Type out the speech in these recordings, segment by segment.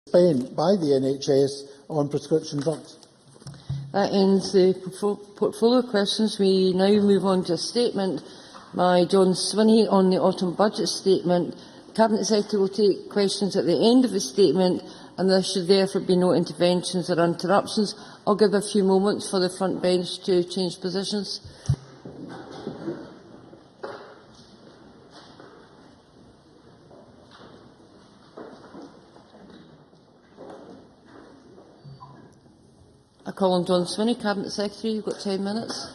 spent by the NHS on prescription drugs. That ends the portfolio questions. We now move on to a statement by John Swinney on the autumn budget statement. The Cabinet Secretary will take questions at the end of the statement, and there should therefore be no interventions or interruptions. I'll give a few moments for the front bench to change positions. I call on John Swinney, Cabinet Secretary. You've got 10 minutes.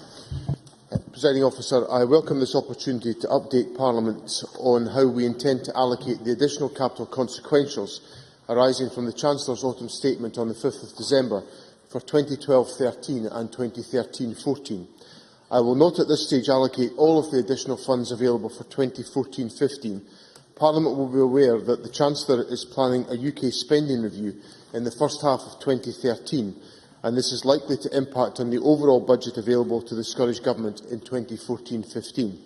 Presiding Officer, I welcome this opportunity to update Parliament on how we intend to allocate the additional capital consequentials arising from the Chancellor's autumn statement on the 5th of December for 2012-13 and 2013-14. I will not at this stage allocate all of the additional funds available for 2014-15. Parliament will be aware that the Chancellor is planning a UK spending review in the first half of 2013, and this is likely to impact on the overall budget available to the Scottish Government in 2014-15.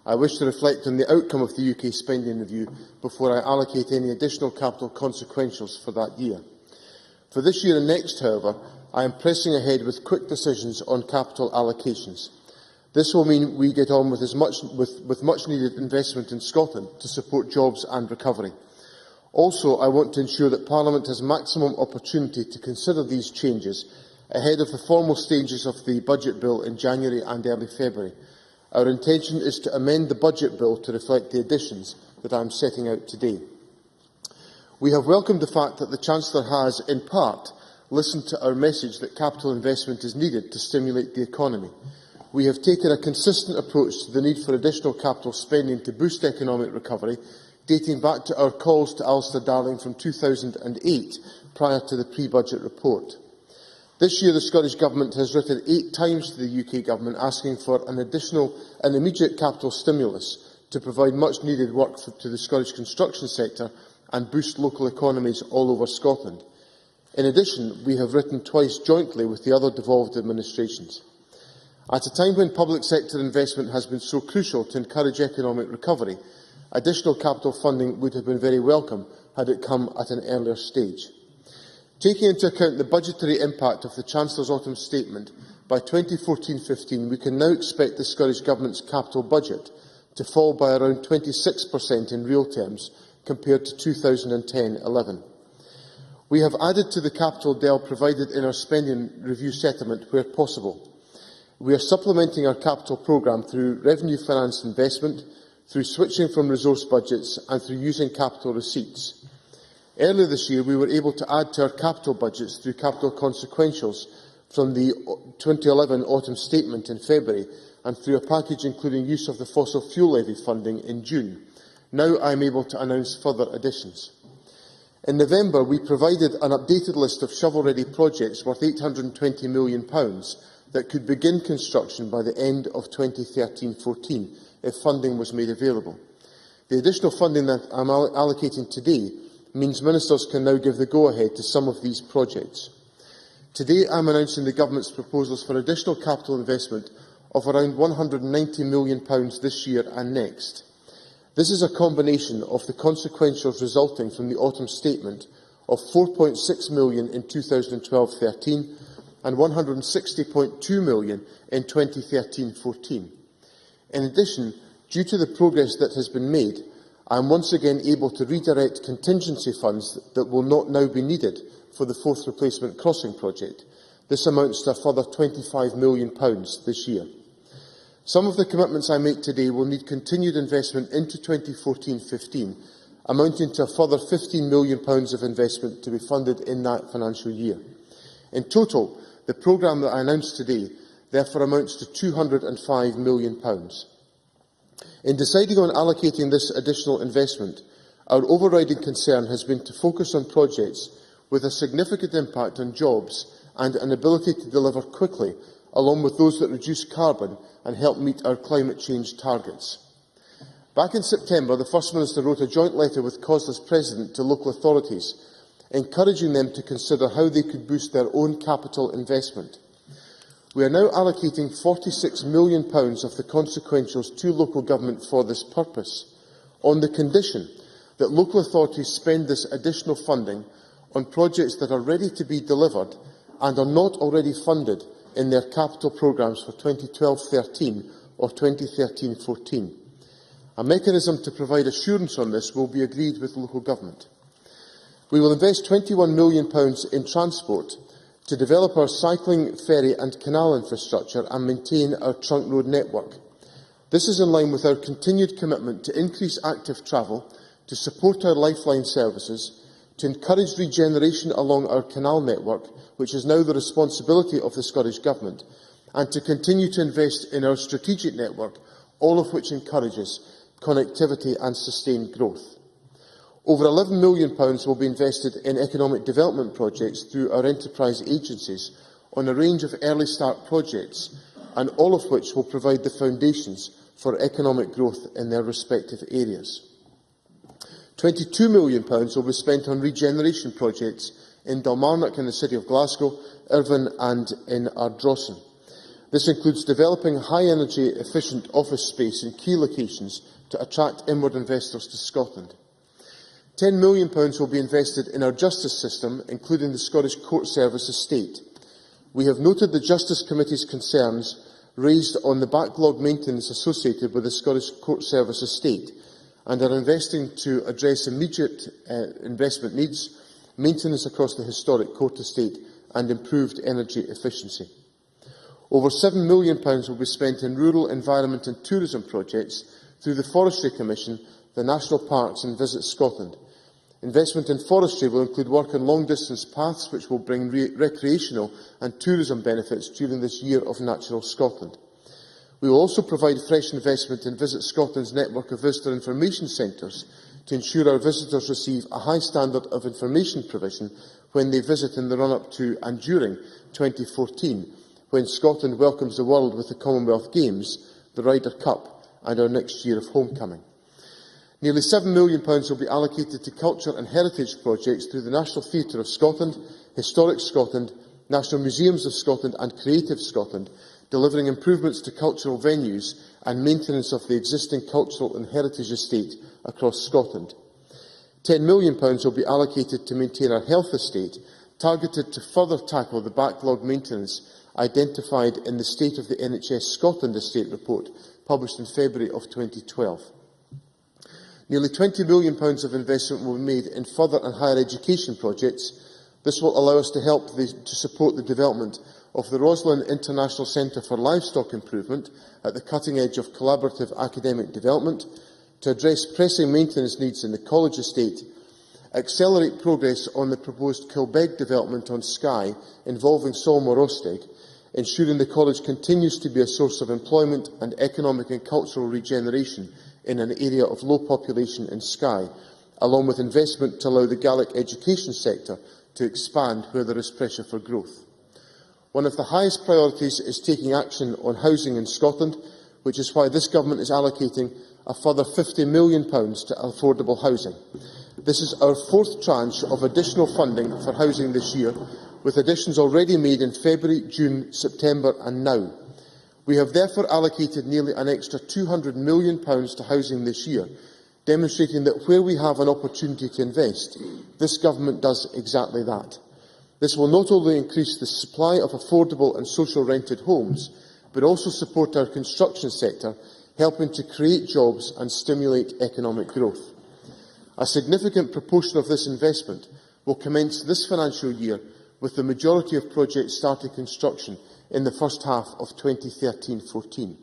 I wish to reflect on the outcome of the UK spending review before I allocate any additional capital consequentials for that year. For this year and next, however, I am pressing ahead with quick decisions on capital allocations. This will mean we get on with much-needed investment in Scotland to support jobs and recovery. Also, I want to ensure that Parliament has maximum opportunity to consider these changes ahead of the formal stages of the Budget Bill in January and early February. Our intention is to amend the Budget Bill to reflect the additions that I am setting out today. We have welcomed the fact that the Chancellor has, in part, listened to our message that capital investment is needed to stimulate the economy. We have taken a consistent approach to the need for additional capital spending to boost economic recovery, dating back to our calls to Alistair Darling from 2008, prior to the pre-budget report. This year, the Scottish Government has written 8 times to the UK Government asking for an immediate capital stimulus to provide much-needed work to the Scottish construction sector and boost local economies all over Scotland. In addition, we have written twice jointly with the other devolved administrations. At a time when public sector investment has been so crucial to encourage economic recovery, additional capital funding would have been very welcome had it come at an earlier stage. Taking into account the budgetary impact of the Chancellor's autumn statement, by 2014-15 we can now expect the Scottish Government's capital budget to fall by around 26% in real terms compared to 2010-11. We have added to the capital DEL provided in our spending review settlement where possible. We are supplementing our capital programme through revenue-financed investment, through switching from resource budgets and through using capital receipts. Earlier this year, we were able to add to our capital budgets through capital consequentials from the 2011 autumn statement in February and through a package including use of the fossil fuel levy funding in June. Now I am able to announce further additions. In November, we provided an updated list of shovel-ready projects worth £820 million that could begin construction by the end of 2013-14 if funding was made available. The additional funding that I am allocating today means ministers can now give the go-ahead to some of these projects. Today I am announcing the Government's proposals for additional capital investment of around £190 million this year and next. This is a combination of the consequentials resulting from the autumn statement of £4.6 million in 2012-13 and £160.2 million in 2013-14. In addition, due to the progress that has been made, I am once again able to redirect contingency funds that will not now be needed for the Fourth Replacement Crossing project. This amounts to a further £25 million this year. Some of the commitments I make today will need continued investment into 2014-15, amounting to a further £15 million of investment to be funded in that financial year. In total, the programme that I announced today therefore amounts to £205 million. In deciding on allocating this additional investment, our overriding concern has been to focus on projects with a significant impact on jobs and an ability to deliver quickly, along with those that reduce carbon and help meet our climate change targets. Back in September, the First Minister wrote a joint letter with COSLA's President to local authorities, encouraging them to consider how they could boost their own capital investment. We are now allocating £46 million of the consequentials to local government for this purpose, on the condition that local authorities spend this additional funding on projects that are ready to be delivered and are not already funded in their capital programmes for 2012-13 or 2013-14. A mechanism to provide assurance on this will be agreed with local government. We will invest £21 million in transport to develop our cycling, ferry and canal infrastructure and maintain our trunk road network. This is in line with our continued commitment to increase active travel, to support our lifeline services, to encourage regeneration along our canal network, which is now the responsibility of the Scottish Government, and to continue to invest in our strategic network, all of which encourages connectivity and sustained growth. Over £11 million will be invested in economic development projects through our enterprise agencies on a range of early start projects, and all of which will provide the foundations for economic growth in their respective areas. £22 million will be spent on regeneration projects in Dalmarnock in the City of Glasgow, Irvine and in Ardrossan. This includes developing high-energy efficient office space in key locations to attract inward investors to Scotland. £10 million will be invested in our justice system, including the Scottish Court Service estate. We have noted the Justice Committee's concerns raised on the backlog maintenance associated with the Scottish Court Service estate and are investing to address immediate investment needs, maintenance across the historic court estate and improved energy efficiency. Over £7 million will be spent in rural environment and tourism projects through the Forestry Commission, the National Parks and Visit Scotland. Investment in forestry will include work on long-distance paths, which will bring recreational and tourism benefits during this year of Natural Scotland. We will also provide fresh investment in Visit Scotland's network of visitor information centres to ensure our visitors receive a high standard of information provision when they visit in the run-up to and during 2014, when Scotland welcomes the world with the Commonwealth Games, the Ryder Cup and our next year of homecoming. Nearly £7 million will be allocated to culture and heritage projects through the National Theatre of Scotland, Historic Scotland, National Museums of Scotland and Creative Scotland, delivering improvements to cultural venues and maintenance of the existing cultural and heritage estate across Scotland. £10 million will be allocated to maintain our health estate, targeted to further tackle the backlog maintenance identified in the State of the NHS Scotland Estate report, published in February of 2012. Nearly £20 million of investment will be made in further and higher education projects. This will allow us to support the development of the Roslin International Centre for Livestock Improvement at the cutting edge of collaborative academic development, to address pressing maintenance needs in the college estate, accelerate progress on the proposed Kilbeg development on Skye involving Solmor Osteg, ensuring the college continues to be a source of employment and economic and cultural regeneration in an area of low population in Skye, along with investment to allow the Gaelic education sector to expand where there is pressure for growth. One of the highest priorities is taking action on housing in Scotland, which is why this Government is allocating a further £50 million to affordable housing. This is our fourth tranche of additional funding for housing this year, with additions already made in February, June, September and now. We have therefore allocated nearly an extra £200 million to housing this year, demonstrating that where we have an opportunity to invest, this Government does exactly that. This will not only increase the supply of affordable and social rented homes, but also support our construction sector, helping to create jobs and stimulate economic growth. A significant proportion of this investment will commence this financial year, with the majority of projects starting construction in the first half of 2013-14.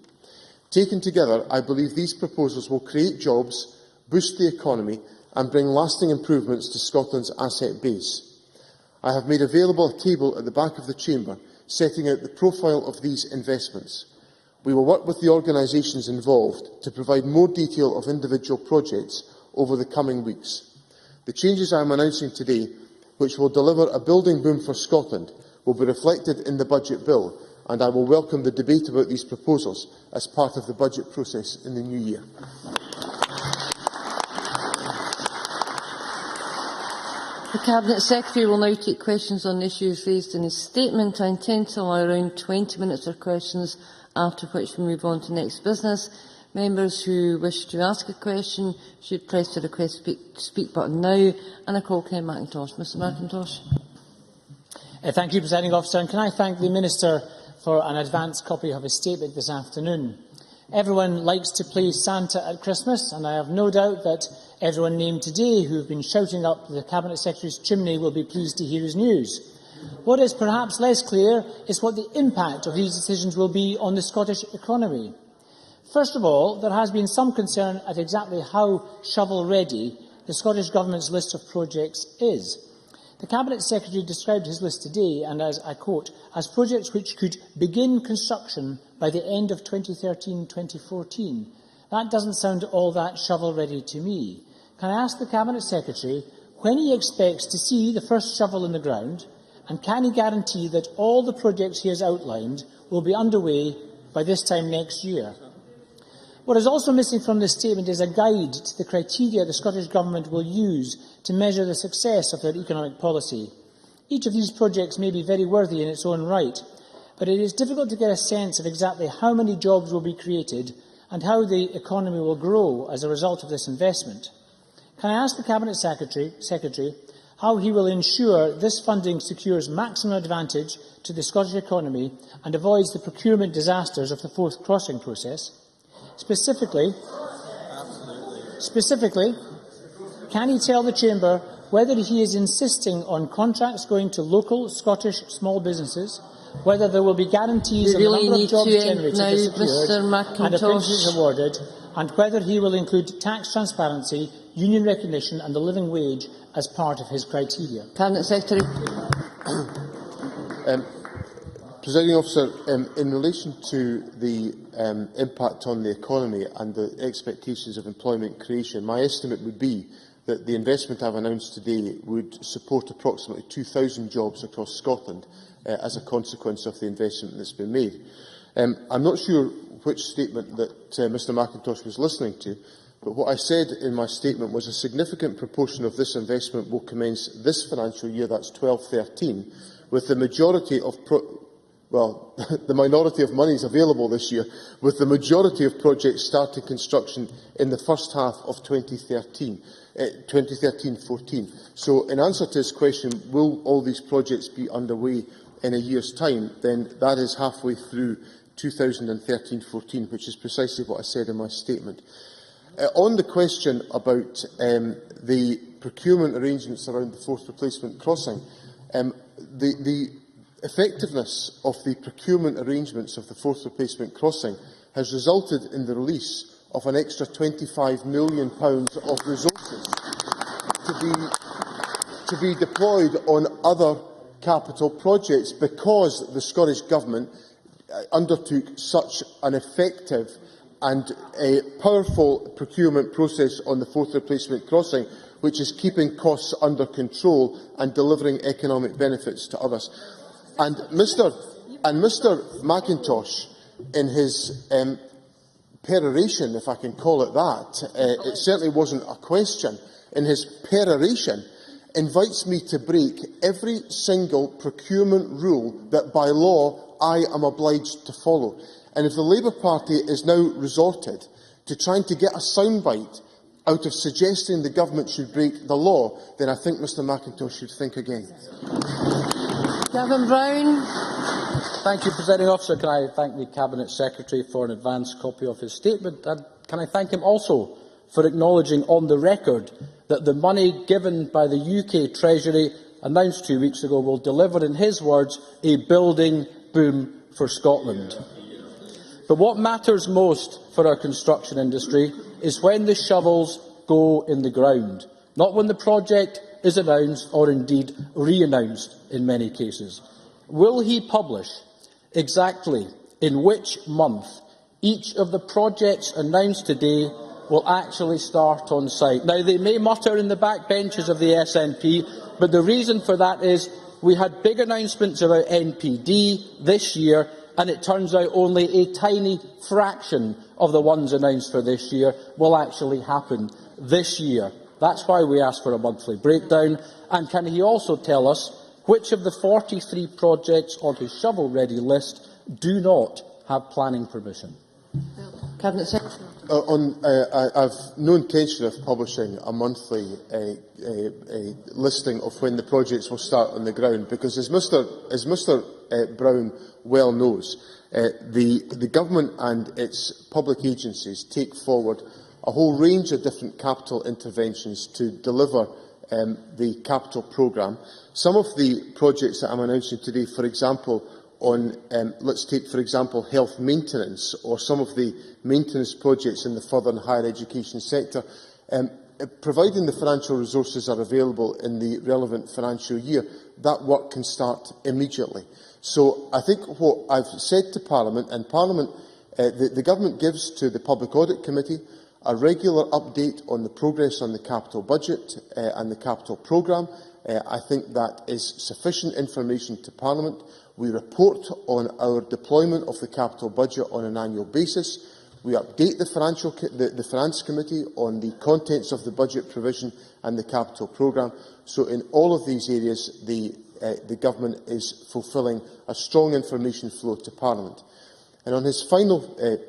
Taken together, I believe these proposals will create jobs, boost the economy and bring lasting improvements to Scotland's asset base. I have made available a table at the back of the Chamber setting out the profile of these investments. We will work with the organisations involved to provide more detail of individual projects over the coming weeks. The changes I am announcing today, which will deliver a building boom for Scotland, will be reflected in the budget bill, and I will welcome the debate about these proposals as part of the budget process in the new year. The Cabinet Secretary will now take questions on issues raised in his statement. I intend to allow around 20 minutes for questions, after which we move on to next business. Members who wish to ask a question should press the request speak button now, and I call Ken Macintosh. Mr Macintosh. Thank you, Presiding Officer, and can I thank the Minister for an advance copy of his statement this afternoon. Everyone likes to play Santa at Christmas, and I have no doubt that everyone named today who have been shouting up the Cabinet Secretary's chimney will be pleased to hear his news. What is perhaps less clear is what the impact of these decisions will be on the Scottish economy. First of all, there has been some concern at exactly how shovel-ready the Scottish Government's list of projects is. The Cabinet Secretary described his list today, and as I quote, as projects which could begin construction by the end of 2013-2014. That doesn't sound all that shovel-ready to me. Can I ask the Cabinet Secretary when he expects to see the first shovel in the ground, and can he guarantee that all the projects he has outlined will be underway by this time next year? What is also missing from this statement is a guide to the criteria the Scottish Government will use to measure the success of their economic policy. Each of these projects may be very worthy in its own right, but it is difficult to get a sense of exactly how many jobs will be created and how the economy will grow as a result of this investment. Can I ask the Cabinet Secretary how he will ensure this funding secures maximum advantage to the Scottish economy and avoids the procurement disasters of the fourth crossing process? Specifically, can he tell the Chamber whether he is insisting on contracts going to local Scottish small businesses, whether there will be guarantees on the number of jobs generated or secured and apprentices awarded, and whether he will include tax transparency, union recognition and the living wage as part of his criteria? Cabinet Secretary. Presiding Officer, in relation to the impact on the economy and the expectations of employment creation, my estimate would be that the investment I have announced today would support approximately 2,000 jobs across Scotland as a consequence of the investment that has been made. I am not sure which statement that Mr Macintosh was listening to, but what I said in my statement was a significant proportion of this investment will commence this financial year, that's 12-13, with the majority of the minority of monies available this year, with the majority of projects starting construction in the first half of 2013-14. So, in answer to his question, will all these projects be underway in a year's time, then that is halfway through 2013-14, which is precisely what I said in my statement. On the question about the procurement arrangements around the fourth replacement crossing, the effectiveness of the procurement arrangements of the fourth replacement crossing has resulted in the release of an extra £25 million of resources to be deployed on other capital projects because the Scottish Government undertook such an effective and a powerful procurement process on the fourth replacement crossing, which is keeping costs under control and delivering economic benefits to others. And Mr Macintosh, in his peroration, if I can call it that, it certainly wasn't a question, in his peroration, invites me to break every single procurement rule that by law I am obliged to follow. And if the Labour Party is now resorted to trying to get a soundbite out of suggesting the government should break the law, then I think Mr Macintosh should think again. Gavin Brown. Thank you, Presiding Officer. Can I thank the Cabinet Secretary for an advance copy of his statement? And can I thank him also for acknowledging on the record that the money given by the UK Treasury, announced 2 weeks ago, will deliver, in his words, a building boom for Scotland. But what matters most for our construction industry is when the shovels go in the ground, not when the project is announced or indeed re-announced in many cases. Will he publish exactly in which month each of the projects announced today will actually start on site? Now, they may mutter in the backbenches of the SNP, but the reason for that is we had big announcements about NPD this year, and it turns out only a tiny fraction of the ones announced for this year will actually happen this year. That's why we ask for a monthly breakdown. And can he also tell us which of the 43 projects on his shovel-ready list do not have planning permission? Cabinet Secretary. I've no intention of publishing a monthly listing of when the projects will start on the ground, because as Mr Brown well knows, the Government and its public agencies take forward a whole range of different capital interventions to deliver the capital programme. Some of the projects that I'm announcing today, for example, on, let's take, for example, health maintenance, or some of the maintenance projects in the further and higher education sector, providing the financial resources are available in the relevant financial year, that work can start immediately. So I think what I've said to Parliament, and Parliament, the Government gives to the Public Audit Committee a regular update on the progress on the capital budget and the capital programme. I think that is sufficient information to Parliament. We report on our deployment of the capital budget on an annual basis. We update the Finance Committee on the contents of the budget provision and the capital programme. So in all of these areas, the Government is fulfilling a strong information flow to Parliament. And on his final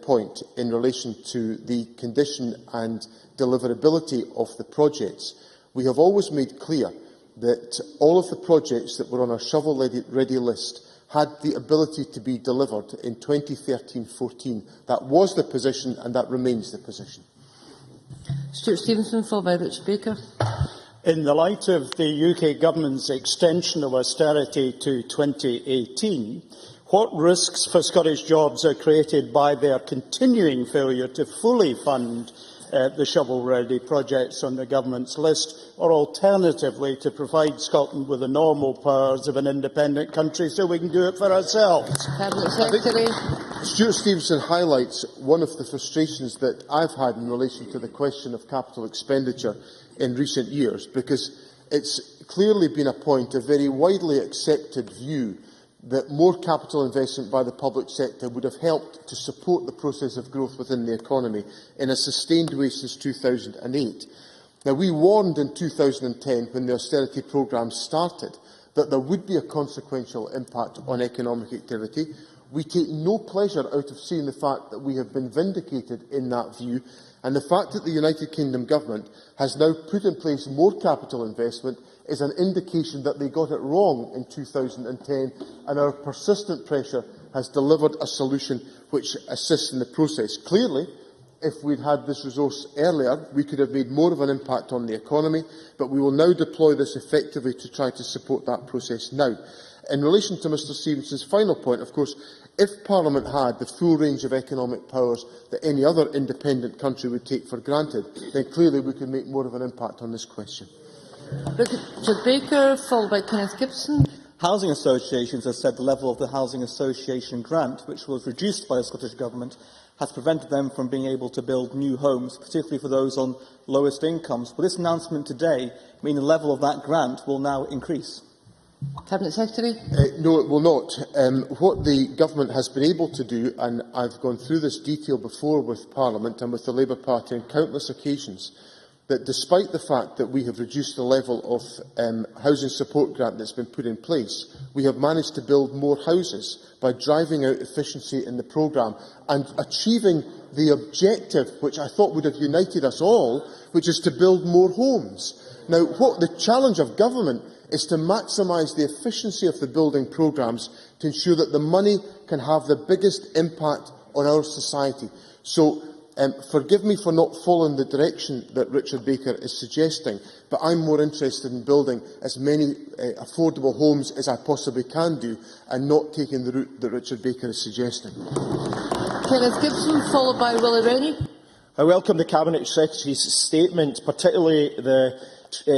point in relation to the condition and deliverability of the projects, we have always made clear that all of the projects that were on our shovel-ready list had the ability to be delivered in 2013-14. That was the position, and that remains the position. Stuart Stevenson, followed by Richard Baker. In the light of the UK Government's extension of austerity to 2018, what risks for Scottish jobs are created by their continuing failure to fully fund the shovel-ready projects on the Government's list, or alternatively to provide Scotland with the normal powers of an independent country so we can do it for ourselves? Cabinet Secretary. Stuart Stevenson highlights one of the frustrations that I've had in relation to the question of capital expenditure in recent years, because it's clearly been a point, a very widely accepted view, that more capital investment by the public sector would have helped to support the process of growth within the economy in a sustained way since 2008. Now, we warned in 2010, when the austerity programme started, that there would be a consequential impact on economic activity. We take no pleasure out of seeing the fact that we have been vindicated in that view, and the fact that the United Kingdom Government has now put in place more capital investment is an indication that they got it wrong in 2010, and our persistent pressure has delivered a solution which assists in the process. Clearly, if we'd had this resource earlier, we could have made more of an impact on the economy, but we will now deploy this effectively to try to support that process now. In relation to Mr Stevenson's final point, of course, if Parliament had the full range of economic powers that any other independent country would take for granted, then clearly we could make more of an impact on this question. Richard Baker, followed by Kenneth Gibson. Housing associations have said the level of the Housing Association grant, which was reduced by the Scottish Government, has prevented them from being able to build new homes, particularly for those on lowest incomes. Will this announcement today mean the level of that grant will now increase? Cabinet Secretary. No, it will not. What the Government has been able to do, and I've gone through this detail before with Parliament and with the Labour Party on countless occasions, that despite the fact that we have reduced the level of housing support grant that's been put in place, we have managed to build more houses by driving out efficiency in the programme and achieving the objective, which I thought would have united us all, which is to build more homes. Now, what the challenge of government is to maximise the efficiency of the building programmes to ensure that the money can have the biggest impact on our society. So, forgive me for not following the direction that Richard Baker is suggesting, but I'm more interested in building as many affordable homes as I possibly can do, and not taking the route that Richard Baker is suggesting. Kenneth Gibson, followed by Willie Rennie. I welcome the Cabinet Secretary's statement, particularly the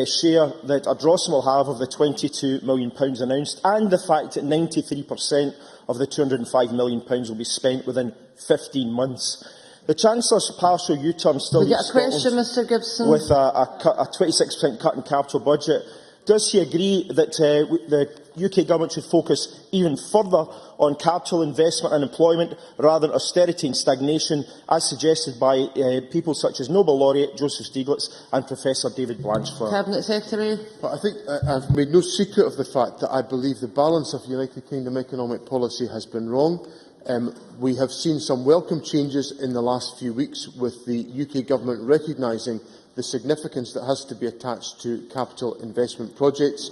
share that Ardrossan will have of the £22 million announced, and the fact that 93% of the £205 million will be spent within 15 months. The Chancellor's partial U-turn still We get leaves a question, Scotland Mr Gibson. with a 26% cut in capital budget. Does he agree that the UK Government should focus even further on capital investment and employment rather than austerity and stagnation, as suggested by people such as Nobel laureate Joseph Stiglitz and Professor David Blanchflower? Cabinet Secretary. But I think I've made no secret of the fact that I believe the balance of United Kingdom economic policy has been wrong. We have seen some welcome changes in the last few weeks, with the UK Government recognising the significance that has to be attached to capital investment projects.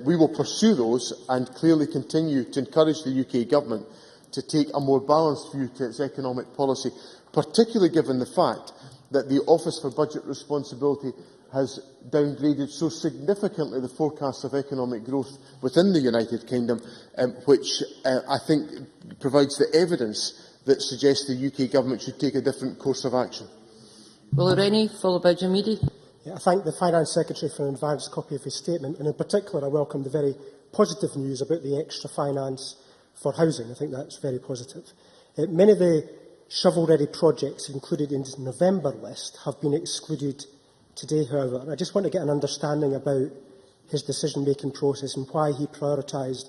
We will pursue those and clearly continue to encourage the UK Government to take a more balanced view to its economic policy, particularly given the fact that the Office for Budget Responsibility has downgraded so significantly the forecasts of economic growth within the United Kingdom, which I think provides the evidence that suggests the UK Government should take a different course of action. Will Rennie, followed by Jim Eadie. I thank the Finance Secretary for an advance copy of his statement, and in particular I welcome the very positive news about the extra finance for housing. I think that's very positive. Many of the shovel-ready projects included in the November list have been excluded today, however. And I just want to get an understanding about his decision-making process and why he prioritised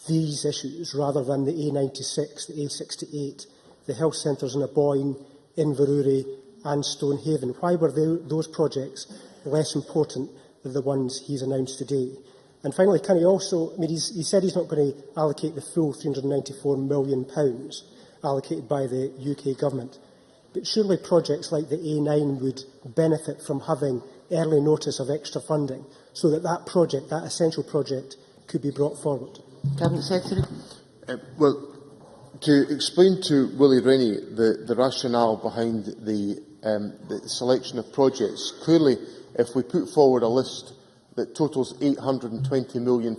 these issues rather than the A96, the A68, the health centres in Aboyne, Inverurie and Stonehaven. Why were those projects less important than the ones he's announced today? And finally, can he also, he said he's not going to allocate the full £394 million allocated by the UK Government. But surely projects like the A9 would benefit from having early notice of extra funding so that that project, that essential project, could be brought forward. Cabinet Secretary. Well, to explain to Willie Rennie the rationale behind the selection of projects, clearly if we put forward a list that totals £820 million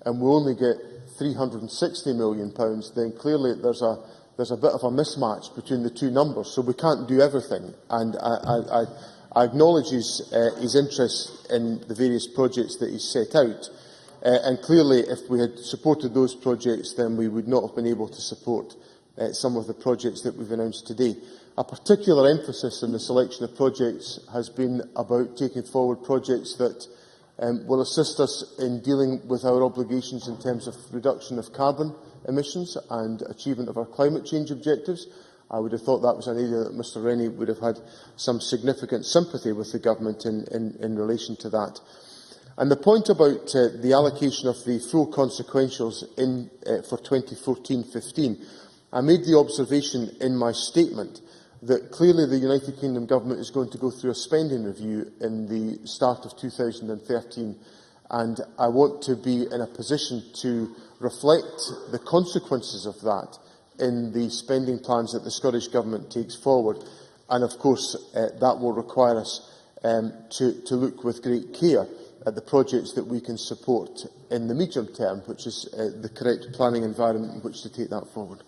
and we only get £360 million, then clearly there's a bit of a mismatch between the two numbers, so we can't do everything. And I acknowledge his interest in the various projects that he's set out. And clearly, if we had supported those projects, then we would not have been able to support some of the projects that we've announced today. A particular emphasis in the selection of projects has been about taking forward projects that will assist us in dealing with our obligations in terms of reduction of carbon emissions and achievement of our climate change objectives. I would have thought that was an area that Mr Rennie would have had some significant sympathy with the Government in relation to that. And the point about the allocation of the full consequentials for 2014-15, I made the observation in my statement that clearly the United Kingdom Government is going to go through a spending review in the start of 2013, and I want to be in a position to reflect the consequences of that in the spending plans that the Scottish Government takes forward. And of course, that will require us to look with great care at the projects that we can support in the medium term, which is the correct planning environment in which to take that forward.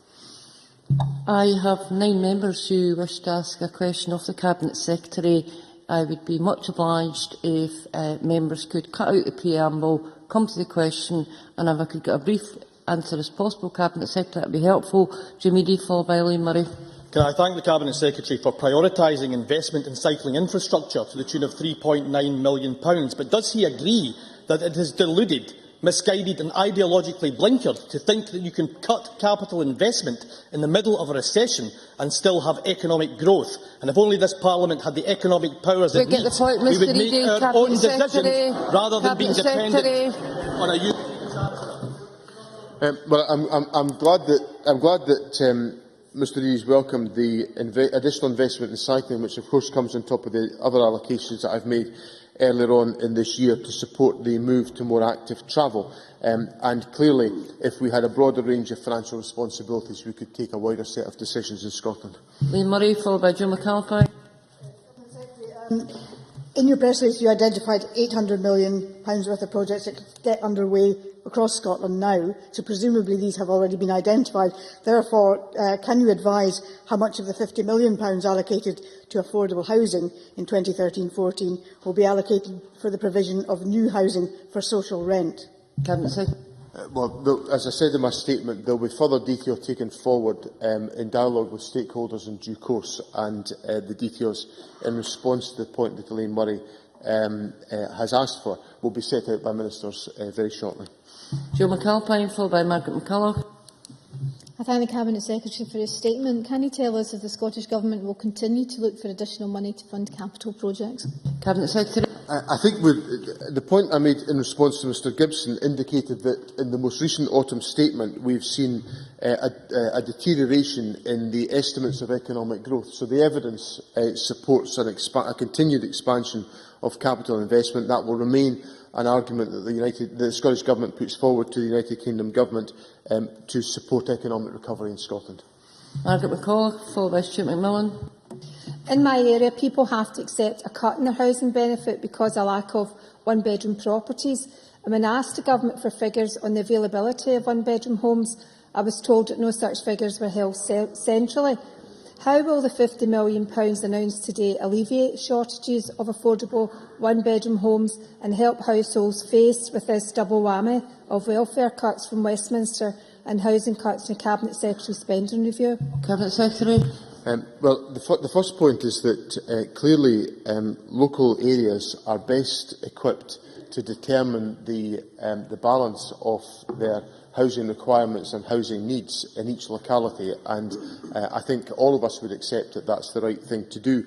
I have 9 members who wish to ask a question of the Cabinet Secretary. I would be much obliged if members could cut out the preamble, come to the question, and if I could get a brief answer as possible, Cabinet Secretary, that would be helpful. Jim Eadie, followed by Elaine Murray. Can I thank the Cabinet Secretary for prioritising investment in cycling infrastructure to the tune of £3.9 million, but does he agree that it is deluded, misguided and ideologically blinkered to think that you can cut capital investment in the middle of a recession and still have economic growth? And if only this Parliament had the economic powers it needs, we would make our own decisions rather than being dependent on a UK. Well, I'm glad that Mr Rees welcomed the additional investment in cycling, which of course comes on top of the other allocations that I've made earlier on in this year to support the move to more active travel. And clearly, if we had a broader range of financial responsibilities, we could take a wider set of decisions in Scotland. Elaine Murray, followed by Joe McAlpine. In your press release, you identified £800 million worth of projects that could get underway across Scotland now, so presumably these have already been identified. Therefore, can you advise how much of the £50 million allocated to affordable housing in 2013-14 will be allocated for the provision of new housing for social rent? Cabinet Secretary. Well, as I said in my statement, there will be further detail taken forward in dialogue with stakeholders in due course, and the details in response to the point that Elaine Murray has asked for will be set out by ministers very shortly. Joe McAlpine, followed by Margaret McCulloch. I thank the Cabinet Secretary for his statement. Can he tell us if the Scottish Government will continue to look for additional money to fund capital projects? Cabinet Secretary. I think the point I made in response to Mr Gibson indicated that in the most recent autumn statement we've seen a deterioration in the estimates of economic growth. So the evidence supports a continued expansion of capital investment. That will remain an argument that the Scottish Government puts forward to the United Kingdom Government to support economic recovery in Scotland. Margaret McCulloch, followed by Stuart McMillan. In my area, people have to accept a cut in their housing benefit because of lack of one-bedroom properties. And when I asked the Government for figures on the availability of one-bedroom homes, I was told that no such figures were held centrally. How will the £50 million announced today alleviate shortages of affordable one-bedroom homes and help households faced with this double whammy of welfare cuts from Westminster and housing cuts in the Cabinet Secretary's spending review? Cabinet Secretary. Well, the first point is that clearly local areas are best equipped to determine the balance of their housing requirements and housing needs in each locality, and I think all of us would accept that that's the right thing to do.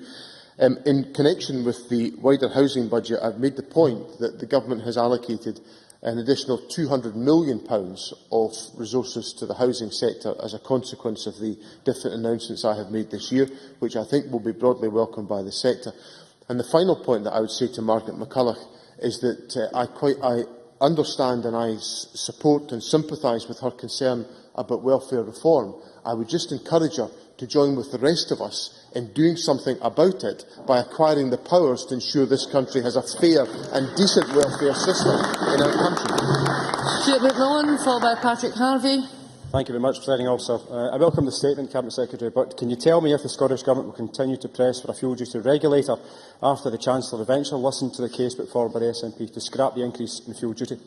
In connection with the wider housing budget, I've made the point that the Government has allocated an additional £200 million of resources to the housing sector as a consequence of the different announcements I have made this year, which I think will be broadly welcomed by the sector. And the final point that I would say to Margaret McCulloch is that I understand and I support and sympathise with her concern about welfare reform. I would just encourage her to join with the rest of us in doing something about it by acquiring the powers to ensure this country has a fair and decent welfare system in our country. Stuart McMillan, followed by Patrick Harvey. Thank you very much, Presiding Officer. I welcome the statement, Cabinet Secretary, but can you tell me if the Scottish Government will continue to press for a fuel duty regulator after the Chancellor eventually listened to the case put forward by the SNP to scrap the increase in fuel duty?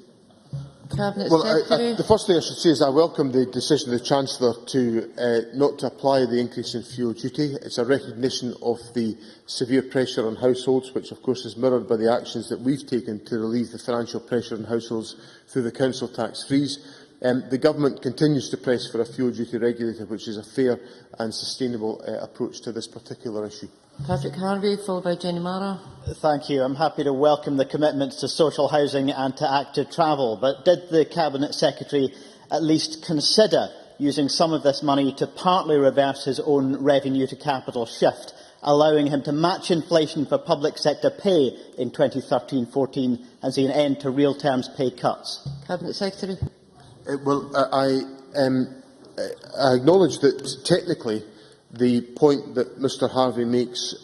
Cabinet Well, Secretary. the first thing I should say is I welcome the decision of the Chancellor to not to apply the increase in fuel duty. It's a recognition of the severe pressure on households, which of course is mirrored by the actions that we've taken to relieve the financial pressure on households through the council tax freeze. The Government continues to press for a fuel duty regulator, which is a fair and sustainable approach to this particular issue. Patrick Harvey, followed by Jenny Mara. Thank you. I'm happy to welcome the commitments to social housing and to active travel, but did the Cabinet Secretary at least consider using some of this money to partly reverse his own revenue to capital shift, allowing him to match inflation for public sector pay in 2013-14 and see an end to real terms pay cuts? Cabinet Secretary. I acknowledge that technically the point that Mr Harvey makes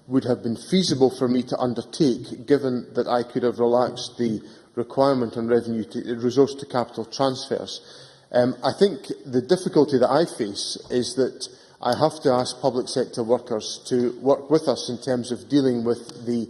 would have been feasible for me to undertake, given that I could have relaxed the requirement on revenue to resource to capital transfers. I think the difficulty that I face is that I have to ask public sector workers to work with us in terms of dealing with the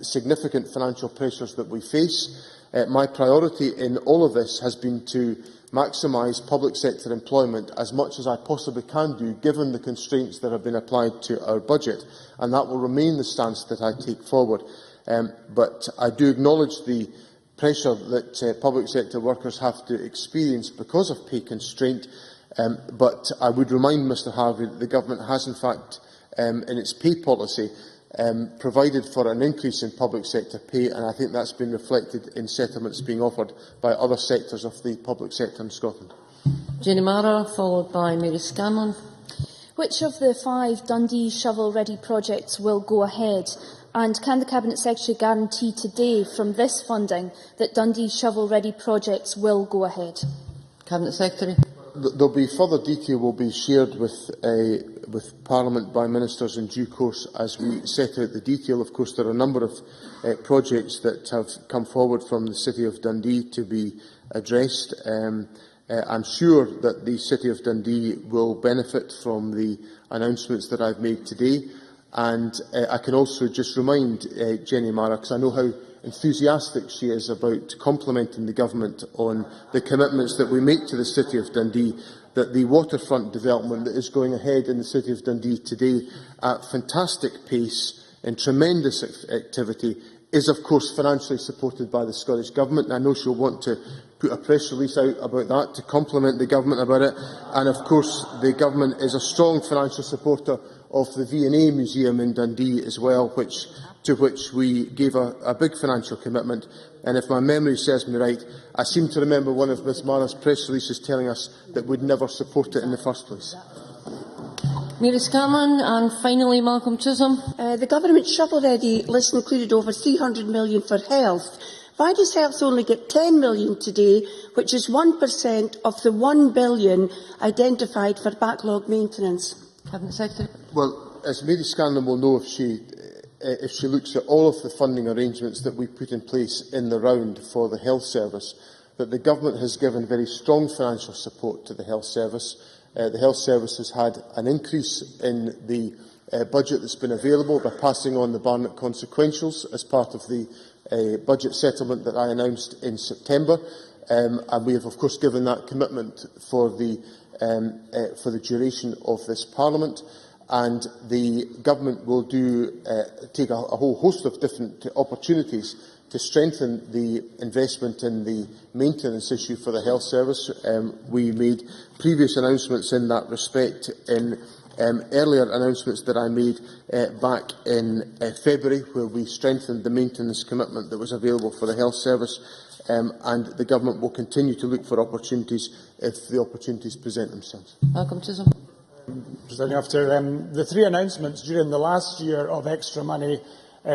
significant financial pressures that we face. My priority in all of this has been to maximise public sector employment as much as I possibly can do, given the constraints that have been applied to our budget, and that will remain the stance that I take forward. But I do acknowledge the pressure that public sector workers have to experience because of pay constraint, but I would remind Mr Harvey that the Government has in fact, in its pay policy, provided for an increase in public sector pay, and I think that's been reflected in settlements being offered by other sectors of the public sector in Scotland. Jenny Mara, followed by Mary Scanlon. Which of the 5 Dundee shovel-ready projects will go ahead? And can the Cabinet Secretary guarantee today from this funding that Dundee shovel-ready projects will go ahead? Cabinet Secretary. There'll be further detail will be shared with Parliament by ministers in due course as we set out the detail. Of course, there are a number of projects that have come forward from the City of Dundee to be addressed. I'm sure that the City of Dundee will benefit from the announcements that I've made today. And I can also just remind Jenny Mara, because I know how enthusiastic she is about complimenting the Government on the commitments that we make to the City of Dundee, that the waterfront development that is going ahead in the City of Dundee today at fantastic pace and tremendous activity is of course financially supported by the Scottish Government. And I know she'll want to put a press release out about that to compliment the Government about it. And of course the Government is a strong financial supporter of the V&A Museum in Dundee as well, which to which we gave a big financial commitment. And if my memory serves me right, I seem to remember one of Ms Mara's press releases telling us that we'd never support it in the first place. Mary Scanlon and finally Malcolm Chisholm. The Government shovel-ready list included over £300 million for health. Why does health only get £10 million today, which is 1% of the £1 billion identified for backlog maintenance? Cabinet Secretary. Well, as Mary Scanlon will know if she looks at all of the funding arrangements that we put in place in the round for the health service, that the government has given very strong financial support to the health service. The health service has had an increase in the budget that's been available by passing on the Barnett consequentials as part of the budget settlement that I announced in September, and we have of course given that commitment for the duration of this Parliament. And the government will take a whole host of different opportunities to strengthen the investment in the maintenance issue for the health service. We made previous announcements in that respect in earlier announcements that I made back in February, where we strengthened the maintenance commitment that was available for the health service, and the government will continue to look for opportunities if the opportunities present themselves. Malcolm Chisholm. Presiding Officer, the three announcements during the last year of extra money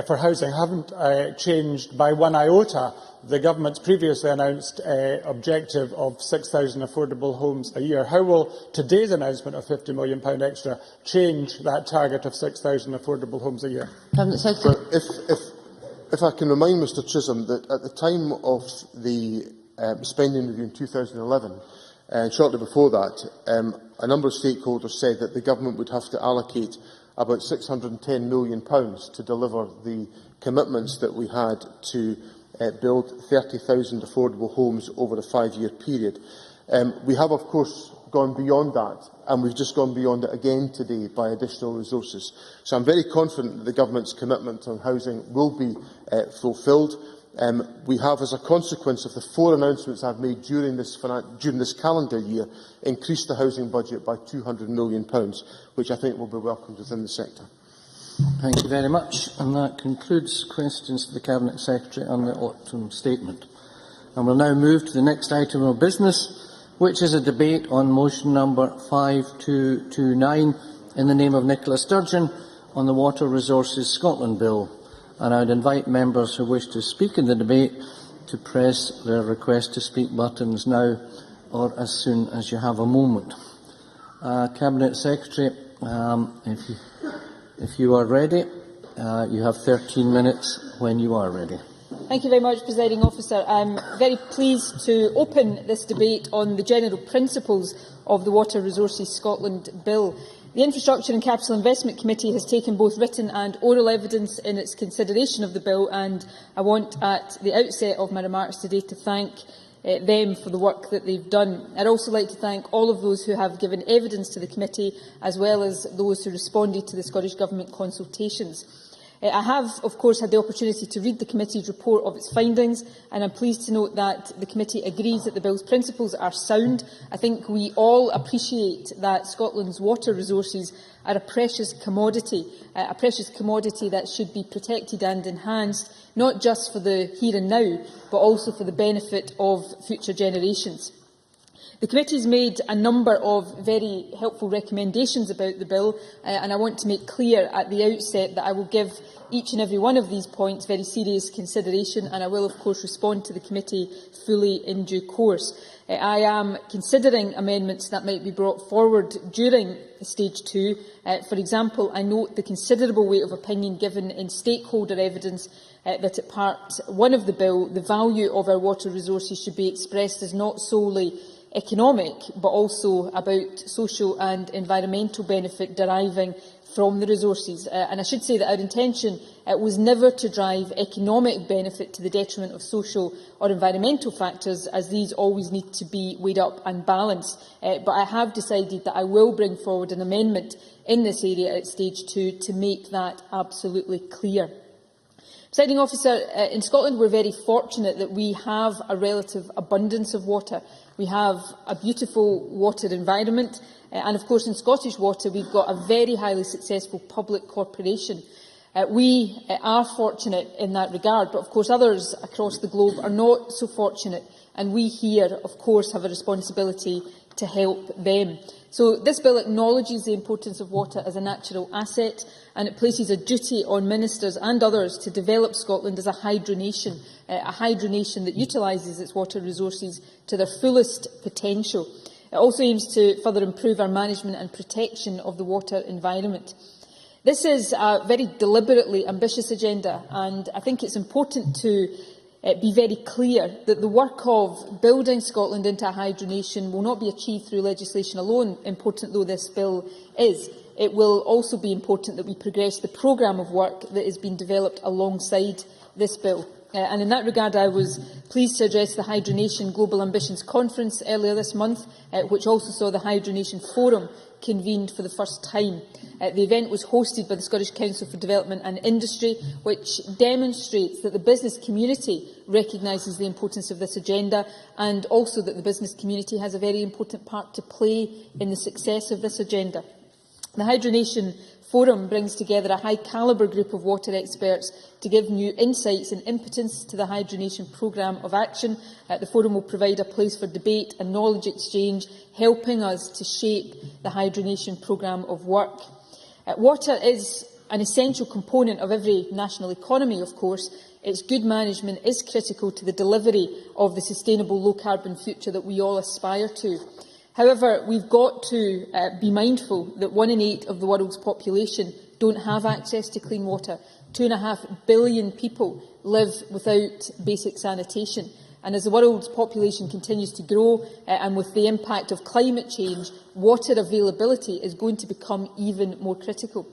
for housing haven't changed by one iota the government's previously announced objective of 6,000 affordable homes a year. How will today's announcement of £50 million extra change that target of 6,000 affordable homes a year? Cabinet Secretary. Well, if I can remind Mr Chisholm that at the time of the spending review in 2011, and shortly before that, a number of stakeholders said that the government would have to allocate about £610 million to deliver the commitments that we had to build 30,000 affordable homes over a 5-year period. We have, of course, gone beyond that, and we've just gone beyond it again today by additional resources. So I'm very confident that the government's commitment on housing will be fulfilled. We have, as a consequence of the 4 announcements I've made during this calendar year, increased the housing budget by £200 million, which I think will be welcomed within the sector. Thank you very much. And that concludes questions to the Cabinet Secretary on the autumn statement. And we'll now move to the next item of business, which is a debate on motion number 5229 in the name of Nicola Sturgeon on the Water Resources Scotland Bill. And I would invite members who wish to speak in the debate to press their request to speak buttons now or as soon as you have a moment. Cabinet Secretary, if you are ready, you have 13 minutes when you are ready. Thank you very much, Presiding Officer. I'm very pleased to open this debate on the general principles of the Water Resources Scotland Bill. The Infrastructure and Capital Investment Committee has taken both written and oral evidence in its consideration of the bill, and I want at the outset of my remarks today to thank them for the work that they've done. I'd also like to thank all of those who have given evidence to the committee, as well as those who responded to the Scottish Government consultations. I have, of course, had the opportunity to read the committee's report of its findings, and I'm pleased to note that the committee agrees that the bill's principles are sound. I think we all appreciate that Scotland's water resources are a precious commodity that should be protected and enhanced, not just for the here and now, but also for the benefit of future generations. The committee has made a number of very helpful recommendations about the bill, and I want to make clear at the outset that I will give each and every one of these points very serious consideration, and I will, of course, respond to the committee fully in due course. I am considering amendments that might be brought forward during Stage 2. For example, I note the considerable weight of opinion given in stakeholder evidence that at Part 1 of the bill, the value of our water resources should be expressed as not solely economic, but also about social and environmental benefit deriving from the resources. And I should say that our intention was never to drive economic benefit to the detriment of social or environmental factors, as these always need to be weighed up and balanced. But I have decided that I will bring forward an amendment in this area at Stage 2 to make that absolutely clear. Presiding Officer, in Scotland we're very fortunate that we have a relative abundance of water. We have a beautiful water environment, and of course in Scottish Water we've got a very highly successful public corporation. We are fortunate in that regard, but of course others across the globe are not so fortunate, and we here, of course, have a responsibility to help them. So this bill acknowledges the importance of water as a natural asset, and it places a duty on ministers and others to develop Scotland as a hydro nation that utilises its water resources to their fullest potential. It also aims to further improve our management and protection of the water environment. This is a very deliberately ambitious agenda, and I think it's important to be very clear that the work of building Scotland into a hydro nation will not be achieved through legislation alone, important though this bill is. It will also be important that we progress the programme of work that is being developed alongside this bill. And in that regard, I was pleased to address the Hydro Nation Global Ambitions Conference earlier this month, which also saw the Hydro Nation Forum convened for the first time. The event was hosted by the Scottish Council for Development and Industry, which demonstrates that the business community recognises the importance of this agenda, and also that the business community has a very important part to play in the success of this agenda. The Hydro Nation Forum brings together a high-calibre group of water experts to give new insights and impetus to the Hydro Nation programme of action. The Forum will provide a place for debate and knowledge exchange, helping us to shape the Hydro Nation programme of work. Water is an essential component of every national economy, of course. Its good management is critical to the delivery of the sustainable low-carbon future that we all aspire to. However, we've got to be mindful that 1 in 8 of the world's population don't have access to clean water. 2.5 billion people live without basic sanitation. And as the world's population continues to grow, and with the impact of climate change, water availability is going to become even more critical.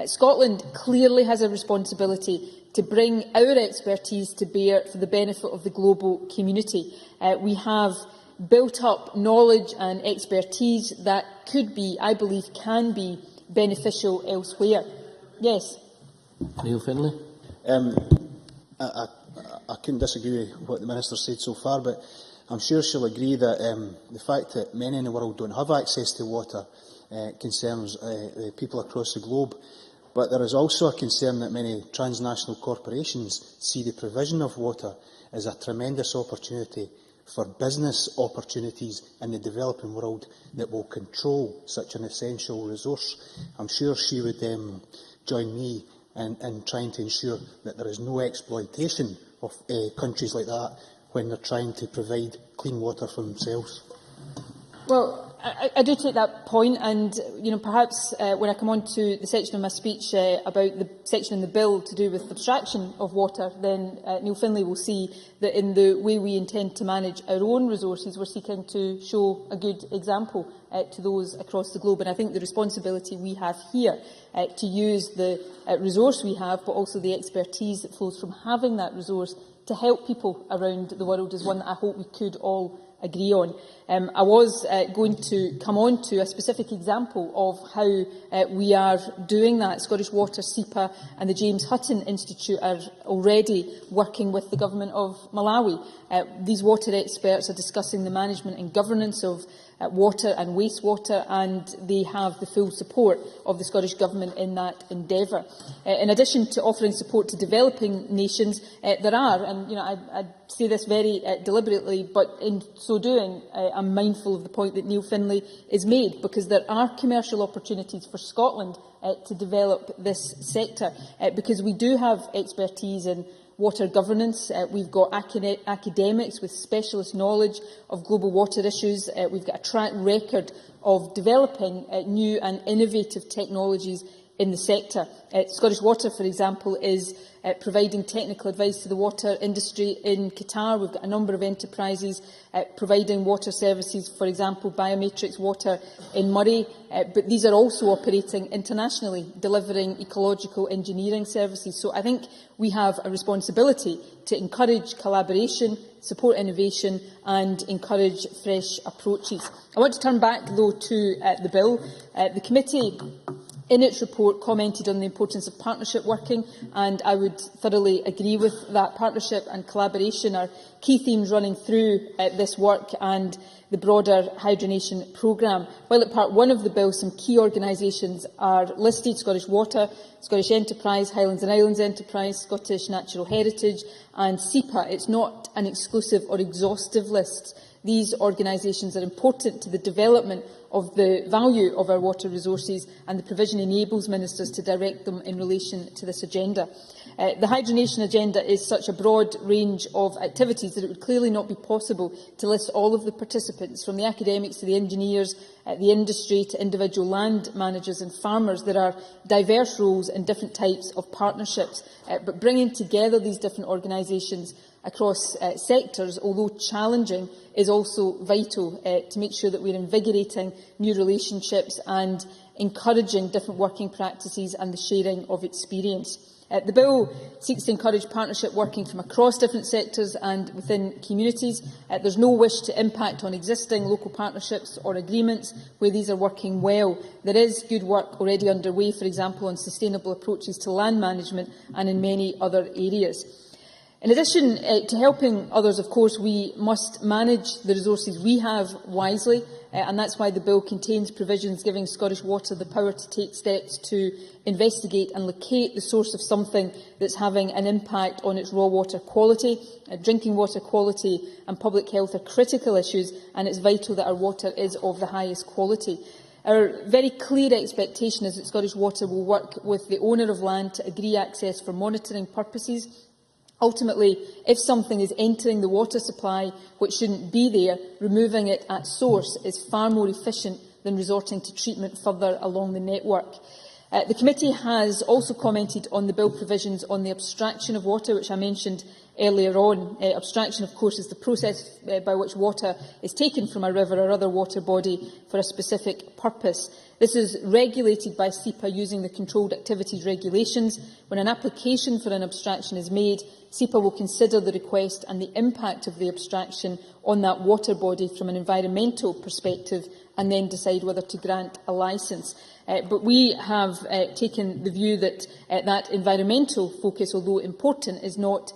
Scotland clearly has a responsibility to bring our expertise to bear for the benefit of the global community. We have built up knowledge and expertise that could be, I believe, can be beneficial elsewhere. Yes. Neil Findlay. I couldn't disagree with what the Minister said so far, but I'm sure she'll agree that the fact that many in the world don't have access to water concerns people across the globe. But there is also a concern that many transnational corporations see the provision of water as a tremendous opportunity for business opportunities in the developing world that will control such an essential resource. I'm sure she would join me in trying to ensure that there is no exploitation of countries like that when they're trying to provide clean water for themselves. Well, I do take that point, and perhaps when I come on to the section of my speech about the section in the bill to do with abstraction of water, then Neil Findlay will see that in the way we intend to manage our own resources, we're seeking to show a good example to those across the globe. And I think the responsibility we have here to use the resource we have, but also the expertise that flows from having that resource to help people around the world, is one that I hope we could all agree on. I was going to come on to a specific example of how we are doing that. Scottish Water, SEPA and the James Hutton Institute are already working with the Government of Malawi. These water experts are discussing the management and governance of water and wastewater, and they have the full support of the Scottish Government in that endeavour. In addition to offering support to developing nations, there are, and I say this very deliberately, but in so doing, I'm mindful of the point that Neil Findlay has made, because there are commercial opportunities for Scotland to develop this sector, because we do have expertise in water governance. We've got academics with specialist knowledge of global water issues. We've got a track record of developing new and innovative technologies in the sector. Scottish Water, for example, is providing technical advice to the water industry in Qatar. We've got a number of enterprises providing water services, for example, Biomatrix Water in Murray, but these are also operating internationally, delivering ecological engineering services. So I think we have a responsibility to encourage collaboration, support innovation and encourage fresh approaches. I want to turn back, though, to the bill. The committee in its report commented on the importance of partnership working, and I would thoroughly agree with that. Partnership and collaboration are key themes running through this work and the broader hydronation programme. While at Part 1 of the bill, some key organisations are listed: Scottish Water, Scottish Enterprise, Highlands and Islands Enterprise, Scottish Natural Heritage and SEPA. It's not an exclusive or exhaustive list. These organisations are important to the development of the value of our water resources, and the provision enables ministers to direct them in relation to this agenda. The hydronation agenda is such a broad range of activities that it would clearly not be possible to list all of the participants, from the academics to the engineers, the industry to individual land managers and farmers. There are diverse roles and different types of partnerships, but bringing together these different organisations across sectors, although challenging, is also vital to make sure that we are invigorating new relationships and encouraging different working practices and the sharing of experience. The bill seeks to encourage partnership working from across different sectors and within communities. There is no wish to impact on existing local partnerships or agreements where these are working well. There is good work already underway, for example, on sustainable approaches to land management and in many other areas. In addition to helping others, of course, we must manage the resources we have wisely, and that's why the bill contains provisions giving Scottish Water the power to take steps to investigate and locate the source of something that's having an impact on its raw water quality. Drinking water quality and public health are critical issues, and it's vital that our water is of the highest quality. Our very clear expectation is that Scottish Water will work with the owner of land to agree access for monitoring purposes. Ultimately, if something is entering the water supply which shouldn't be there, removing it at source is far more efficient than resorting to treatment further along the network. The committee has also commented on the bill provisions on the abstraction of water, which I mentioned earlier on. Abstraction, of course, is the process by which water is taken from a river or other water body for a specific purpose. This is regulated by SEPA using the Controlled Activities Regulations. When an application for an abstraction is made, SEPA will consider the request and the impact of the abstraction on that water body from an environmental perspective and then decide whether to grant a licence. But we have taken the view that that environmental focus, although important, is not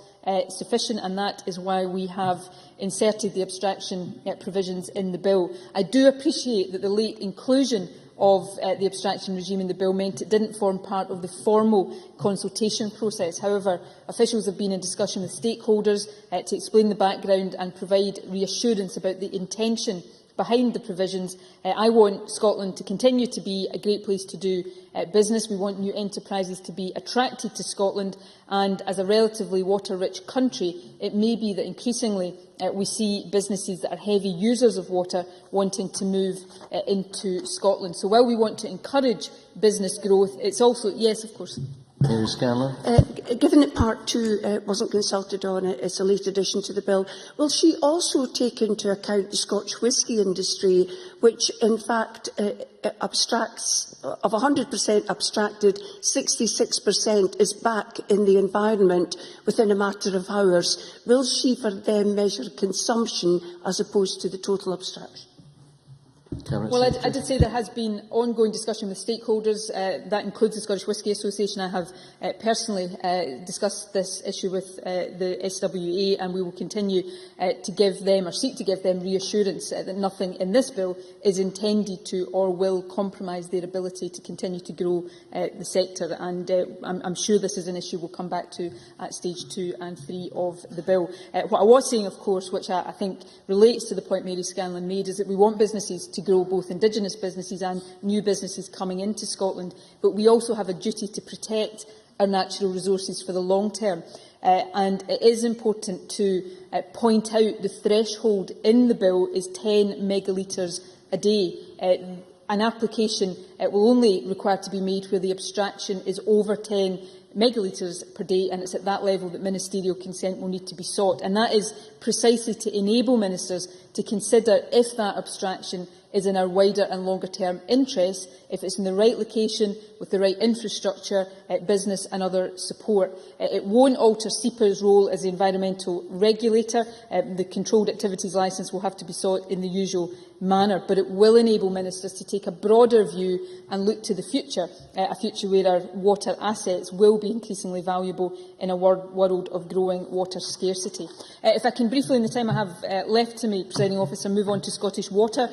sufficient, and that is why we have inserted the abstraction provisions in the bill. I do appreciate that the late inclusion of the abstraction regime in the bill meant it didn't form part of the formal consultation process. However, officials have been in discussion with stakeholders to explain the background and provide reassurance about the intention behind the provisions. I want Scotland to continue to be a great place to do business. We want new enterprises to be attracted to Scotland, and as a relatively water-rich country, it may be that increasingly we see businesses that are heavy users of water wanting to move into Scotland. So while we want to encourage business growth, it's also, yes, of course. Given that Part 2 wasn't consulted on, it's a late addition to the bill, will she also take into account the Scotch whisky industry, which in fact abstracts, of 100% abstracted, 66% is back in the environment within a matter of hours? Will she for them measure consumption as opposed to the total abstraction? Well, I did say there has been ongoing discussion with stakeholders. That includes the Scottish Whisky Association. I have personally discussed this issue with the SWA, and we will continue to give them, or seek to give them, reassurance that nothing in this bill is intended to or will compromise their ability to continue to grow the sector. And I'm sure this is an issue we'll come back to at stage 2 and 3 of the bill. What I was saying, of course, which I think relates to the point Mary Scanlon made, is that we want businesses to grow, both indigenous businesses and new businesses coming into Scotland, but we also have a duty to protect our natural resources for the long term. And it is important to point out the threshold in the bill is 10 megalitres a day. An application will only require to be made where the abstraction is over 10 megalitres per day, and it's at that level that ministerial consent will need to be sought. And that is precisely to enable ministers to consider if that abstraction is in our wider and longer-term interests if it's in the right location, with the right infrastructure, business and other support. It won't alter SEPA's role as the environmental regulator. The controlled activities licence will have to be sought in the usual manner, but it will enable ministers to take a broader view and look to the future, a future where our water assets will be increasingly valuable in a world of growing water scarcity. If I can briefly, in the time I have left to me, Presiding Officer, move on to Scottish Water,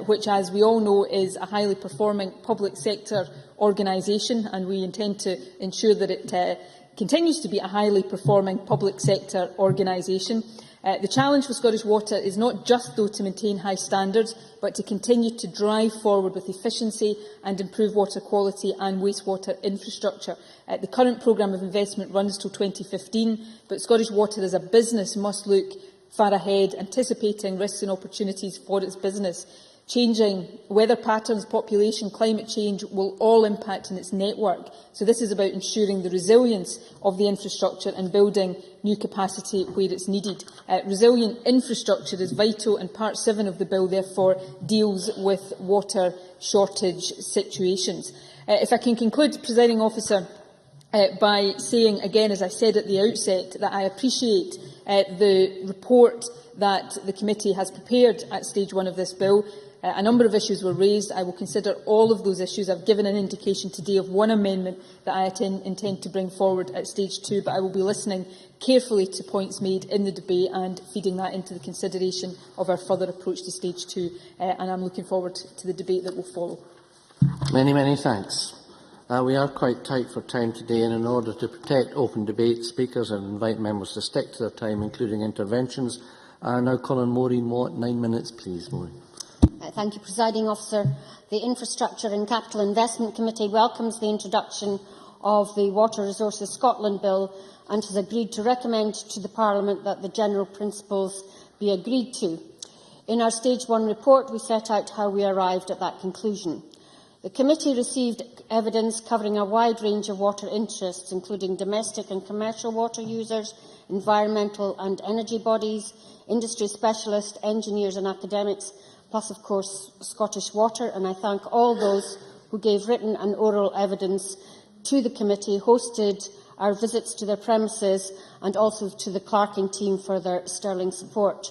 which, as we all know, is a highly performing public sector organisation, and we intend to ensure that it continues to be a highly performing public sector organisation. The challenge for Scottish Water is not just, though, to maintain high standards, but to continue to drive forward with efficiency and improve water quality and wastewater infrastructure. The current programme of investment runs till 2015, but Scottish Water as a business must look far ahead, anticipating risks and opportunities for its business. Changing weather patterns, population, climate change will all impact on its network. So this is about ensuring the resilience of the infrastructure and building new capacity where it's needed. Resilient infrastructure is vital, and Part 7 of the bill therefore deals with water shortage situations. If I can conclude, Presiding Officer, by saying again, as I said at the outset, that I appreciate the report that the committee has prepared at stage 1 of this bill. A number of issues were raised. I will consider all of those issues. I've given an indication today of one amendment that I intend to bring forward at stage 2, but I will be listening carefully to points made in the debate and feeding that into the consideration of our further approach to stage 2, and I'm looking forward to the debate that will follow. Many thanks. We are quite tight for time today, and in order to protect open debate, speakers and invite members to stick to their time, including interventions. I now call on Maureen Watt. 9 minutes, please, Maureen. Thank you, Presiding Officer. The Infrastructure and Capital Investment Committee welcomes the introduction of the Water Resources Scotland Bill and has agreed to recommend to the Parliament that the general principles be agreed to. In our Stage 1 report, we set out how we arrived at that conclusion. The committee received evidence covering a wide range of water interests, including domestic and commercial water users, environmental and energy bodies, industry specialists, engineers and academics, plus, of course, Scottish Water, and I thank all those who gave written and oral evidence to the committee, hosted our visits to their premises, and also to the clerking team for their sterling support.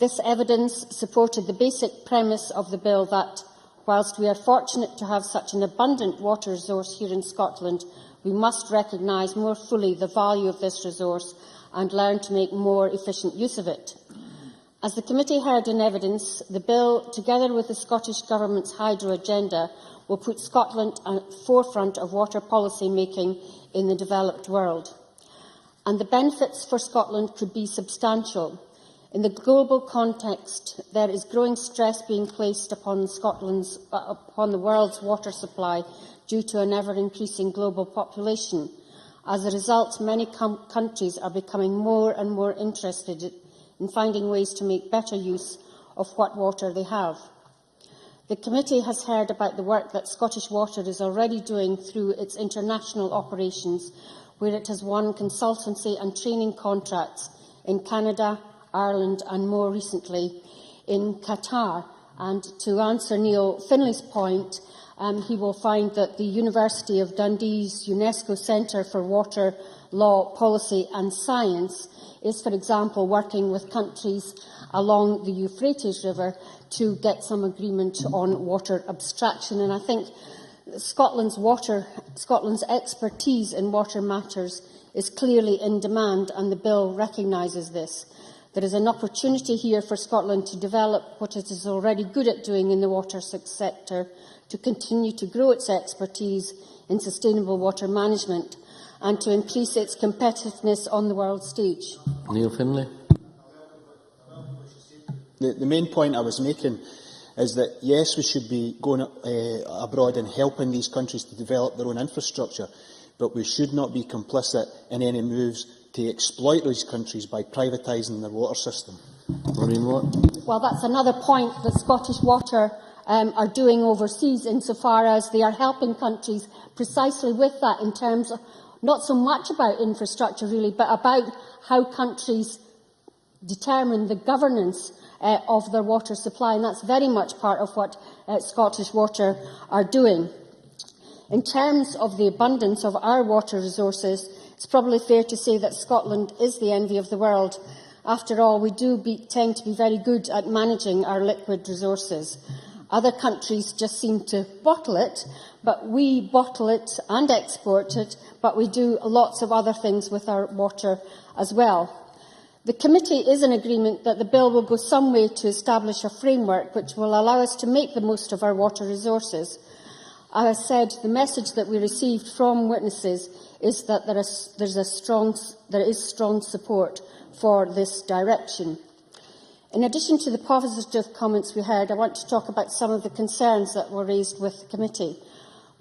This evidence supported the basic premise of the bill that, whilst we are fortunate to have such an abundant water resource here in Scotland, we must recognise more fully the value of this resource and learn to make more efficient use of it. As the committee heard in evidence, the bill, together with the Scottish Government's hydro agenda, will put Scotland at the forefront of water policy making in the developed world. And the benefits for Scotland could be substantial. In the global context, there is growing stress being placed upon the world's water supply due to an ever-increasing global population. As a result, many countries are becoming more and more interested in finding ways to make better use of what water they have. The committee has heard about the work that Scottish Water is already doing through its international operations, where it has won consultancy and training contracts in Canada, Ireland and more recently in Qatar. And to answer Neil Finlay's point, he will find that the University of Dundee's UNESCO Centre for Water, Law, Policy and Science is, for example, working with countries along the Euphrates River to get some agreement on water abstraction. And I think Scotland's expertise in water matters is clearly in demand, and the bill recognises this. There is an opportunity here for Scotland to develop what it is already good at doing in the water sector, to continue to grow its expertise in sustainable water management and to increase its competitiveness on the world stage. Neil Finlay. The main point I was making is that, yes, we should be going abroad and helping these countries to develop their own infrastructure, but we should not be complicit in any moves to exploit these countries by privatising their water system. Well, that's another point that Scottish Water are doing overseas, insofar as they are helping countries precisely with that, in terms of not so much about infrastructure really, but about how countries determine the governance of their water supply, and that's very much part of what Scottish Water are doing. In terms of the abundance of our water resources, it's probably fair to say that Scotland is the envy of the world. After all, we tend to be very good at managing our liquid resources. Other countries just seem to bottle it, but we bottle it and export it, but we do lots of other things with our water as well. The committee is in agreement that the bill will go some way to establish a framework which will allow us to make the most of our water resources. As I said, the message that we received from witnesses is that there is strong support for this direction. In addition to the positive comments we heard, I want to talk about some of the concerns that were raised with the committee.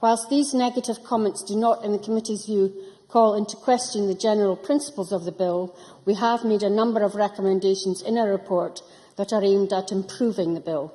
Whilst these negative comments do not, in the committee's view, call into question the general principles of the bill, we have made a number of recommendations in our report that are aimed at improving the bill.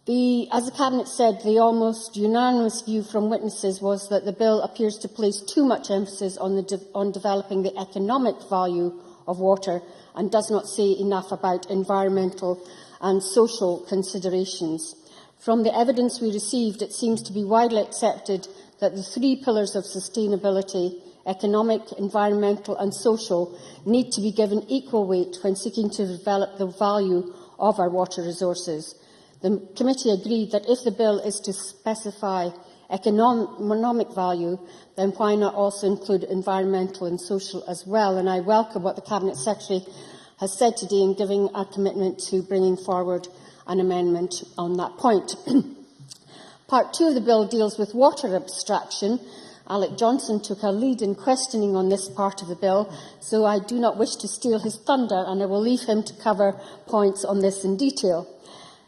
As the Cabinet said, the almost unanimous view from witnesses was that the bill appears to place too much emphasis on developing the economic value of water and does not say enough about environmental and social considerations. From the evidence we received, it seems to be widely accepted that the three pillars of sustainability, economic, environmental and social, need to be given equal weight when seeking to develop the value of our water resources. The committee agreed that if the bill is to specify economic value, then why not also include environmental and social as well? And I welcome what the Cabinet Secretary has said today in giving a commitment to bringing forward an amendment on that point. Part 2 of the bill deals with water abstraction. Alec Johnson took a lead in questioning on this part of the bill, so I do not wish to steal his thunder, and I will leave him to cover points on this in detail.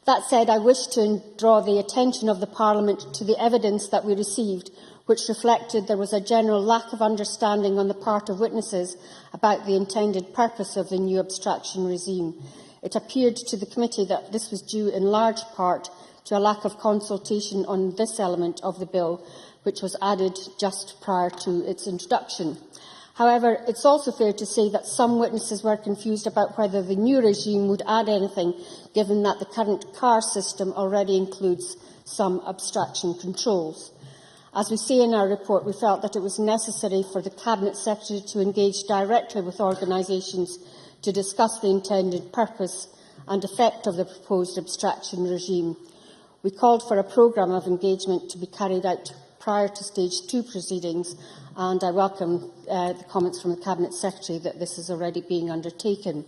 That said, I wish to draw the attention of the Parliament to the evidence that we received, which reflected there was a general lack of understanding on the part of witnesses about the intended purpose of the new abstraction regime. It appeared to the committee that this was due in large part to a lack of consultation on this element of the bill, which was added just prior to its introduction. However, it's also fair to say that some witnesses were confused about whether the new regime would add anything, given that the current CAR system already includes some abstraction controls. As we say in our report, we felt that it was necessary for the Cabinet Secretary to engage directly with organisations to discuss the intended purpose and effect of the proposed abstraction regime. We called for a programme of engagement to be carried out prior to Stage 2 proceedings, and I welcome the comments from the Cabinet Secretary that this is already being undertaken.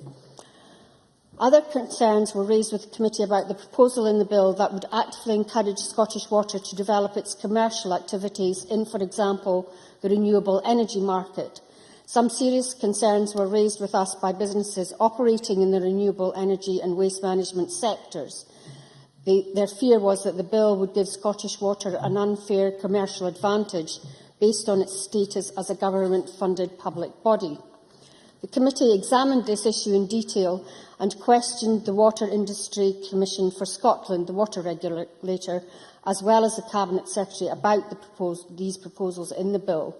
Other concerns were raised with the committee about the proposal in the bill that would actively encourage Scottish Water to develop its commercial activities in, for example, the renewable energy market. Some serious concerns were raised with us by businesses operating in the renewable energy and waste management sectors. Their fear was that the bill would give Scottish Water an unfair commercial advantage based on its status as a government-funded public body. The committee examined this issue in detail and questioned the Water Industry Commission for Scotland, the water regulator, as well as the Cabinet Secretary about these proposals in the bill.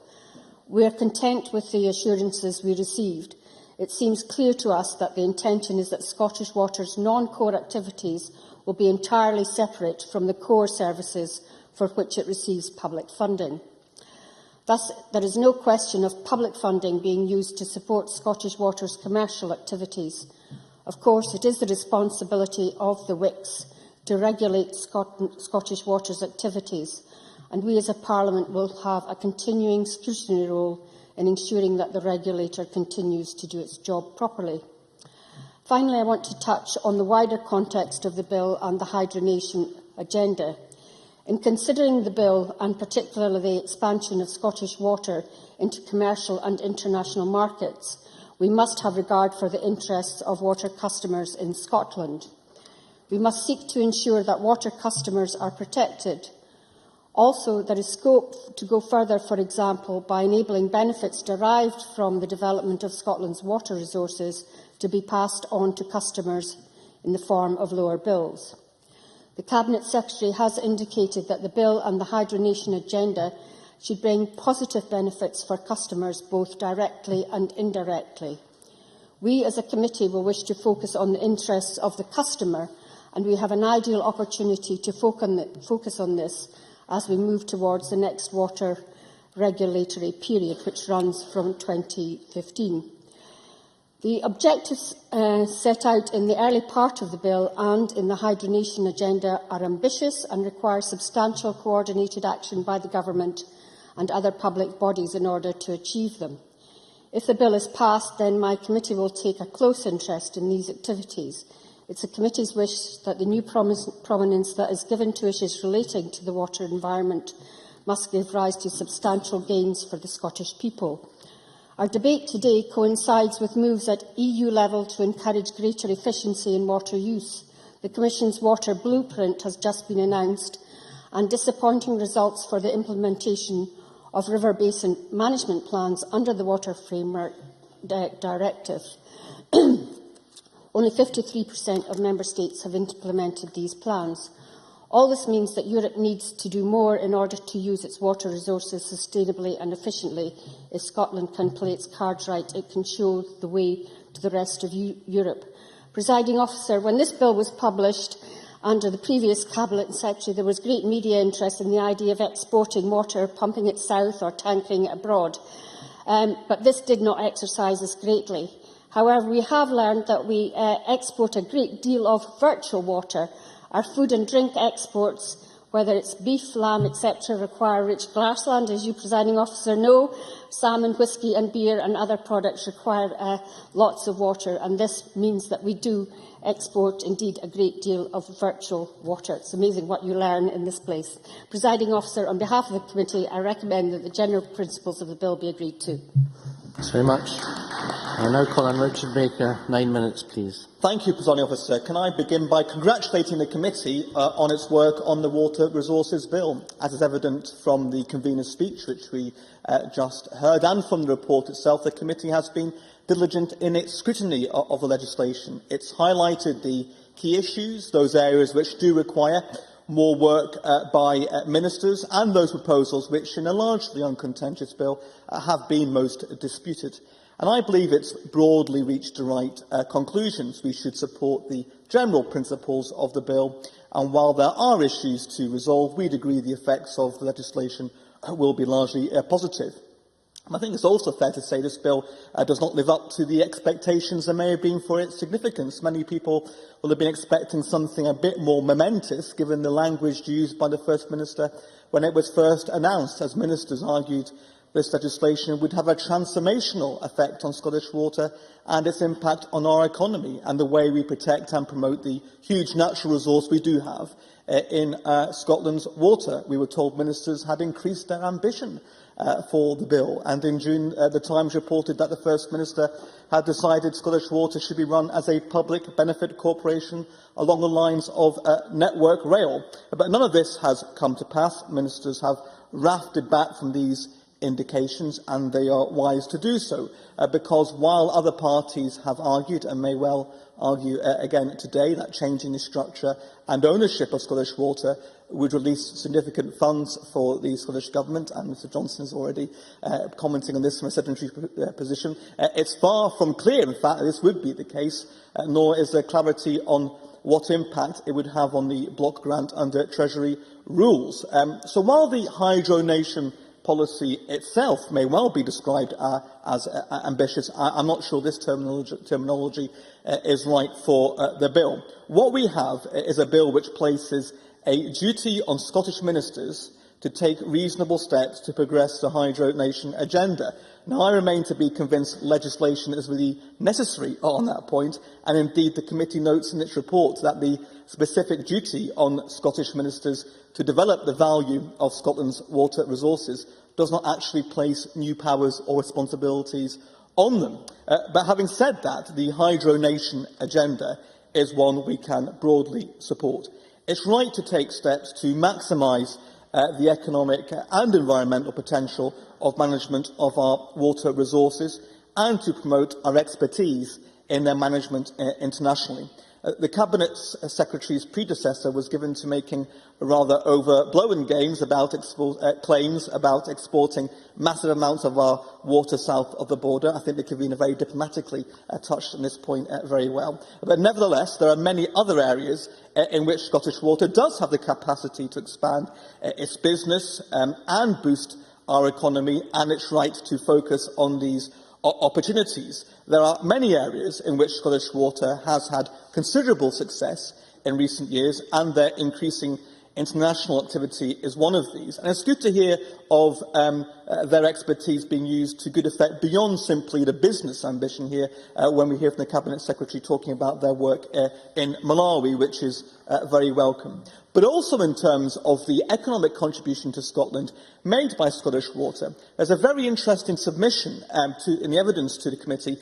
We are content with the assurances we received. It seems clear to us that the intention is that Scottish Water's non-core activities will be entirely separate from the core services for which it receives public funding. Thus, there is no question of public funding being used to support Scottish Water's commercial activities. Of course, it is the responsibility of the WICS to regulate Scottish Water's activities, and we as a Parliament will have a continuing scrutiny role in ensuring that the regulator continues to do its job properly. Finally, I want to touch on the wider context of the bill and the hydronation agenda. In considering the bill, and particularly the expansion of Scottish Water into commercial and international markets, we must have regard for the interests of water customers in Scotland. We must seek to ensure that water customers are protected. Also, there is scope to go further, for example, by enabling benefits derived from the development of Scotland's water resources to be passed on to customers in the form of lower bills. The Cabinet Secretary has indicated that the bill and the hydronation agenda should bring positive benefits for customers both directly and indirectly. We, as a committee, will wish to focus on the interests of the customer, and we have an ideal opportunity to focus on this as we move towards the next water regulatory period, which runs from 2015. The objectives set out in the early part of the bill and in the hydronation agenda are ambitious and require substantial coordinated action by the government and other public bodies in order to achieve them. If the bill is passed, then my committee will take a close interest in these activities. It's the committee's wish that the new prominence that is given to issues relating to the water environment must give rise to substantial gains for the Scottish people. Our debate today coincides with moves at EU level to encourage greater efficiency in water use. The Commission's Water Blueprint has just been announced, and disappointing results for the implementation of river basin management plans under the Water Framework Directive. Only 53% of Member States have implemented these plans. All this means that Europe needs to do more in order to use its water resources sustainably and efficiently. If Scotland can play its cards right, it can show the way to the rest of Europe. Presiding Officer, when this bill was published under the previous Cabinet Secretary, there was great media interest in the idea of exporting water, pumping it south or tankering it abroad. But this did not exercise us greatly. However, we have learned that we export a great deal of virtual water. Our food and drink exports, whether it's beef, lamb, etc., require rich grassland, as you, Presiding Officer, know. Salmon, whisky and beer and other products require lots of water, and this means that we do export, indeed, a great deal of virtual water. It's amazing what you learn in this place. Presiding Officer, on behalf of the committee, I recommend that the general principles of the bill be agreed to. Thanks very much. I now call on Richard Baker. 9 minutes, please. Thank you, Presiding Officer. Can I begin by congratulating the committee on its work on the Water Resources Bill, as is evident from the convener's speech, which we just heard, and from the report itself. The committee has been diligent in its scrutiny of the legislation. It's highlighted the key issues, those areas which do require more work by ministers, and those proposals which, in a largely uncontentious bill, have been most disputed. And I believe it's broadly reached the right conclusions. We should support the general principles of the bill, and while there are issues to resolve, we'd agree the effects of the legislation will be largely positive. And I think it's also fair to say this bill does not live up to the expectations there may have been for its significance. Many people will have been expecting something a bit more momentous, given the language used by the First Minister when it was first announced. As ministers argued, this legislation would have a transformational effect on Scottish water and its impact on our economy and the way we protect and promote the huge natural resource we do have in Scotland's water. We were told ministers had increased their ambition for the bill, and in June the Times reported that the First Minister had decided Scottish Water should be run as a public benefit corporation along the lines of Network Rail. But none of this has come to pass. Ministers have rafted back from these indications, and they are wise to do so, because while other parties have argued, and may well argue again today, that changing the structure and ownership of Scottish Water would release significant funds for the Scottish Government, and Mr Johnson is already commenting on this from a sedentary position, it's far from clear, in fact, that this would be the case, nor is there clarity on what impact it would have on the block grant under Treasury rules. So while the hydronation policy itself may well be described as ambitious, I'm not sure this terminology is right for the bill. What we have is a bill which places a duty on Scottish ministers to take reasonable steps to progress the hydronation agenda. Now, I remain to be convinced legislation is really necessary on that point, and indeed the committee notes in its report that the specific duty on Scottish ministers to develop the value of Scotland's water resources does not actually place new powers or responsibilities on them. But having said that, the hydronation agenda is one we can broadly support. It's right to take steps to maximise the economic and environmental potential of management of our water resources and to promote our expertise in their management internationally. The Cabinet Secretary's predecessor was given to making rather overblown claims about exporting massive amounts of our water south of the border. I think the convener very diplomatically touched on this point very well. But nevertheless, there are many other areas in which Scottish Water does have the capacity to expand its business and boost our economy and its right to focus on these opportunities. There are many areas in which Scottish Water has had considerable success in recent years, and their increasing international activity is one of these. And it's good to hear of their expertise being used to good effect beyond simply the business ambition here when we hear from the Cabinet Secretary talking about their work in Malawi, which is very welcome. But also in terms of the economic contribution to Scotland made by Scottish Water. There's a very interesting submission in the evidence to the committee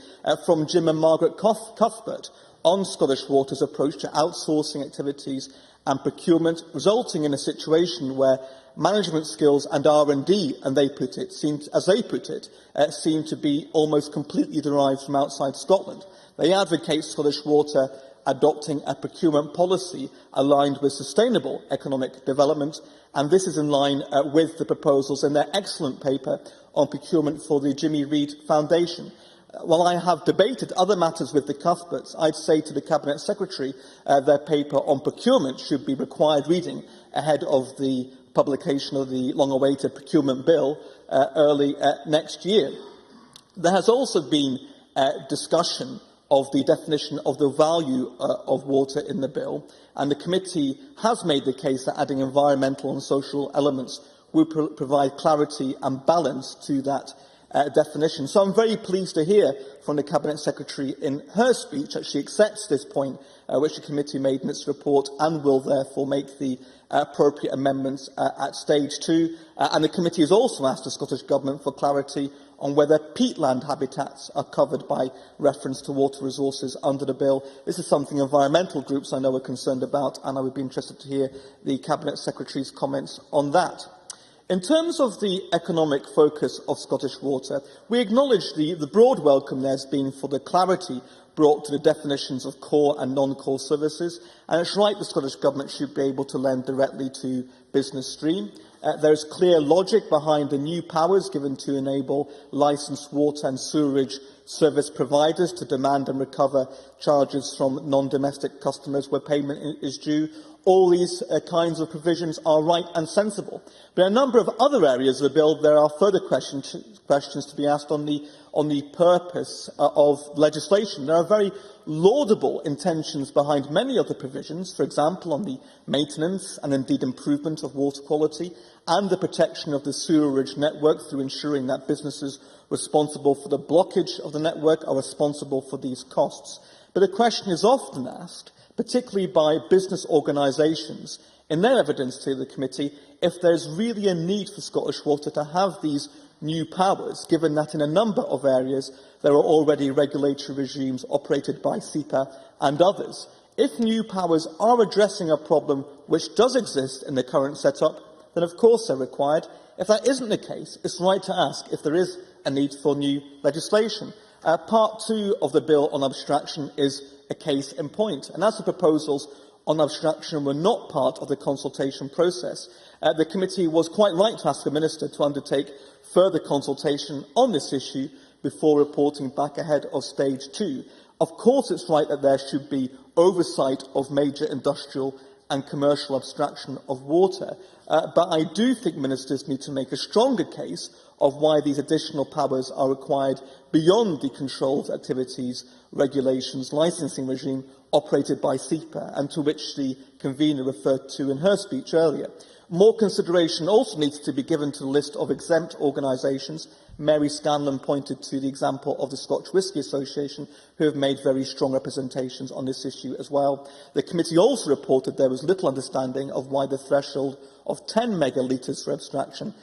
from Jim and Margaret Cuthbert on Scottish Water's approach to outsourcing activities and procurement, resulting in a situation where management skills and R&D, and they put it, seem to be almost completely derived from outside Scotland. They advocate Scottish Water adopting a procurement policy aligned with sustainable economic development, and this is in line with the proposals in their excellent paper on procurement for the Jimmy Reid Foundation. While I have debated other matters with the Cuthberts, I'd say to the Cabinet Secretary their paper on procurement should be required reading ahead of the publication of the long-awaited procurement bill early next year. There has also been discussion of the definition of the value of water in the bill, and the committee has made the case that adding environmental and social elements would provide clarity and balance to that definition. So I'm very pleased to hear from the Cabinet Secretary in her speech that she accepts this point which the committee made in its report and will therefore make the appropriate amendments at stage 2. And the committee has also asked the Scottish Government for clarity on whether peatland habitats are covered by reference to water resources under the bill. This is something environmental groups I know are concerned about, and I would be interested to hear the Cabinet Secretary's comments on that. In terms of the economic focus of Scottish Water, we acknowledge the broad welcome there has been for the clarity brought to the definitions of core and non-core services, and it's right the Scottish Government should be able to lend directly to business stream. There is clear logic behind the new powers given to enable licensed water and sewerage service providers to demand and recover charges from non-domestic customers where payment is due. All these kinds of provisions are right and sensible. But in a number of other areas of the bill, there are further questions to be asked on the purpose of legislation. There are very laudable intentions behind many of the provisions, for example, on the maintenance and indeed improvement of water quality and the protection of the sewerage network through ensuring that businesses responsible for the blockage of the network are responsible for these costs. But the question is often asked, particularly by business organisations, in their evidence to the committee, if there is really a need for Scottish Water to have these new powers, given that in a number of areas there are already regulatory regimes operated by SEPA and others. If new powers are addressing a problem which does exist in the current setup, then of course they're required. If that isn't the case, it's right to ask if there is a need for new legislation. Part 2 of the bill on abstraction is a case in point, and as the proposals on abstraction were not part of the consultation process, the committee was quite right to ask the Minister to undertake further consultation on this issue before reporting back ahead of stage 2. Of course, it's right that there should be oversight of major industrial and commercial abstraction of water, but I do think ministers need to make a stronger case of why these additional powers are required beyond the controlled activities, regulations, licensing regime operated by SEPA, and to which the convener referred to in her speech earlier. More consideration also needs to be given to the list of exempt organisations. Mary Scanlon pointed to the example of the Scotch Whisky Association, who have made very strong representations on this issue as well. The committee also reported there was little understanding of why the threshold of 10 megalitres for abstraction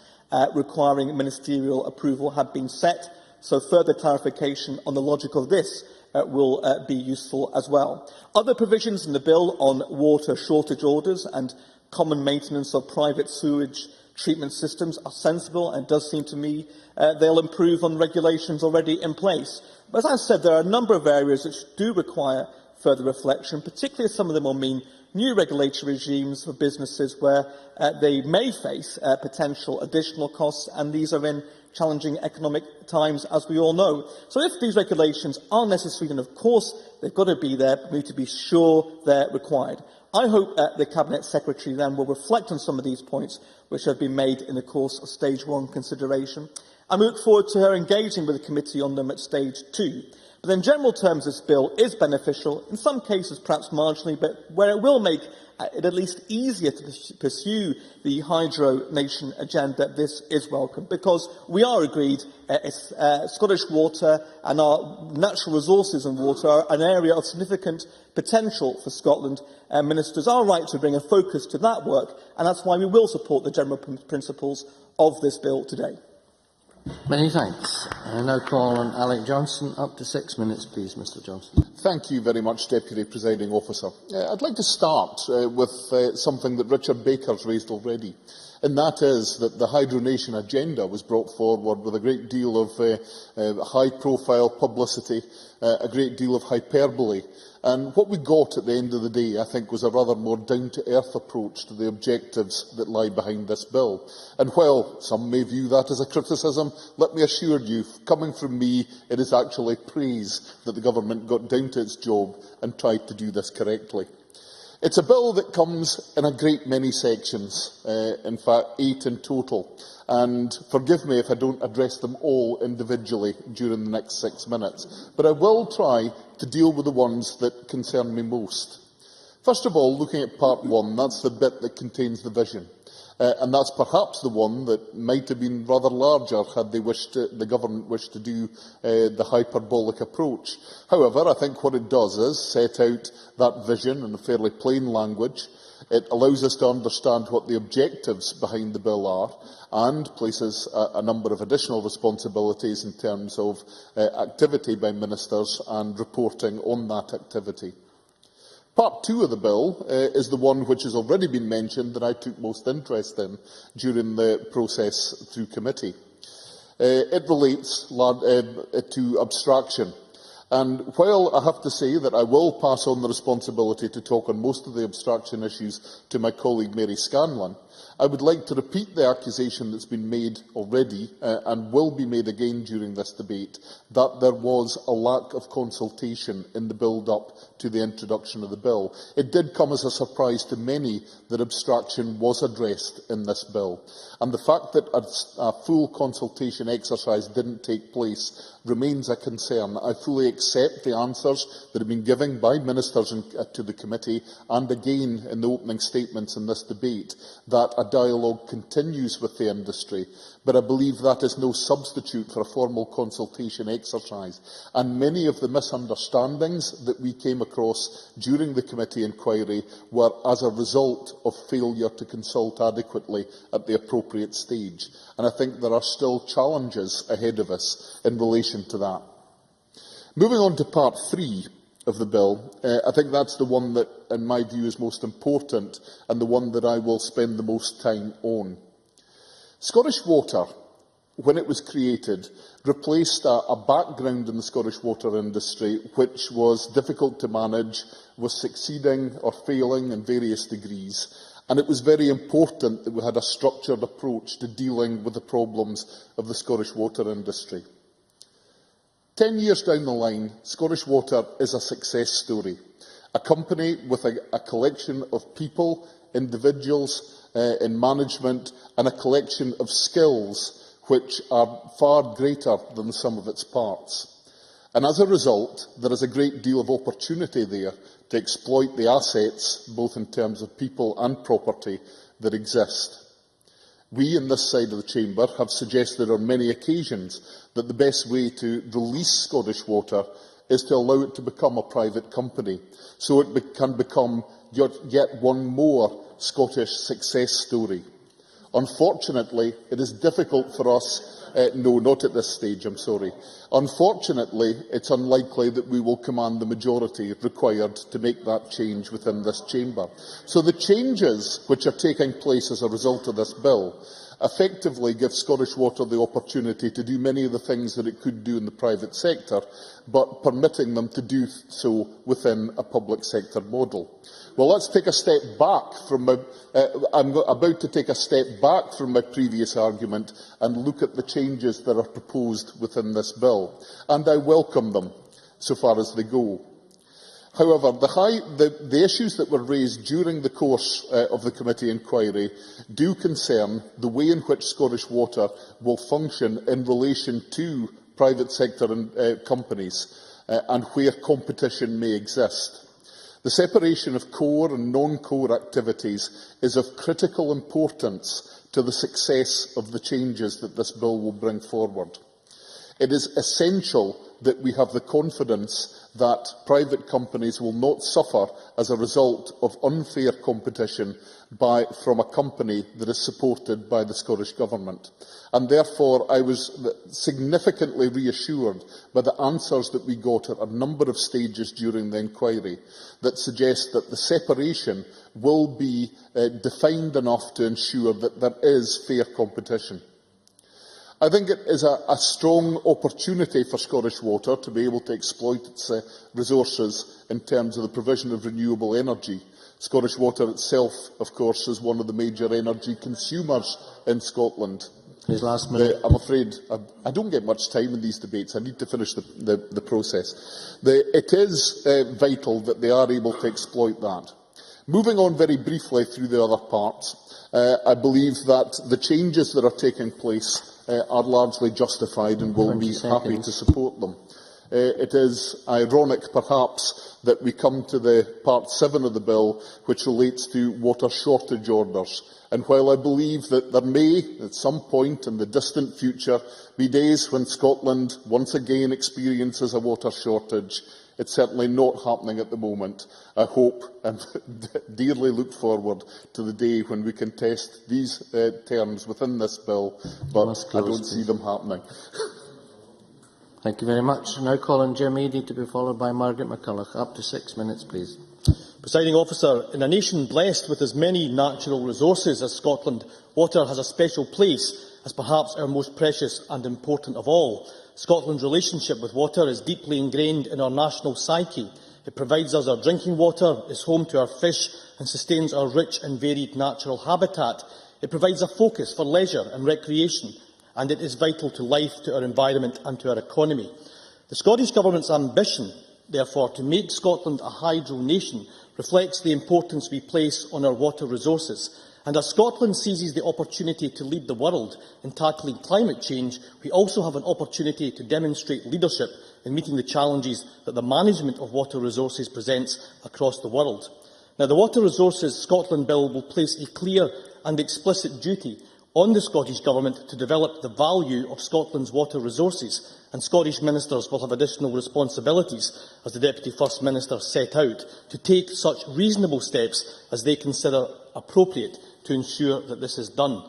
requiring ministerial approval had been set, so further clarification on the logic of this will be useful as well. Other provisions in the bill on water shortage orders and common maintenance of private sewage treatment systems are sensible, and it does seem to me they'll improve on regulations already in place. But as I said, there are a number of areas which do require further reflection, particularly as some of them will mean new regulatory regimes for businesses where they may face potential additional costs, and these are in challenging economic times, as we all know. So if these regulations are necessary, then of course they've got to be there, but we need to be sure they're required. I hope the Cabinet Secretary then will reflect on some of these points which have been made in the course of Stage 1 consideration, and we look forward to her engaging with the committee on them at Stage 2. But in general terms, this bill is beneficial, in some cases perhaps marginally, but where it will make it at least easier to pursue the Hydro Nation agenda, this is welcome, because we are agreed Scottish water and our natural resources and water are an area of significant potential for Scotland. Ministers are right to bring a focus to that work, and that's why we will support the general principles of this bill today. Many thanks. I now call on Alec Johnson. Up to 6 minutes, please, Mr Johnson. Thank you very much, Deputy Presiding Officer. I'd like to start with something that Richard Baker's raised already, and that is that the Hydro Nation agenda was brought forward with a great deal of high-profile publicity, a great deal of hyperbole. And what we got at the end of the day, I think, was a rather more down-to-earth approach to the objectives that lie behind this bill. And while some may view that as a criticism, let me assure you, coming from me, it is actually praise that the government got down to its job and tried to do this correctly. It's a bill that comes in a great many sections, in fact 8 in total, and forgive me if I don't address them all individually during the next 6 minutes, but I will try to deal with the ones that concern me most. First of all, looking at Part 1, that's the bit that contains the vision. And that's perhaps the one that might have been rather larger had the government wished to do the hyperbolic approach. However, I think what it does is set out that vision in a fairly plain language. It allows us to understand what the objectives behind the bill are and places a number of additional responsibilities in terms of activity by ministers and reporting on that activity. Part 2 of the bill is the one which has already been mentioned that I took most interest in during the process through committee. It relates to abstraction. And while I have to say that I will pass on the responsibility to talk on most of the abstraction issues to my colleague Mary Scanlon, I would like to repeat the accusation that's been made already and will be made again during this debate, that there was a lack of consultation in the build-up to the introduction of the bill. It did come as a surprise to many that abstraction was addressed in this bill. And the fact that a full consultation exercise didn't take place remains a concern. I fully accept the answers that have been given by ministers to the committee and again in the opening statements in this debate that a dialogue continues with the industry, but I believe that is no substitute for a formal consultation exercise. And many of the misunderstandings that we came across during the committee inquiry were as a result of failure to consult adequately at the appropriate stage. And I think there are still challenges ahead of us in relation to that. Moving on to Part 3 of the bill, I think that's the one that, in my view, is most important and the one that I will spend the most time on. Scottish Water, when it was created, replaced a background in the Scottish water industry which was difficult to manage, was succeeding or failing in various degrees, and it was very important that we had a structured approach to dealing with the problems of the Scottish water industry. 10 years down the line, Scottish Water is a success story, a company with a collection of people, individuals in management, and a collection of skills which are far greater than the sum of its parts. And as a result, there is a great deal of opportunity there to exploit the assets, both in terms of people and property, that exist. We, in this side of the chamber, have suggested on many occasions that the best way to release Scottish Water is to allow it to become a private company, so it can become yet one more Scottish success story. Unfortunately, it is difficult for us no, not at this stage, I'm sorry. Unfortunately, it's unlikely that we will command the majority required to make that change within this chamber. So the changes which are taking place as a result of this bill effectively give Scottish Water the opportunity to do many of the things that it could do in the private sector, but permitting them to do so within a public sector model. Well, let's take a step back from my, I'm about to take a step back from my previous argument and look at the changes that are proposed within this bill, and I welcome them so far as they go. However, the issues that were raised during the course of the committee inquiry do concern the way in which Scottish Water will function in relation to private sector companies and where competition may exist. The separation of core and non-core activities is of critical importance to the success of the changes that this bill will bring forward. It is essential that we have the confidence that private companies will not suffer as a result of unfair competition from a company that is supported by the Scottish Government. And therefore, I was significantly reassured by the answers that we got at a number of stages during the inquiry that suggest that the separation will be defined enough to ensure that there is fair competition. I think it is a strong opportunity for Scottish Water to be able to exploit its resources in terms of the provision of renewable energy. Scottish Water itself, of course, is one of the major energy consumers in Scotland. His last minute. I'm afraid I don't get much time in these debates. I need to finish the process. It is vital that they are able to exploit that. Moving on very briefly through the other parts, I believe that the changes that are taking place are largely justified and will be happy to support them. It is ironic, perhaps, that we come to the Part 7 of the bill, which relates to water shortage orders. And while I believe that there may, at some point in the distant future, be days when Scotland once again experiences a water shortage, it's certainly not happening at the moment. I hope and dearly look forward to the day when we can test these terms within this bill, but I don't see them happening. Thank you very much. Now call on Jim Eadie to be followed by Margaret McCulloch. Up to 6 minutes, please. Presiding Officer, in a nation blessed with as many natural resources as Scotland, water has a special place as perhaps our most precious and important of all. Scotland's relationship with water is deeply ingrained in our national psyche. It provides us our drinking water, is home to our fish and sustains our rich and varied natural habitat. It provides a focus for leisure and recreation, and it is vital to life, to our environment and to our economy. The Scottish Government's ambition, therefore, to make Scotland a hydro nation reflects the importance we place on our water resources. And as Scotland seizes the opportunity to lead the world in tackling climate change, we also have an opportunity to demonstrate leadership in meeting the challenges that the management of water resources presents across the world. Now, the Water Resources Scotland Bill will place a clear and explicit duty on the Scottish Government to develop the value of Scotland's water resources, and Scottish ministers will have additional responsibilities, as the Deputy First Minister set out, to take such reasonable steps as they consider appropriate to ensure that this is done.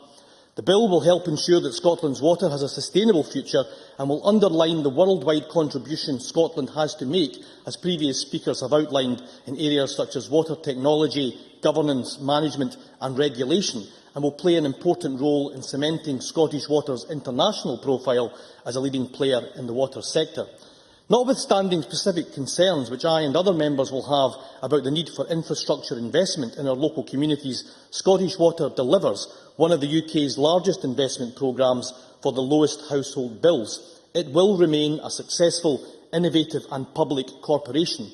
The bill will help ensure that Scotland's water has a sustainable future and will underline the worldwide contribution Scotland has to make, as previous speakers have outlined, in areas such as water technology, governance, management and regulation, and will play an important role in cementing Scottish Water's international profile as a leading player in the water sector. Notwithstanding specific concerns which I and other members will have about the need for infrastructure investment in our local communities, Scottish Water delivers one of the UK's largest investment programmes for the lowest household bills. It will remain a successful, innovative and public corporation.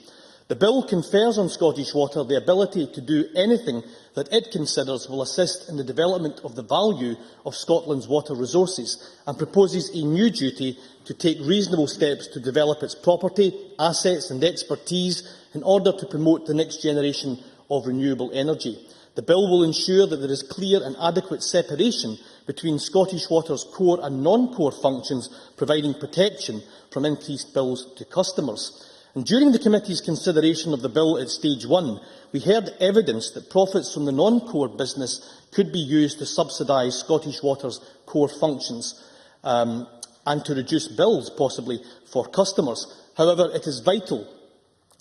The bill confers on Scottish Water the ability to do anything that it considers will assist in the development of the value of Scotland's water resources, and proposes a new duty to take reasonable steps to develop its property, assets and expertise in order to promote the next generation of renewable energy. The bill will ensure that there is clear and adequate separation between Scottish Water's core and non-core functions, providing protection from increased bills to customers. And during the committee's consideration of the bill at stage 1, we heard evidence that profits from the non-core business could be used to subsidise Scottish Water's core functions and to reduce bills, possibly, for customers. However, it is vital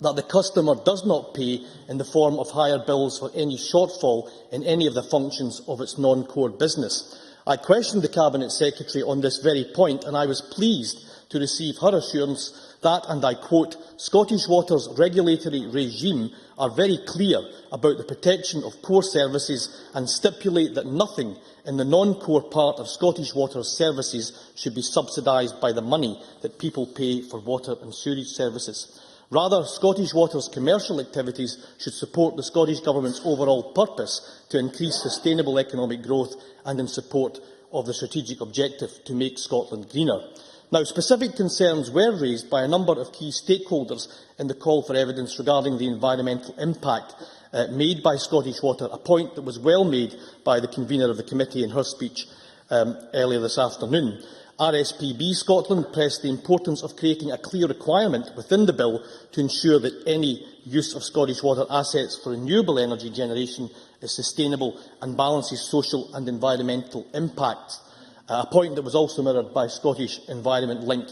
that the customer does not pay in the form of higher bills for any shortfall in any of the functions of its non-core business. I questioned the Cabinet Secretary on this very point, and I was pleased to receive her assurance that, and I quote, Scottish Water's regulatory regime are very clear about the protection of core services and stipulate that nothing in the non-core part of Scottish Water's services should be subsidised by the money that people pay for water and sewerage services. Rather, Scottish Water's commercial activities should support the Scottish Government's overall purpose to increase sustainable economic growth and in support of the strategic objective to make Scotland greener. Now, specific concerns were raised by a number of key stakeholders in the call for evidence regarding the environmental impact made by Scottish Water, a point that was well made by the convener of the committee in her speech earlier this afternoon. RSPB Scotland pressed the importance of creating a clear requirement within the bill to ensure that any use of Scottish Water assets for renewable energy generation is sustainable and balances social and environmental impacts, a point that was also mirrored by Scottish Environment Link,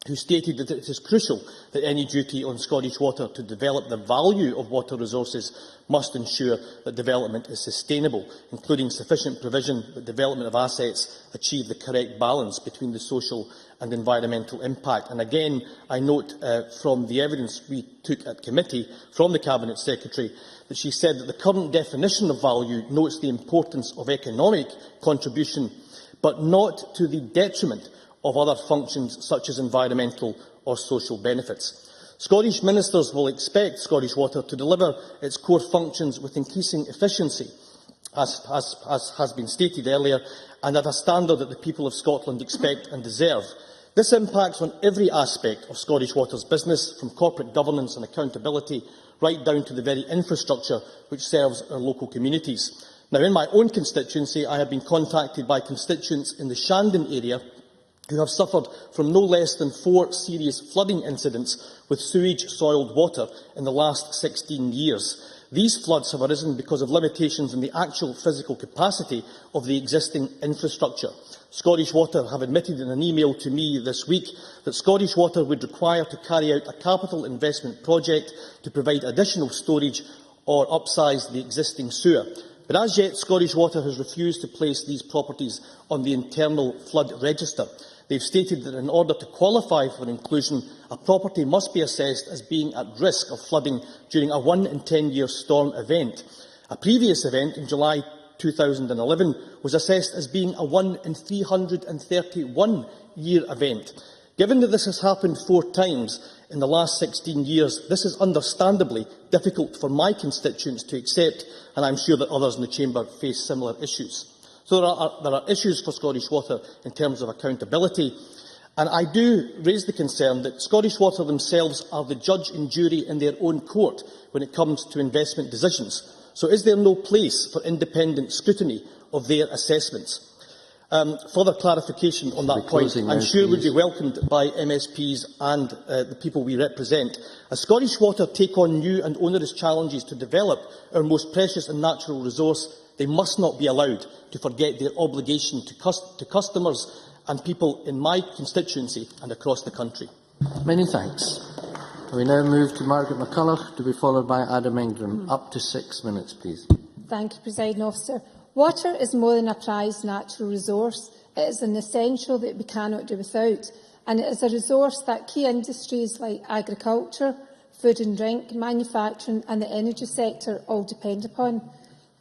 who stated that it is crucial that any duty on Scottish Water to develop the value of water resources must ensure that development is sustainable, including sufficient provision that development of assets achieve the correct balance between the social and environmental impact. And again, I note from the evidence we took at committee from the Cabinet Secretary that she said that the current definition of value notes the importance of economic contribution, but not to the detriment of other functions such as environmental or social benefits. Scottish ministers will expect Scottish Water to deliver its core functions with increasing efficiency, as has been stated earlier, and at a standard that the people of Scotland expect and deserve. This impacts on every aspect of Scottish Water's business, from corporate governance and accountability right down to the very infrastructure which serves our local communities. Now, in my own constituency, I have been contacted by constituents in the Shandon area who have suffered from no less than 4 serious flooding incidents with sewage-soiled water in the last 16 years. These floods have arisen because of limitations in the actual physical capacity of the existing infrastructure. Scottish Water have admitted in an email to me this week that Scottish Water would require to carry out a capital investment project to provide additional storage or upsize the existing sewer. But as yet, Scottish Water has refused to place these properties on the internal flood register. They've stated that in order to qualify for inclusion, a property must be assessed as being at risk of flooding during a 1 in 10-year storm event. A previous event in July 2011 was assessed as being a 1 in 331-year event. Given that this has happened 4 times in the last 16 years, this is understandably difficult for my constituents to accept, and I'm sure that others in the Chamber face similar issues. So there are issues for Scottish Water in terms of accountability, and I do raise the concern that Scottish Water themselves are the judge and jury in their own court when it comes to investment decisions. So is there no place for independent scrutiny of their assessments? Further clarification on that point, I'm sure would be welcomed by MSPs and the people we represent. As Scottish Water take on new and onerous challenges to develop our most precious and natural resource, they must not be allowed to forget their obligation to customers and people in my constituency and across the country. Many thanks. We now move to Margaret McCulloch, to be followed by Adam Ingram. Up to 6 minutes, please. Thank you, Presiding Officer. Water is more than a prized natural resource. It is an essential that we cannot do without, and it is a resource that key industries like agriculture, food and drink, manufacturing and the energy sector all depend upon.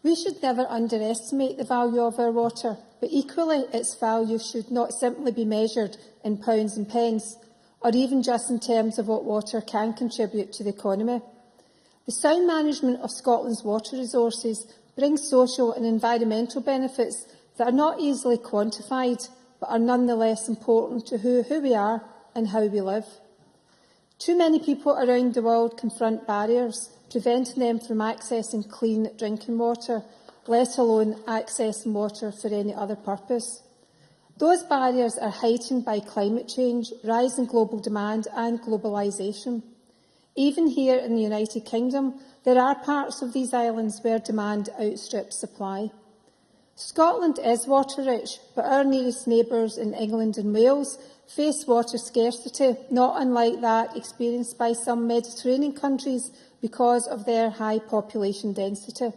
We should never underestimate the value of our water, but equally its value should not simply be measured in pounds and pence, or even just in terms of what water can contribute to the economy. The sound management of Scotland's water resources brings social and environmental benefits that are not easily quantified, but are nonetheless important to who we are and how we live. Too many people around the world confront barriers preventing them from accessing clean drinking water, let alone accessing water for any other purpose. Those barriers are heightened by climate change, rising global demand and globalisation. Even here in the United Kingdom, there are parts of these islands where demand outstrips supply. Scotland is water-rich, but our nearest neighbours in England and Wales face water scarcity, not unlike that experienced by some Mediterranean countries because of their high population density.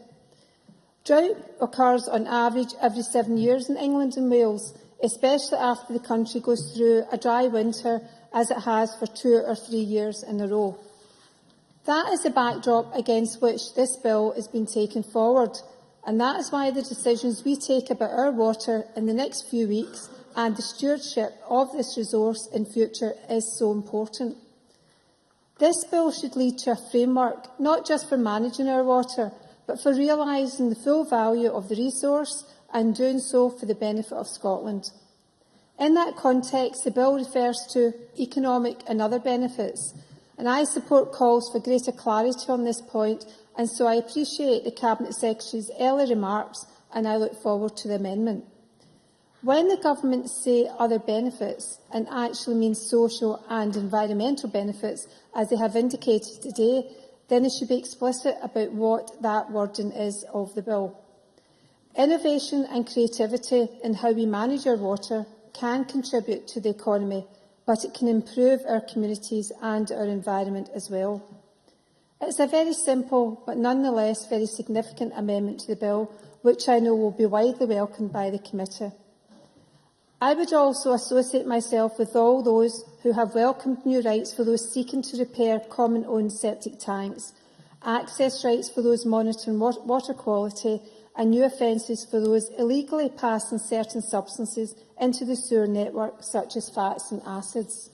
Drought occurs on average every 7 years in England and Wales, especially after the country goes through a dry winter, as it has for 2 or 3 years in a row. That is the backdrop against which this bill is being taken forward, and that is why the decisions we take about our water in the next few weeks and the stewardship of this resource in future is so important. This bill should lead to a framework not just for managing our water, but for realising the full value of the resource and doing so for the benefit of Scotland. In that context, the bill refers to economic and other benefits, and I support calls for greater clarity on this point, and so I appreciate the Cabinet Secretary's early remarks, and I look forward to the amendment. When the government say other benefits and actually means social and environmental benefits, as they have indicated today, then they should be explicit about what that wording is of the bill. Innovation and creativity in how we manage our water can contribute to the economy, but it can improve our communities and our environment as well. It's a very simple but nonetheless very significant amendment to the bill, which I know will be widely welcomed by the committee. I would also associate myself with all those who have welcomed new rights for those seeking to repair common-owned septic tanks, access rights for those monitoring water quality, and new offences for those illegally passing certain substances into the sewer network, such as fats and acids.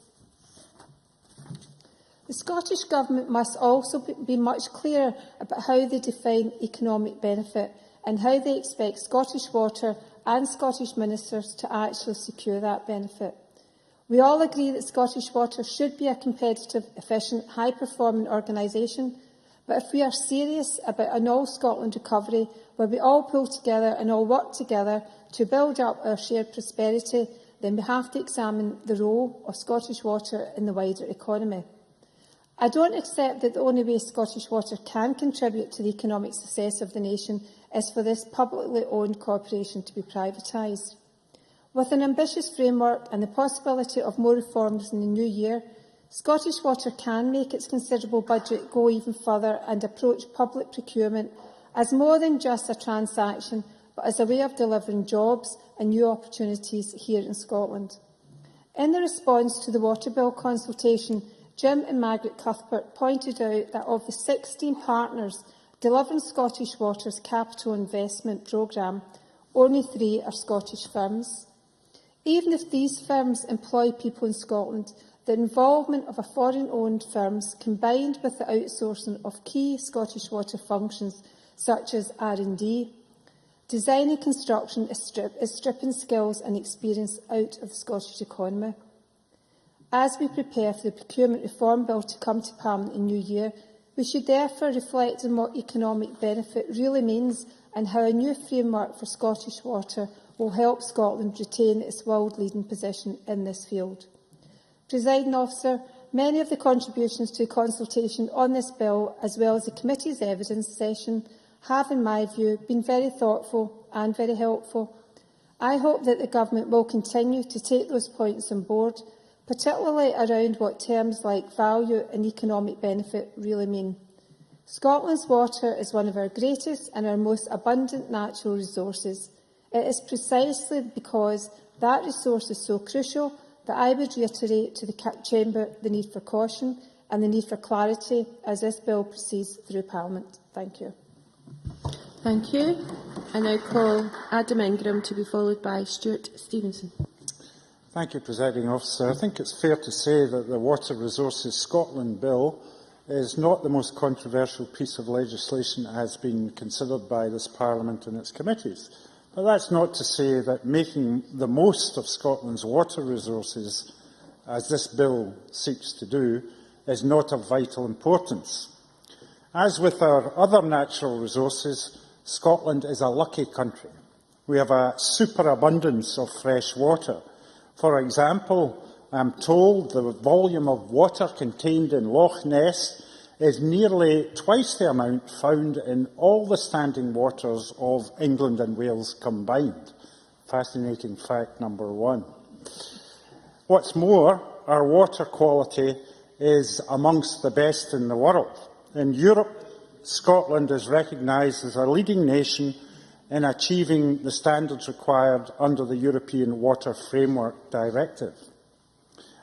The Scottish Government must also be much clearer about how they define economic benefit and how they expect Scottish Water and Scottish ministers to actually secure that benefit. We all agree that Scottish Water should be a competitive, efficient, high-performing organisation, but if we are serious about an all-Scotland recovery, where we all pull together and all work together to build up our shared prosperity, then we have to examine the role of Scottish Water in the wider economy. I don't accept that the only way Scottish Water can contribute to the economic success of the nation is for this publicly owned corporation to be privatised. With an ambitious framework and the possibility of more reforms in the new year, Scottish Water can make its considerable budget go even further and approach public procurement as more than just a transaction, but as a way of delivering jobs and new opportunities here in Scotland. In the response to the Water Bill consultation, Jim and Margaret Cuthbert pointed out that of the 16 partners delivering Scottish Water's capital investment programme, only 3 are Scottish firms. Even if these firms employ people in Scotland, the involvement of a foreign-owned firms, combined with the outsourcing of key Scottish Water functions such as R&D, design and construction is stripping skills and experience out of the Scottish economy. As we prepare for the procurement reform bill to come to Parliament in New Year, we should therefore reflect on what economic benefit really means and how a new framework for Scottish Water will help Scotland retain its world-leading position in this field. Presiding Officer, many of the contributions to the consultation on this bill, as well as the committee's evidence session, have, in my view, been very thoughtful and very helpful. I hope that the Government will continue to take those points on board, particularly around what terms like value and economic benefit really mean. Scotland's water is one of our greatest and our most abundant natural resources. It is precisely because that resource is so crucial that I would reiterate to the Chamber the need for caution and the need for clarity as this bill proceeds through Parliament. Thank you. Thank you. I now call Adam Ingram to be followed by Stuart Stevenson. Thank you, Presiding Officer. I think it's fair to say that the Water Resources Scotland Bill is not the most controversial piece of legislation that has been considered by this Parliament and its committees. But that's not to say that making the most of Scotland's water resources, as this bill seeks to do, is not of vital importance. As with our other natural resources, Scotland is a lucky country. We have a superabundance of fresh water. For example, I'm told the volume of water contained in Loch Ness is nearly twice the amount found in all the standing waters of England and Wales combined. Fascinating fact number 1. What's more, our water quality is amongst the best in the world. In Europe, Scotland is recognised as a leading nation in achieving the standards required under the European Water Framework Directive.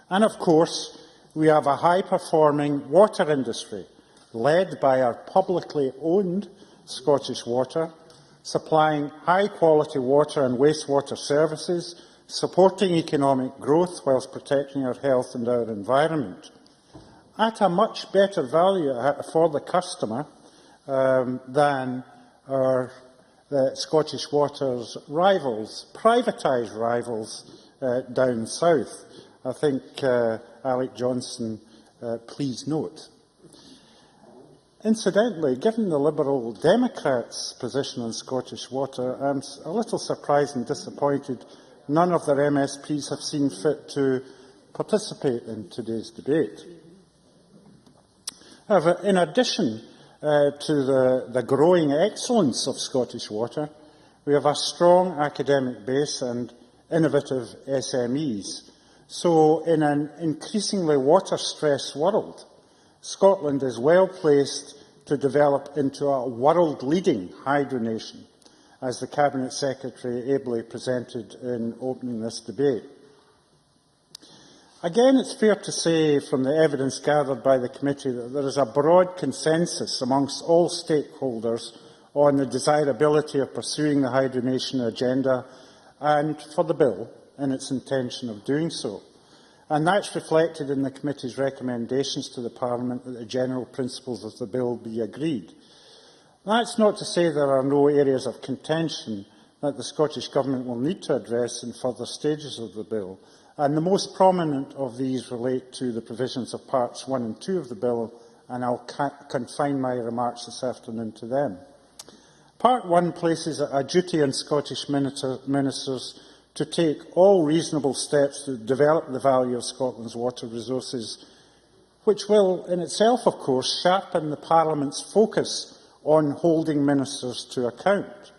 And of course, we have a high-performing water industry led by our publicly owned Scottish Water, supplying high-quality water and wastewater services, supporting economic growth whilst protecting our health and our environment, at a much better value for the customer than our Scottish Water's rivals, privatised rivals down south. I think Alec Johnson, please note. Incidentally, given the Liberal Democrats' position on Scottish Water, I'm a little surprised and disappointed none of their MSPs have seen fit to participate in today's debate. However, in addition to the growing excellence of Scottish Water, we have a strong academic base and innovative SMEs. So, in an increasingly water-stressed world, Scotland is well placed to develop into a world-leading hydro nation, as the Cabinet Secretary ably presented in opening this debate. Again, it's fair to say from the evidence gathered by the committee that there is a broad consensus amongst all stakeholders on the desirability of pursuing the hydro nation agenda and for the bill in its intention of doing so. And that's reflected in the committee's recommendations to the Parliament that the general principles of the bill be agreed. That's not to say there are no areas of contention that the Scottish Government will need to address in further stages of the bill, and the most prominent of these relate to the provisions of Parts 1 and 2 of the bill, and I'll confine my remarks this afternoon to them. Part 1 places a duty on Scottish ministers to take all reasonable steps to develop the value of Scotland's water resources, which will in itself, of course, sharpen the Parliament's focus on holding ministers to account.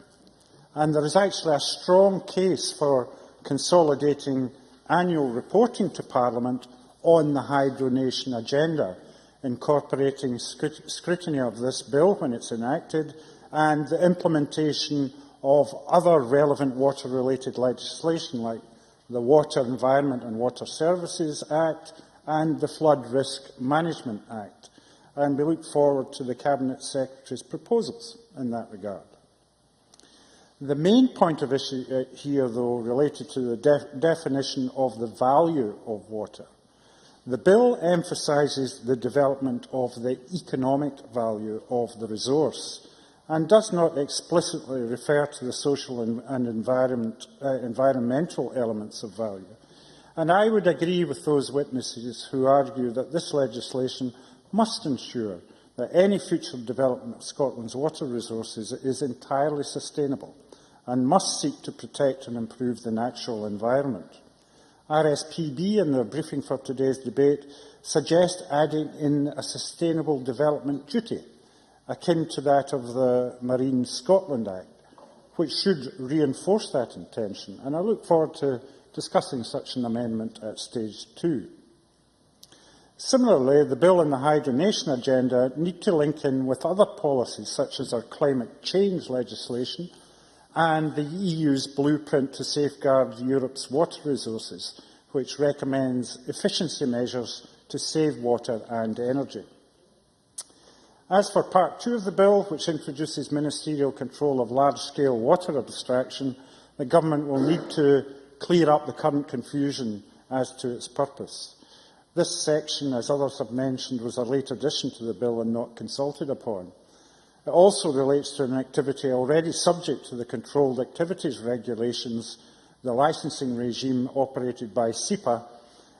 And there is actually a strong case for consolidating annual reporting to Parliament on the hydro nation agenda, incorporating scrutiny of this bill when it's enacted and the implementation of other relevant water-related legislation like the Water, Environment and Water Services Act and the Flood Risk Management Act. And we look forward to the Cabinet Secretary's proposals in that regard. The main point of issue here, though, related to the definition of the value of water. The bill emphasises the development of the economic value of the resource and does not explicitly refer to the social and environmental elements of value. And I would agree with those witnesses who argue that this legislation must ensure that any future development of Scotland's water resources is entirely sustainable and must seek to protect and improve the natural environment. RSPB, in their briefing for today's debate, suggest adding in a sustainable development duty, akin to that of the Marine Scotland Act, which should reinforce that intention, and I look forward to discussing such an amendment at stage 2. Similarly, the bill and the hydro nation agenda need to link in with other policies, such as our climate change legislation and the EU's blueprint to safeguard Europe's water resources, which recommends efficiency measures to save water and energy. As for Part 2 of the bill, which introduces ministerial control of large-scale water abstraction, the Government will need to clear up the current confusion as to its purpose. This section, as others have mentioned, was a late addition to the bill and not consulted upon. It also relates to an activity already subject to the Controlled Activities Regulations, the licensing regime operated by SEPA,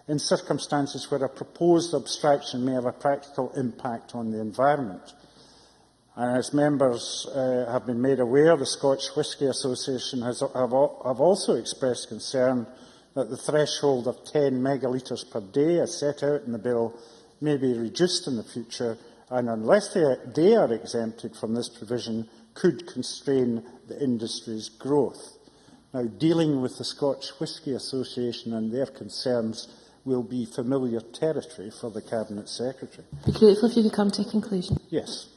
in circumstances where a proposed abstraction may have a practical impact on the environment. And as members have been made aware, the Scotch Whisky Association have also expressed concern that the threshold of 10 megalitres per day, as set out in the bill, may be reduced in the future, and unless they are exempted from this provision, could constrain the industry's growth. Now, dealing with the Scotch Whisky Association and their concerns will be familiar territory for the Cabinet Secretary. Be grateful if you could come to a conclusion. Yes.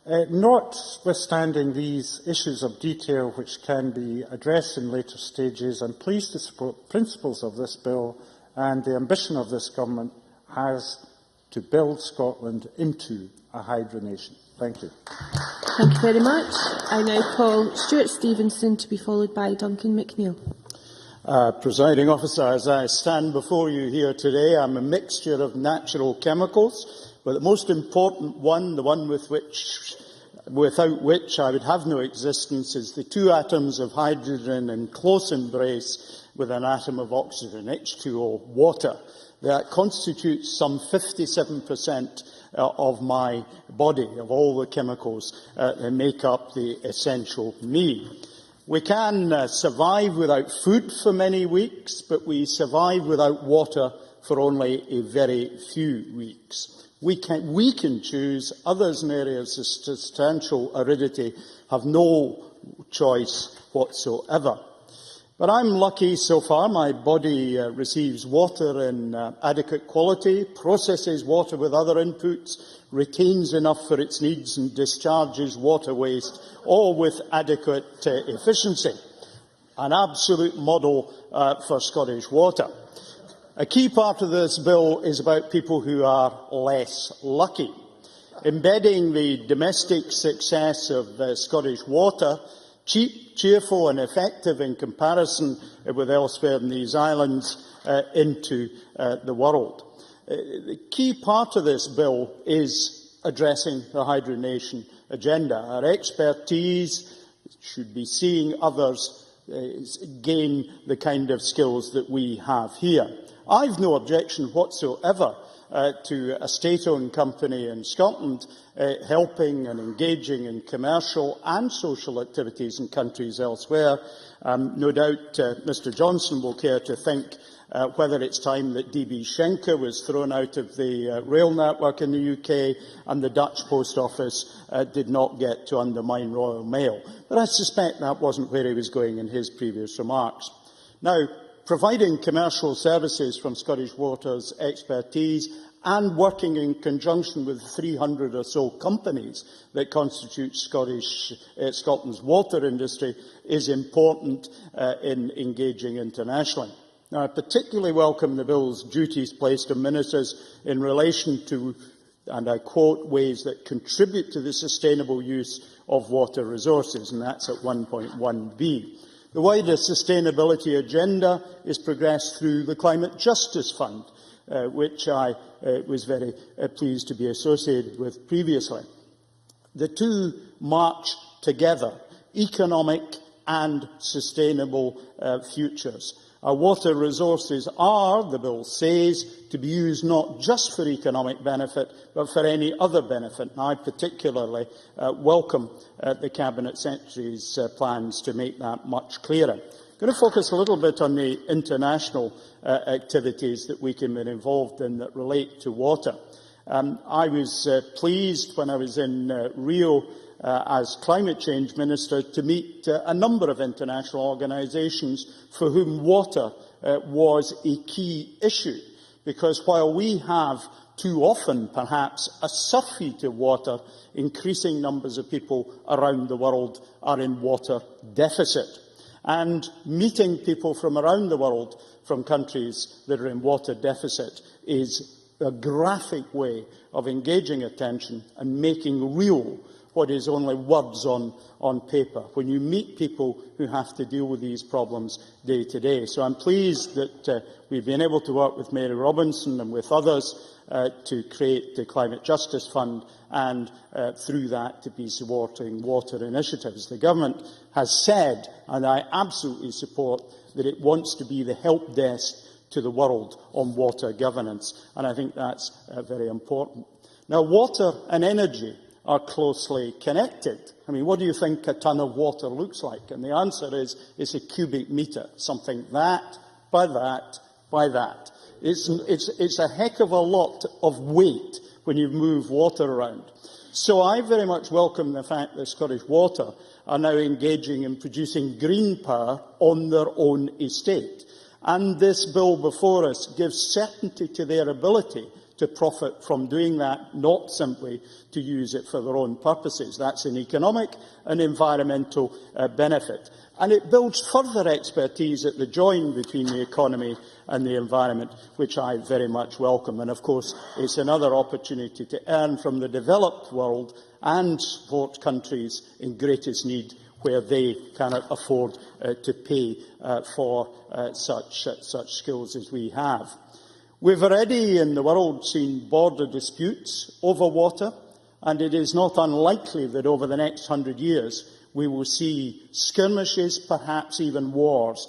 Notwithstanding these issues of detail which can be addressed in later stages, I'm pleased to support principles of this bill and the ambition of this government has to build Scotland into a hydro nation. Thank you. Thank you very much. I now call Stuart Stevenson to be followed by Duncan McNeill. Presiding officer, as I stand before you here today, I'm a mixture of natural chemicals, but the most important one, the one without which I would have no existence, is the two atoms of hydrogen in close embrace with an atom of oxygen, H2O, water. That constitutes some 57% of my body, of all the chemicals that make up the essential me. We can survive without food for many weeks, but we survive without water for only a very few weeks. We can choose. Others in areas of substantial aridity have no choice whatsoever. But I'm lucky so far. My body receives water in adequate quality, processes water with other inputs, retains enough for its needs and discharges water waste, all with adequate efficiency. An absolute model for Scottish water. A key part of this bill is about people who are less lucky. Embedding the domestic success of Scottish water, cheap, cheerful and effective in comparison with elsewhere in these islands, into the world. The key part of this bill is addressing the hydro nation agenda. Our expertise should be seeing others gain the kind of skills that we have here. I've no objection whatsoever to a state-owned company in Scotland helping and engaging in commercial and social activities in countries elsewhere. No doubt Mr Johnson will care to think whether it's time that DB Schenker was thrown out of the rail network in the UK and the Dutch Post Office did not get to undermine Royal Mail. But I suspect that wasn't where he was going in his previous remarks. Now, providing commercial services from Scottish Water's expertise and working in conjunction with the 300 or so companies that constitute Scotland's water industry is important in engaging internationally. Now, I particularly welcome the bill's duties placed on ministers in relation to, and I quote, ways that contribute to the sustainable use of water resources, and that's at 1.1b. The wider sustainability agenda is progressed through the Climate Justice Fund, which I was very pleased to be associated with previously. The two march together, economic and sustainable futures. Our water resources are, the bill says, to be used not just for economic benefit, but for any other benefit. And I particularly welcome the Cabinet Secretary's plans to make that much clearer. I'm going to focus a little bit on the international activities that we can be involved in that relate to water. I was pleased when I was in Rio as Climate Change Minister to meet a number of international organisations for whom water was a key issue. Because while we have too often, perhaps, a surfeit of water, increasing numbers of people around the world are in water deficit. And meeting people from around the world, from countries that are in water deficit, is a graphic way of engaging attention and making real what is only words on paper, when you meet people who have to deal with these problems day to day. So I'm pleased that we've been able to work with Mary Robinson and with others to create the Climate Justice Fund and through that to be supporting water initiatives. The Government has said, and I absolutely support, that it wants to be the help desk to the world on water governance, and I think that's very important. Now, water and energy are closely connected. I mean, what do you think a tonne of water looks like? And the answer is it's a cubic metre, something that, by that, by that. It's a heck of a lot of weight when you move water around. So I very much welcome the fact that Scottish Water are now engaging in producing green power on their own estate. And this bill before us gives certainty to their ability to profit from doing that, not simply to use it for their own purposes. That's an economic and environmental benefit. And it builds further expertise at the join between the economy and the environment, which I very much welcome. And of course, it's another opportunity to earn from the developed world and support countries in greatest need where they cannot afford to pay for such skills as we have. We've already in the world seen border disputes over water, and it is not unlikely that over the next 100 years we will see skirmishes, perhaps even wars,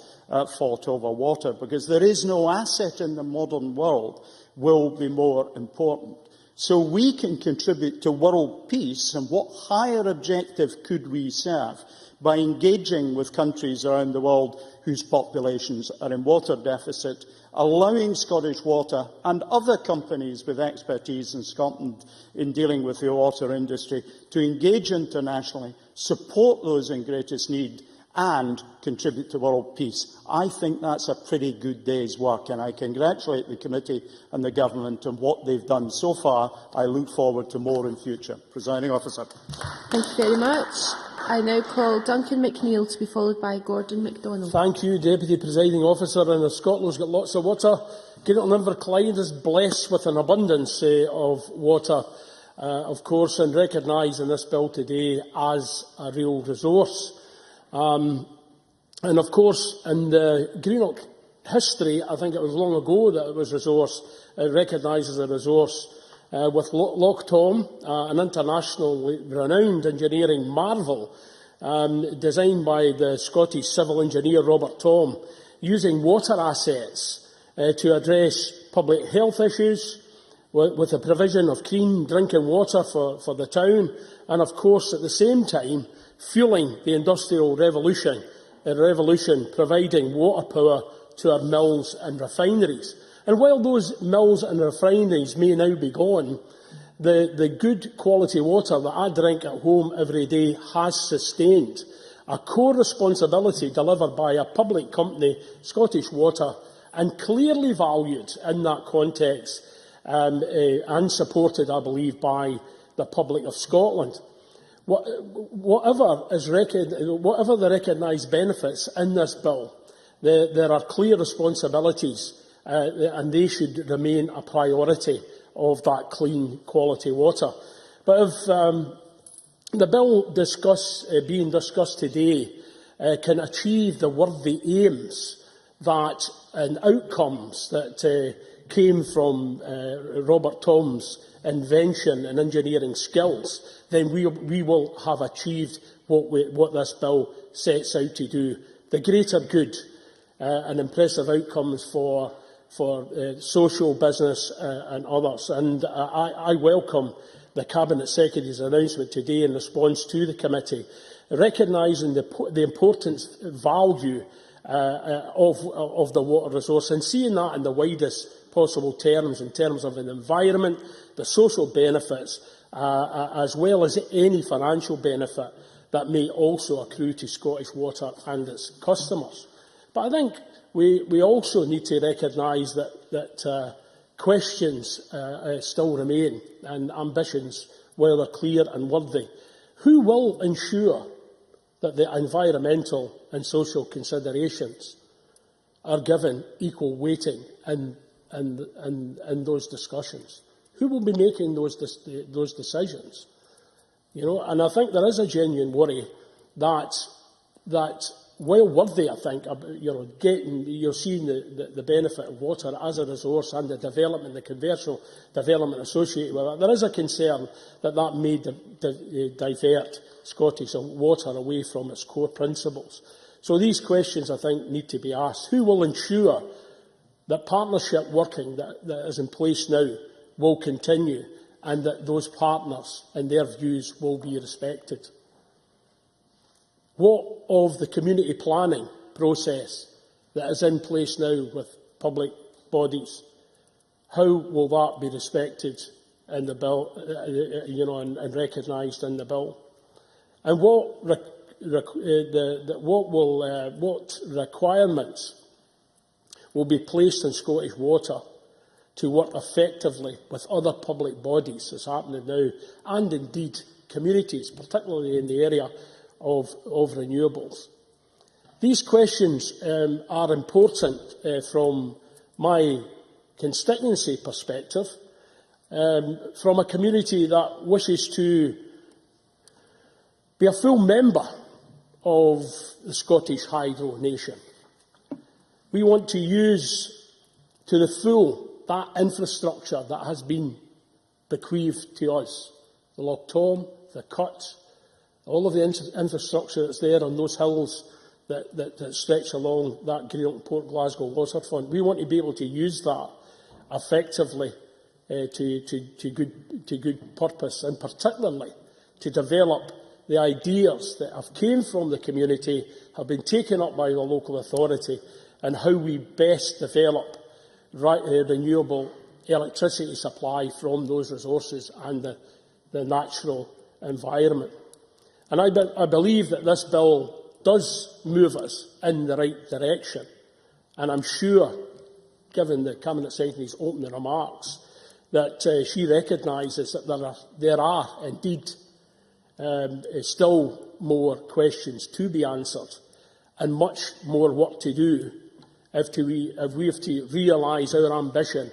fought over water, because there is no asset in the modern world will be more important. So we can contribute to world peace, and what higher objective could we serve by engaging with countries around the world whose populations are in water deficit, allowing Scottish Water and other companies with expertise in Scotland in dealing with the water industry to engage internationally, support those in greatest need, and contribute to world peace. I think that's a pretty good day's work, and I congratulate the committee and the government on what they've done so far. I look forward to more in future. Presiding Officer. Thank you very much. I now call Duncan McNeill to be followed by Gordon MacDonald. Thank you, Deputy Presiding Officer. And if Scotland's got lots of water, Greater Inverclyde is blessed with an abundance of water, of course, and recognised in this bill today as a real resource. And of course, in the Greenock history, I think it was long ago that it was recognised as a resource. With Loch Tom, an internationally renowned engineering marvel, designed by the Scottish civil engineer Robert Tom, using water assets to address public health issues, with the provision of clean drinking water for the town, and of course at the same time fuelling the industrial revolution, providing water power to our mills and refineries. And while those mills and refineries may now be gone, the good quality water that I drink at home every day has sustained a core responsibility delivered by a public company, Scottish Water, and clearly valued in that context and supported, I believe, by the public of Scotland. Whatever the recognised benefits in this bill, there are clear responsibilities and they should remain a priority of that clean quality water. But if the bill being discussed today can achieve the worthy aims and outcomes that came from Robert Tom's invention and engineering skills, then we will have achieved what this bill sets out to do. The greater good and impressive outcomes for social, business and others. And I welcome the Cabinet Secretary's announcement today in response to the committee, recognising the important value of the water resource and seeing that in the widest possible terms, in terms of the environment, the social benefits, as well as any financial benefit that may also accrue to Scottish Water and its customers. But I think we also need to recognise that questions still remain and ambitions, whether clear and worthy. Who will ensure that the environmental and social considerations are given equal weighting in those discussions? Who will be making those decisions? And I think there is a genuine worry that while worthy, I think, you're seeing the benefit of water as a resource and the development, the commercial development associated with it, there is a concern that may divert Scottish Water away from its core principles. So these questions, I think, need to be asked. Who will ensure that partnership working that is in place now will continue and that those partners and their views will be respected? What of the community planning process that is in place now with public bodies? How will that be respected in the bill, and recognised in the bill? And what requirements will be placed on Scottish Water to work effectively with other public bodies, as happening now, and indeed communities, particularly in the area of renewables. These questions are important from my constituency perspective, from a community that wishes to be a full member of the Scottish Hydro Nation. We want to use to the full that infrastructure that has been bequeathed to us, the Loch Tom, the Cut, all of the infrastructure that's there on those hills that stretch along that Great Port Glasgow waterfront. We want to be able to use that effectively to good purpose, and particularly to develop the ideas that have came from the community, have been taken up by the local authority, and how we best develop renewable electricity supply from those resources and the natural environment. And I believe that this bill does move us in the right direction. And I'm sure, given the Cabinet Secretary's opening remarks, that she recognises that there are indeed still more questions to be answered and much more work to do if we have to realise our ambition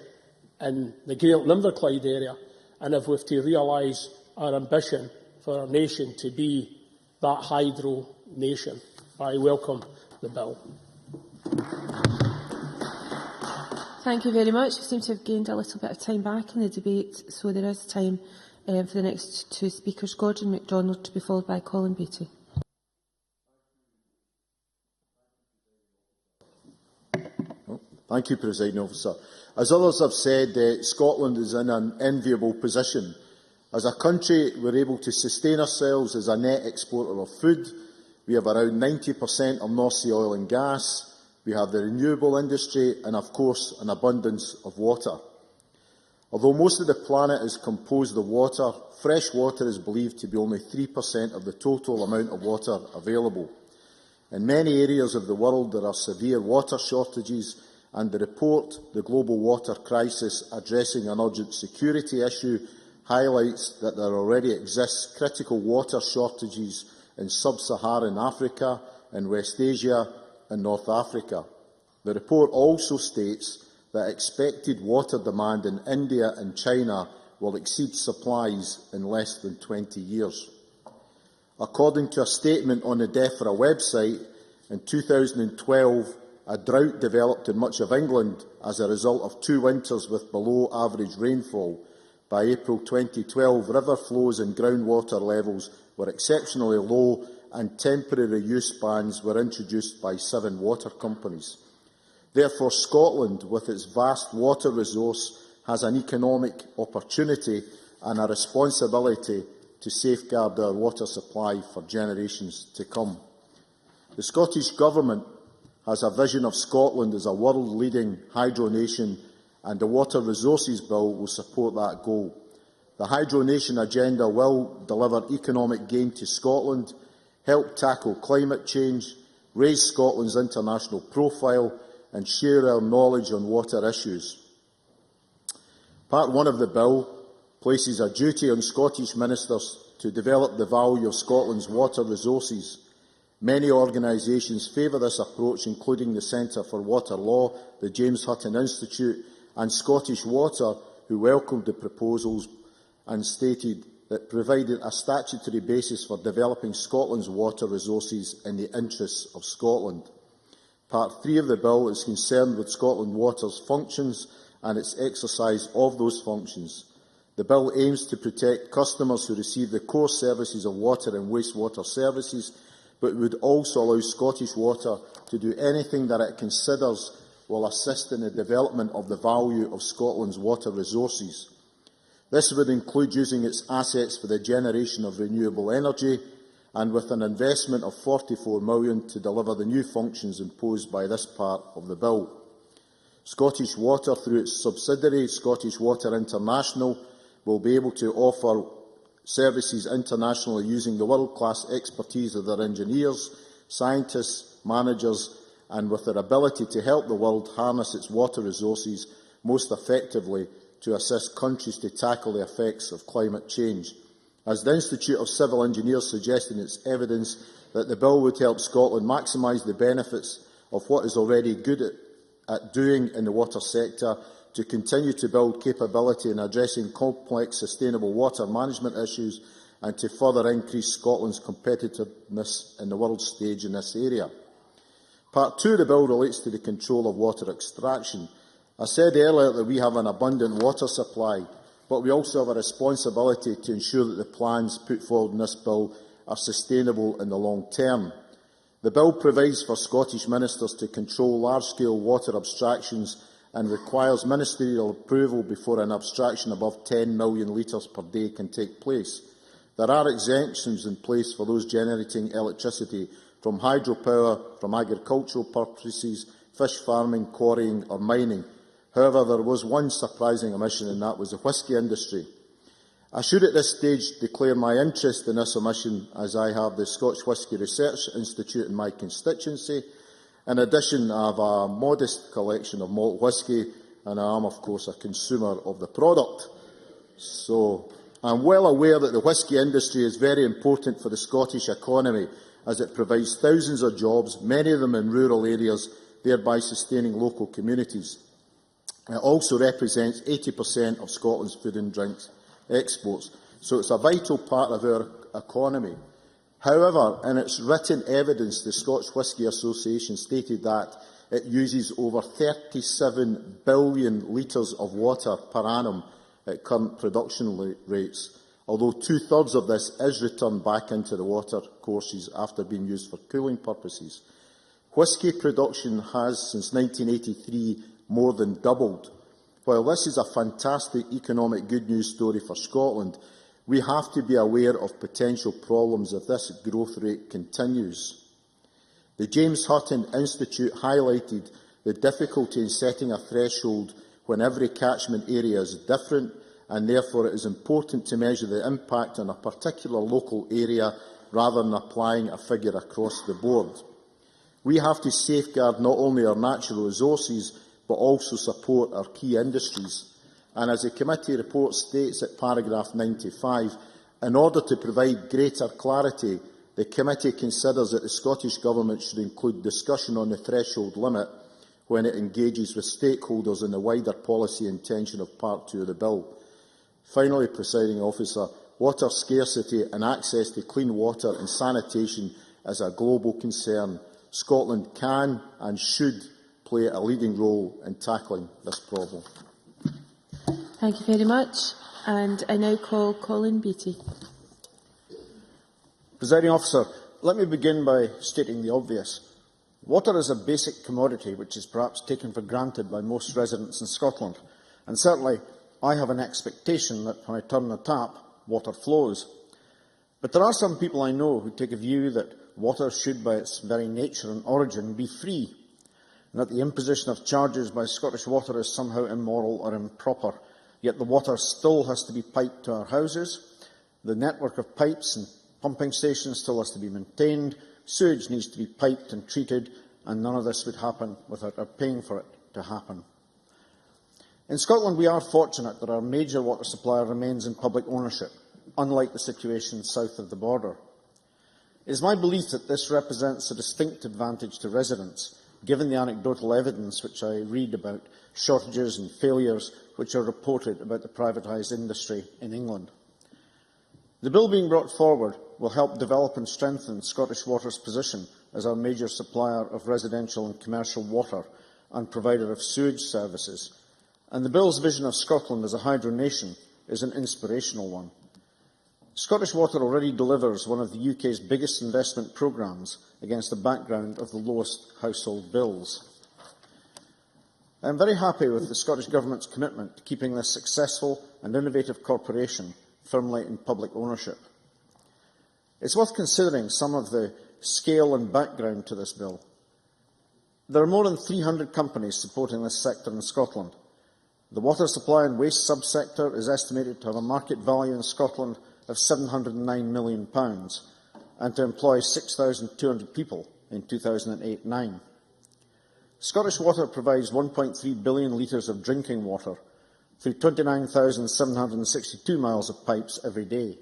in the Great Inverclyde area, and if we have to realise our ambition for our nation to be that hydro nation. I welcome the bill. Thank you very much. We seem to have gained a little bit of time back in the debate, so there is time for the next two speakers, Gordon MacDonald to be followed by Colin Beattie. Thank you, Presiding Officer. As others have said, Scotland is in an enviable position. As a country, we're able to sustain ourselves as a net exporter of food. We have around 90% of North Sea oil and gas. We have the renewable industry and, of course, an abundance of water. Although most of the planet is composed of water, fresh water is believed to be only 3% of the total amount of water available. In many areas of the world, there are severe water shortages, and the report, The Global Water Crisis Addressing an Urgent Security Issue, highlights that there already exist critical water shortages in sub-Saharan Africa, in West Asia and North Africa. The report also states that expected water demand in India and China will exceed supplies in less than 20 years. According to a statement on the DEFRA website, in 2012, a drought developed in much of England as a result of 2 winters with below-average rainfall. By April 2012, river flows and groundwater levels were exceptionally low, and temporary use bans were introduced by 7 water companies. Therefore, Scotland, with its vast water resource, has an economic opportunity and a responsibility to safeguard our water supply for generations to come. The Scottish Government has a vision of Scotland as a world-leading hydro nation, and the Water Resources Bill will support that goal. The Hydro Nation agenda will deliver economic gain to Scotland, help tackle climate change, raise Scotland's international profile, and share our knowledge on water issues. Part 1 of the bill places a duty on Scottish ministers to develop the value of Scotland's water resources. Many organisations favour this approach, including the Centre for Water Law, the James Hutton Institute and Scottish Water, who welcomed the proposals and stated that provided a statutory basis for developing Scotland's water resources in the interests of Scotland. Part 3 of the bill is concerned with Scotland Water's functions and its exercise of those functions. The bill aims to protect customers who receive the core services of water and wastewater services, but would also allow Scottish Water to do anything that it considers will assist in the development of the value of Scotland's water resources. This would include using its assets for the generation of renewable energy, and with an investment of £44 million to deliver the new functions imposed by this part of the bill. Scottish Water, through its subsidiary Scottish Water International, will be able to offer services internationally using the world-class expertise of their engineers, scientists, managers, and with their ability to help the world harness its water resources, most effectively to assist countries to tackle the effects of climate change. As the Institute of Civil Engineers suggested in its evidence that the bill would help Scotland maximise the benefits of what is already good at doing in the water sector, to continue to build capability in addressing complex sustainable water management issues, and to further increase Scotland's competitiveness in the world stage in this area. Part 2 of the bill relates to the control of water extraction. I said earlier that we have an abundant water supply, but we also have a responsibility to ensure that the plans put forward in this bill are sustainable in the long term. The bill provides for Scottish ministers to control large-scale water abstractions and requires ministerial approval before an abstraction above 10 million litres per day can take place. There are exemptions in place for those generating electricity from hydropower, from agricultural purposes, fish farming, quarrying or mining. However, there was one surprising omission, and that was the whisky industry. I should at this stage declare my interest in this omission, as I have the Scotch Whisky Research Institute in my constituency. In addition, I have a modest collection of malt whisky, and I am, of course, a consumer of the product. So I am well aware that the whisky industry is very important for the Scottish economy, as it provides thousands of jobs, many of them in rural areas, thereby sustaining local communities. It also represents 80% of Scotland's food and drinks exports, so it's a vital part of our economy. However, in its written evidence, the Scotch Whisky Association stated that it uses over 37 billion litres of water per annum at current production rates, although two-thirds of this is returned back into the water courses after being used for cooling purposes. Whisky production has, since 1983, more than doubled. While this is a fantastic economic good news story for Scotland, we have to be aware of potential problems if this growth rate continues. The James Hutton Institute highlighted the difficulty in setting a threshold when every catchment area is different, and therefore it is important to measure the impact on a particular local area rather than applying a figure across the board. We have to safeguard not only our natural resources, but also support our key industries. And as the committee report states at paragraph 95, in order to provide greater clarity, the committee considers that the Scottish Government should include discussion on the threshold limit when it engages with stakeholders in the wider policy intention of Part 2 of the bill. Finally, Presiding Officer, water scarcity and access to clean water and sanitation is a global concern. Scotland can and should play a leading role in tackling this problem. Thank you very much. And I now call Colin Beattie. Presiding Officer, let me begin by stating the obvious. Water is a basic commodity which is perhaps taken for granted by most residents in Scotland, and certainly I have an expectation that when I turn the tap, water flows. But there are some people I know who take a view that water should, by its very nature and origin, be free, and that the imposition of charges by Scottish Water is somehow immoral or improper. Yet the water still has to be piped to our houses, the network of pipes and pumping stations still has to be maintained, sewage needs to be piped and treated, and none of this would happen without our paying for it to happen. In Scotland, we are fortunate that our major water supplier remains in public ownership, unlike the situation south of the border. It is my belief that this represents a distinct advantage to residents, given the anecdotal evidence which I read about shortages and failures which are reported about the privatised industry in England. The bill being brought forward will help develop and strengthen Scottish Water's position as our major supplier of residential and commercial water and provider of sewage services, and the bill's vision of Scotland as a hydro nation is an inspirational one. Scottish Water already delivers one of the UK's biggest investment programmes against the background of the lowest household bills. I am very happy with the Scottish Government's commitment to keeping this successful and innovative corporation firmly in public ownership. It's worth considering some of the scale and background to this bill. There are more than 300 companies supporting this sector in Scotland. The water supply and waste subsector is estimated to have a market value in Scotland of £709 million and to employ 6,200 people in 2008-9. Scottish Water provides 1.3 billion litres of drinking water through 29,762 miles of pipes every day.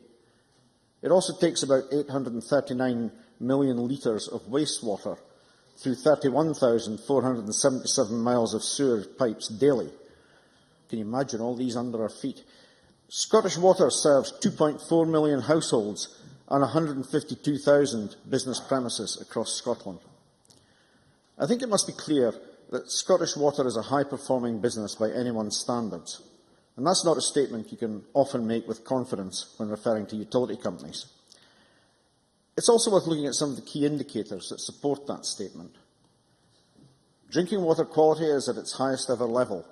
It also takes about 839 million litres of wastewater through 31,477 miles of sewer pipes daily. Can you imagine all these under our feet? Scottish Water serves 2.4 million households and 152,000 business premises across Scotland. I think it must be clear that Scottish Water is a high-performing business by anyone's standards, and that's not a statement you can often make with confidence when referring to utility companies. It's also worth looking at some of the key indicators that support that statement. Drinking water quality is at its highest ever level.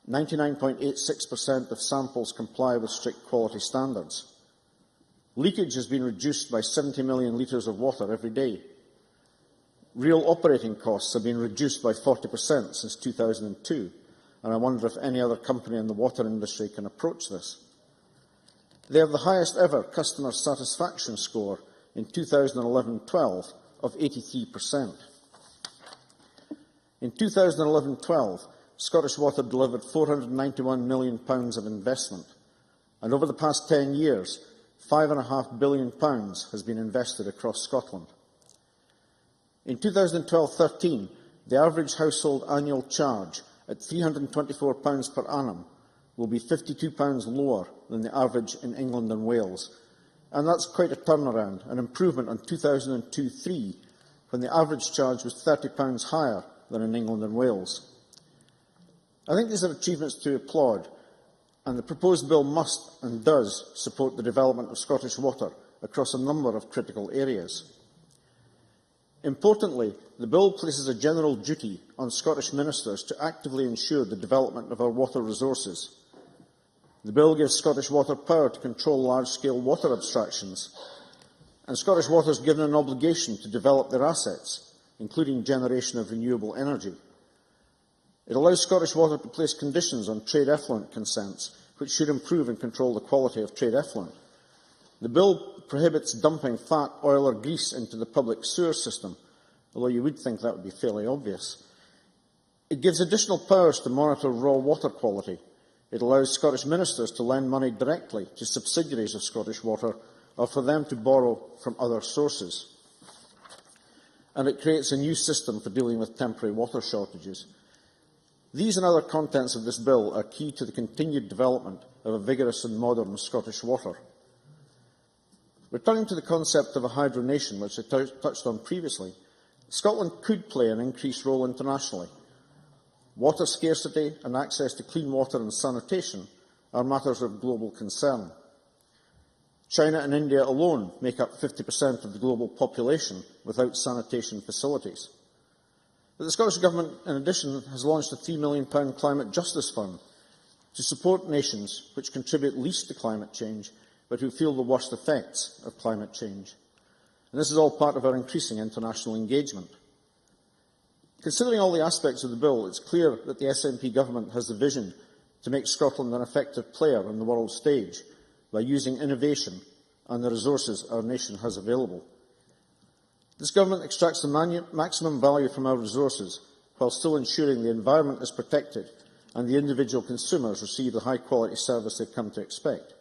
99.86% of samples comply with strict quality standards. Leakage has been reduced by 70 million litres of water every day. Real operating costs have been reduced by 40% since 2002, and I wonder if any other company in the water industry can approach this. They have the highest ever customer satisfaction score in 2011-12 of 83%. In 2011-12, Scottish Water delivered £491 million of investment, and over the past 10 years, £5.5 billion has been invested across Scotland. In 2012-13, the average household annual charge at £324 per annum will be £52 lower than the average in England and Wales, and that's quite a turnaround, an improvement on 2002-3, when the average charge was £30 higher than in England and Wales. I think these are achievements to applaud, and the proposed bill must and does support the development of Scottish Water across a number of critical areas. Importantly, the bill places a general duty on Scottish ministers to actively ensure the development of our water resources. The bill gives Scottish Water power to control large-scale water abstractions, and Scottish Water is given an obligation to develop their assets, including generation of renewable energy. It allows Scottish Water to place conditions on trade effluent consents, which should improve and control the quality of trade effluent. The bill prohibits dumping fat, oil or grease into the public sewer system, although you would think that would be fairly obvious. It gives additional powers to monitor raw water quality. It allows Scottish ministers to lend money directly to subsidiaries of Scottish Water or for them to borrow from other sources. And it creates a new system for dealing with temporary water shortages. These and other contents of this bill are key to the continued development of a vigorous and modern Scottish Water. Returning to the concept of a hydro nation, which I touched on previously, Scotland could play an increased role internationally. Water scarcity and access to clean water and sanitation are matters of global concern. China and India alone make up 50% of the global population without sanitation facilities. But the Scottish Government, in addition, has launched a £3 million Climate Justice Fund to support nations which contribute least to climate change but who feel the worst effects of climate change. And this is all part of our increasing international engagement. Considering all the aspects of the bill, it's clear that the SNP government has the vision to make Scotland an effective player on the world stage by using innovation and the resources our nation has available. This government extracts the maximum value from our resources while still ensuring the environment is protected and the individual consumers receive the high-quality service they've come to expect.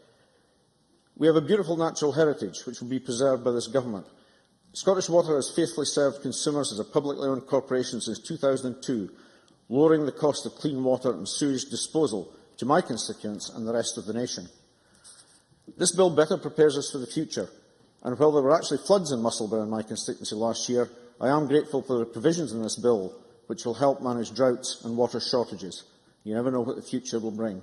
We have a beautiful natural heritage which will be preserved by this government. Scottish Water has faithfully served consumers as a publicly owned corporation since 2002, lowering the cost of clean water and sewage disposal to my constituents and the rest of the nation. This bill better prepares us for the future, and while there were actually floods in Musselburgh in my constituency last year, I am grateful for the provisions in this bill which will help manage droughts and water shortages. You never know what the future will bring.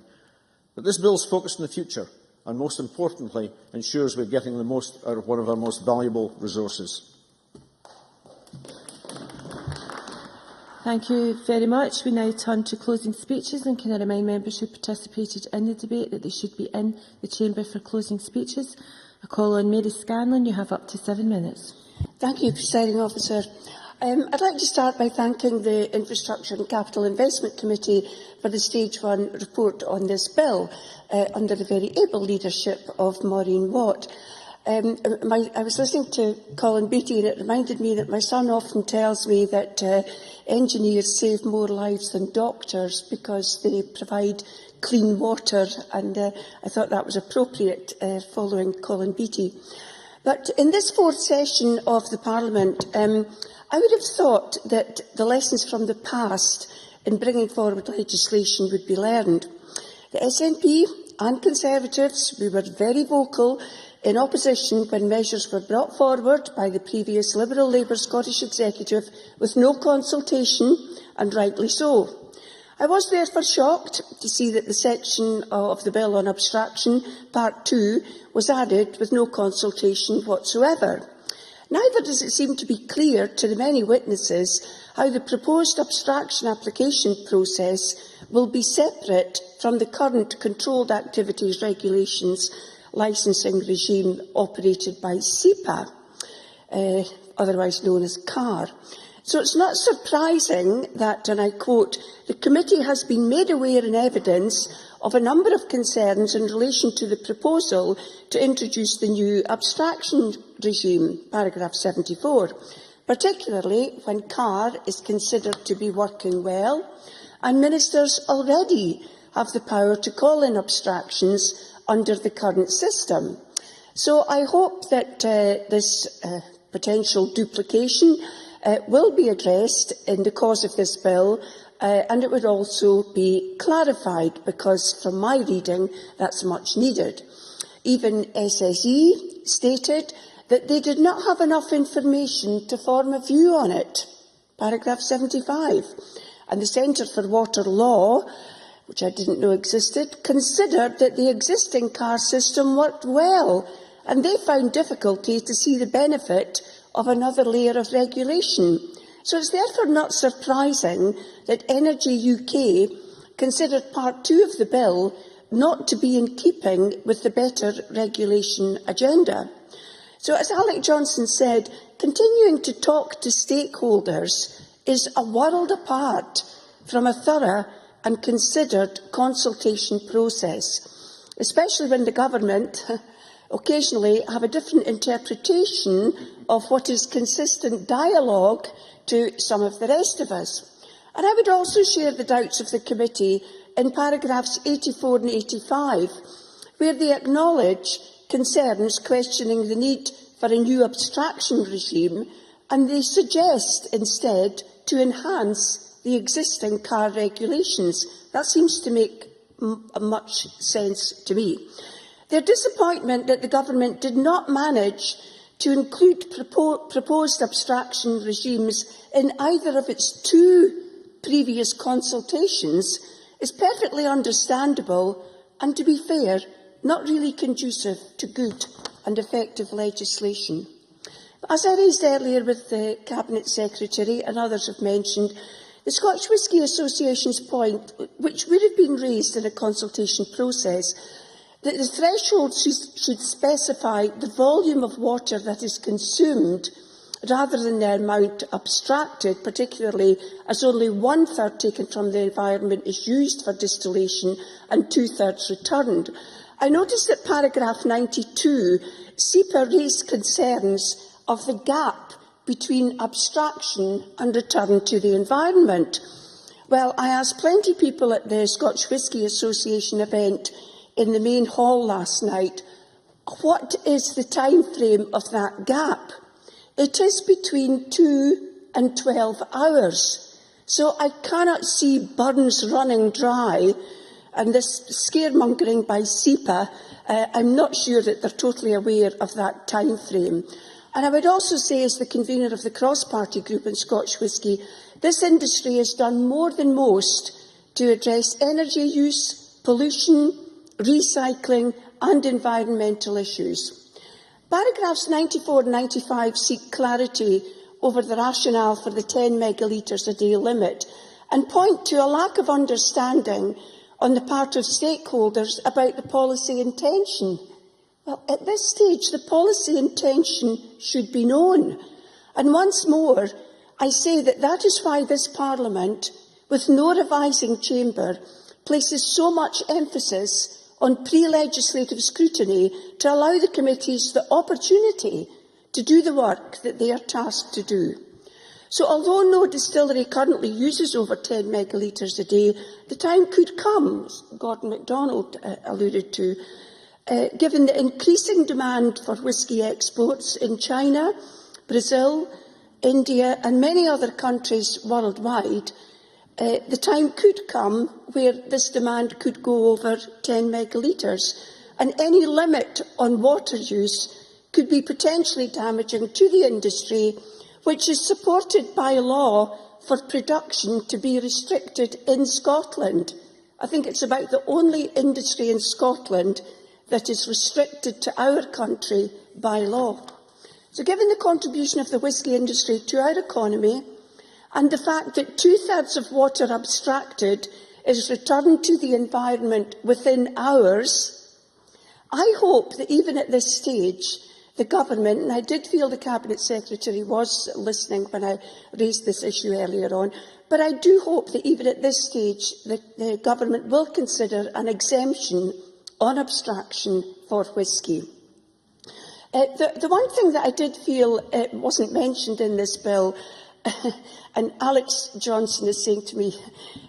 But this bill is focused on the future, and most importantly, ensures we're getting the most out of one of our most valuable resources. Thank you very much. We now turn to closing speeches, and can I remind members who participated in the debate that they should be in the chamber for closing speeches. I call on Mary Scanlon. You have up to 7 minutes. Thank you, Presiding Officer. I'd like to start by thanking the Infrastructure and Capital Investment Committee for the Stage 1 report on this bill, under the very able leadership of Maureen Watt. I was listening to Colin Beattie, and it reminded me that my son often tells me that engineers save more lives than doctors because they provide clean water, and I thought that was appropriate following Colin Beattie. But in this fourth session of the Parliament, I would have thought that the lessons from the past in bringing forward legislation would be learned. The SNP and Conservatives, we were very vocal in opposition when measures were brought forward by the previous Liberal Labour Scottish Executive with no consultation, and rightly so. I was therefore shocked to see that the section of the bill on abstraction, Part 2, was added with no consultation whatsoever. Neither does it seem to be clear to the many witnesses how the proposed abstraction application process will be separate from the current Controlled Activities Regulations licensing regime operated by SEPA, otherwise known as CAR. So it's not surprising that, and I quote, the committee has been made aware in evidence of a number of concerns in relation to the proposal to introduce the new abstraction regime, paragraph 74, particularly when CAR is considered to be working well, and ministers already have the power to call in abstractions under the current system. So I hope that this potential duplication will be addressed in the course of this bill, and it would also be clarified, because from my reading that's much needed. Even SSE stated that they did not have enough information to form a view on it, paragraph 75. And the Centre for Water Law, which I didn't know existed, considered that the existing CAR system worked well, and they found difficulty to see the benefit of another layer of regulation. So it's therefore not surprising that Energy UK considered Part 2 of the bill not to be in keeping with the better regulation agenda. So, as Alec Johnson said, continuing to talk to stakeholders is a world apart from a thorough and considered consultation process, especially when the government occasionally have a different interpretation of what is consistent dialogue to some of the rest of us. And I would also share the doubts of the committee in paragraphs 84 and 85, where they acknowledge concerns questioning the need for a new abstraction regime, and they suggest instead to enhance the existing CAR regulations. That seems to make much sense to me. Their disappointment that the government did not manage to include proposed abstraction regimes in either of its two previous consultations is perfectly understandable and, to be fair, not really conducive to good and effective legislation. As I raised earlier with the Cabinet Secretary, and others have mentioned, the Scotch Whisky Association's point, which would have been raised in a consultation process, that the threshold should specify the volume of water that is consumed rather than the amount abstracted, particularly as only 1/3 taken from the environment is used for distillation and 2/3 returned. I noticed that paragraph 92, SEPA raised concerns of the gap between abstraction and return to the environment. Well, I asked plenty of people at the Scotch Whisky Association event in the main hall last night, what is the time frame of that gap? It is between 2 and 12 hours. So I cannot see burns running dry, and this scaremongering by SEPA, I'm not sure that they're totally aware of that time frame. And I would also say, as the convener of the cross-party group in Scotch Whisky, this industry has done more than most to address energy use, pollution, recycling and environmental issues. Paragraphs 94 and 95 seek clarity over the rationale for the 10 megalitres a day limit and point to a lack of understanding on the part of stakeholders about the policy intention. Well, at this stage, the policy intention should be known. And once more, I say that that is why this Parliament, with no revising chamber, places so much emphasis on pre-legislative scrutiny to allow the committees the opportunity to do the work that they are tasked to do. So although no distillery currently uses over 10 megalitres a day, the time could come, as Gordon MacDonald alluded to, given the increasing demand for whisky exports in China, Brazil, India and many other countries worldwide, the time could come where this demand could go over 10 megalitres, and any limit on water use could be potentially damaging to the industry, which is supported by law for production to be restricted in Scotland. I think it's about the only industry in Scotland that is restricted to our country by law. So given the contribution of the whisky industry to our economy and the fact that 2/3 of water abstracted is returned to the environment within hours, I hope that even at this stage, the Government, and I did feel the Cabinet Secretary was listening when I raised this issue earlier on, but I do hope that even at this stage the Government will consider an exemption on abstraction for whisky. The one thing that I did feel wasn't mentioned in this bill, and Alex Johnson is saying to me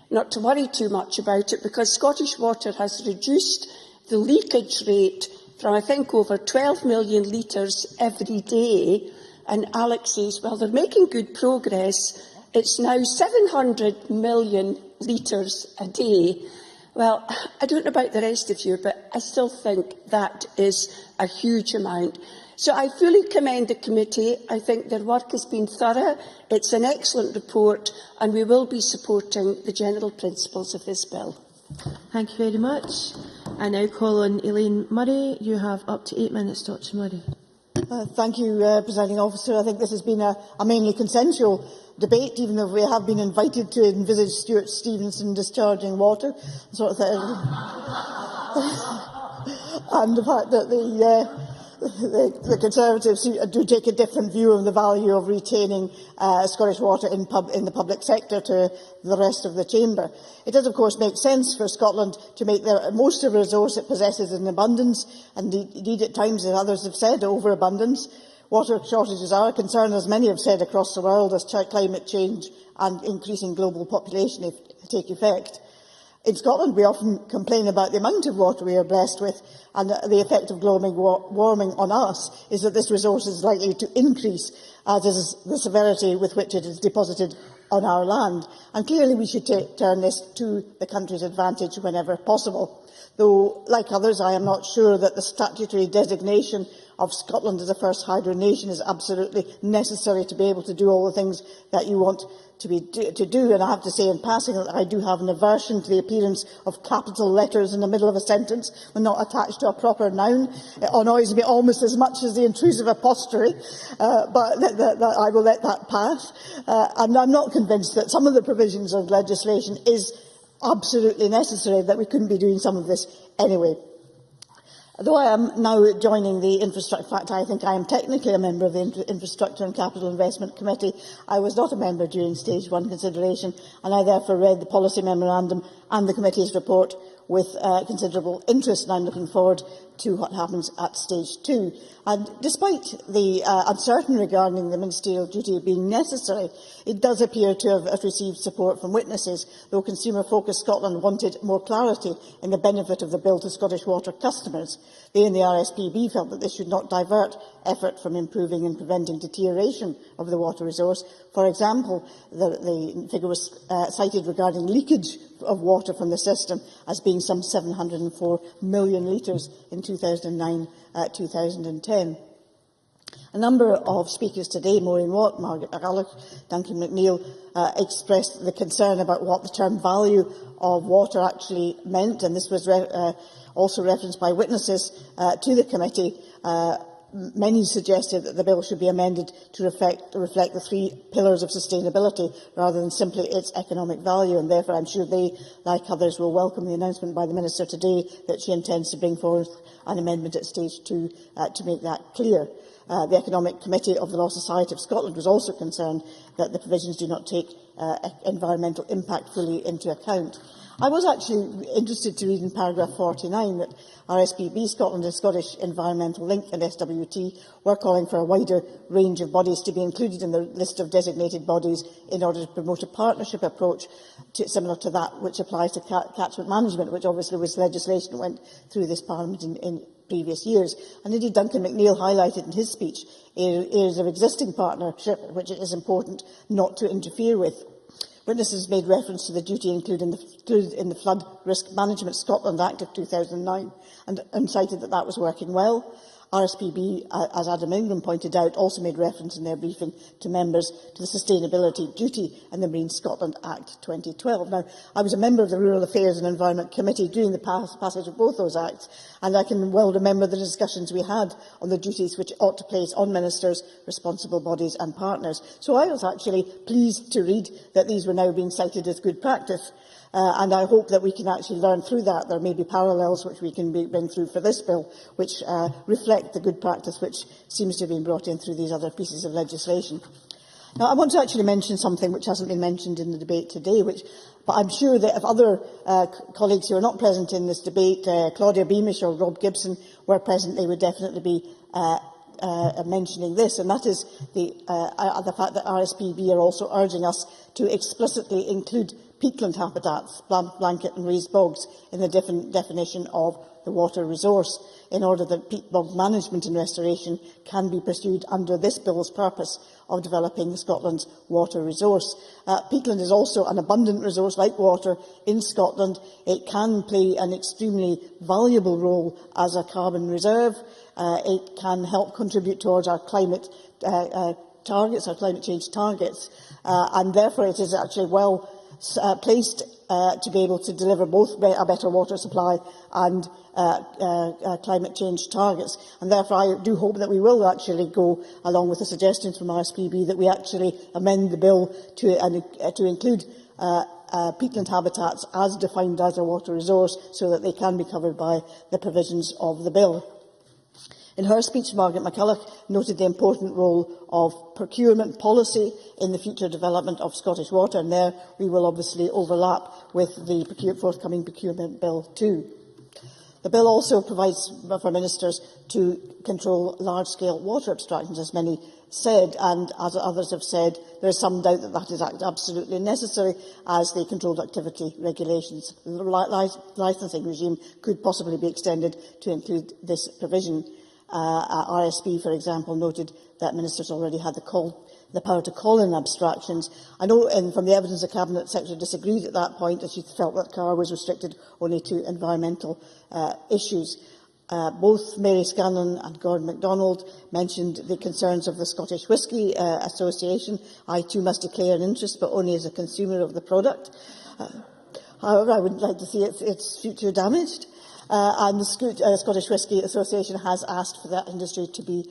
not to worry too much about it because Scottish Water has reduced the leakage rate from, I think, over 12 million litres every day. And Alex says, well, they're making good progress. It's now 700 million litres a day. Well, I don't know about the rest of you, but I still think that is a huge amount. So I fully commend the committee. I think their work has been thorough. It's an excellent report, and we will be supporting the general principles of this bill. Thank you very much. I now call on Elaine Murray. You have up to 8 minutes, Dr Murray. Thank you, Presiding Officer. I think this has been a mainly consensual debate, even though we have been invited to envisage Stuart Stevenson discharging water, sort of thing. And the fact that the Conservatives do take a different view of the value of retaining Scottish Water in the public sector to the rest of the Chamber. It does, of course, make sense for Scotland to make the most of a resource it possesses in abundance, and indeed at times, as others have said, overabundance. Water shortages are a concern, as many have said, across the world as climate change and increasing global population take effect. In Scotland, we often complain about the amount of water we are blessed with, and the effect of global warming on us is that this resource is likely to increase, as is the severity with which it is deposited on our land. And clearly we should turn this to the country's advantage whenever possible. Though, like others, I am not sure that the statutory designation of Scotland as a first hydro nation is absolutely necessary to be able to do all the things that you want to do. And I have to say in passing that I do have an aversion to the appearance of capital letters in the middle of a sentence when not attached to a proper noun. It annoys me almost as much as the intrusive apostrophe, but I will let that pass. And I'm not convinced that some of the provisions of legislation is absolutely necessary, that we couldn't be doing some of this anyway. Though I am now joining the Infrastructure, in fact, I think I am technically a member of the Infrastructure and Capital Investment Committee. I was not a member during Stage 1 consideration, and I therefore read the policy memorandum and the committee's report with considerable interest, and I'm looking forward to what happens at Stage 2. And despite the uncertainty regarding the ministerial duty being necessary, it does appear to have received support from witnesses, though Consumer Focus Scotland wanted more clarity in the benefit of the bill to Scottish Water customers. They in the RSPB felt that this should not divert effort from improving and preventing deterioration of the water resource. For example, the figure was cited regarding leakage of water from the system as being some 704 million litres in 2009-2010. A number of speakers today, Maureen Watt, Margaret McCulloch, Duncan McNeill, expressed the concern about what the term value of water actually meant, and this was also referenced by witnesses to the committee. Many suggested that the bill should be amended to reflect the 3 pillars of sustainability rather than simply its economic value, and therefore I'm sure they, like others, will welcome the announcement by the Minister today that she intends to bring forward an amendment at Stage 2 to make that clear. The Economic Committee of the Law Society of Scotland was also concerned that the provisions do not take environmental impact fully into account. I was actually interested to read in paragraph 49 that RSPB Scotland and Scottish Environmental Link and SWT were calling for a wider range of bodies to be included in the list of designated bodies in order to promote a partnership approach similar to that which applies to catchment management, which obviously was legislation that went through this Parliament in previous years. And indeed Duncan McNeill highlighted in his speech areas of existing partnership which it is important not to interfere with. Witnesses made reference to the duty included in the Flood Risk Management Scotland Act of 2009 and cited that that was working well. RSPB, as Adam Ingram pointed out, also made reference in their briefing to members to the sustainability duty in the Marine Scotland Act 2012. Now, I was a member of the Rural Affairs and Environment Committee during the passage of both those acts, and I can well remember the discussions we had on the duties which ought to place on ministers, responsible bodies and partners. So I was actually pleased to read that these were now being cited as good practice. And I hope that we can actually learn through that. There may be parallels which we can bring through for this bill, which reflect the good practice which seems to have been brought in through these other pieces of legislation. Now, I want to actually mention something which hasn't been mentioned in the debate today, but I'm sure that if other colleagues who are not present in this debate, Claudia Beamish or Rob Gibson, were present, they would definitely be mentioning this, and that is the fact that RSPB are also urging us to explicitly include peatland habitats, blanket and raised bogs, in the definition of the water resource, in order that peat bog management and restoration can be pursued under this bill's purpose of developing Scotland's water resource. Peatland is also an abundant resource like water in Scotland. It can play an extremely valuable role as a carbon reserve. It can help contribute towards our climate targets, our climate change targets, and therefore it is actually well placed to be able to deliver both a better water supply and climate change targets. And therefore I do hope that we will actually go along with the suggestions from RSPB that we actually amend the bill to include peatland habitats as defined as a water resource so that they can be covered by the provisions of the bill. In her speech, Margaret McCulloch noted the important role of procurement policy in the future development of Scottish water, and there we will obviously overlap with the forthcoming procurement bill too. The bill also provides for ministers to control large-scale water abstractions, as many said, and as others have said, there is some doubt that that is absolutely necessary, as the Controlled Activity Regulations licensing regime could possibly be extended to include this provision. RSP, for example, noted that ministers already had the power to call in abstractions. I know from the evidence the Cabinet Secretary disagreed at that point, as she felt that CAR was restricted only to environmental issues. Both Mary Scanlon and Gordon MacDonald mentioned the concerns of the Scottish Whisky Association. I too must declare an interest, but only as a consumer of the product. However, I wouldn't like to see its future damaged. And the Scottish Whisky Association has asked for that industry to be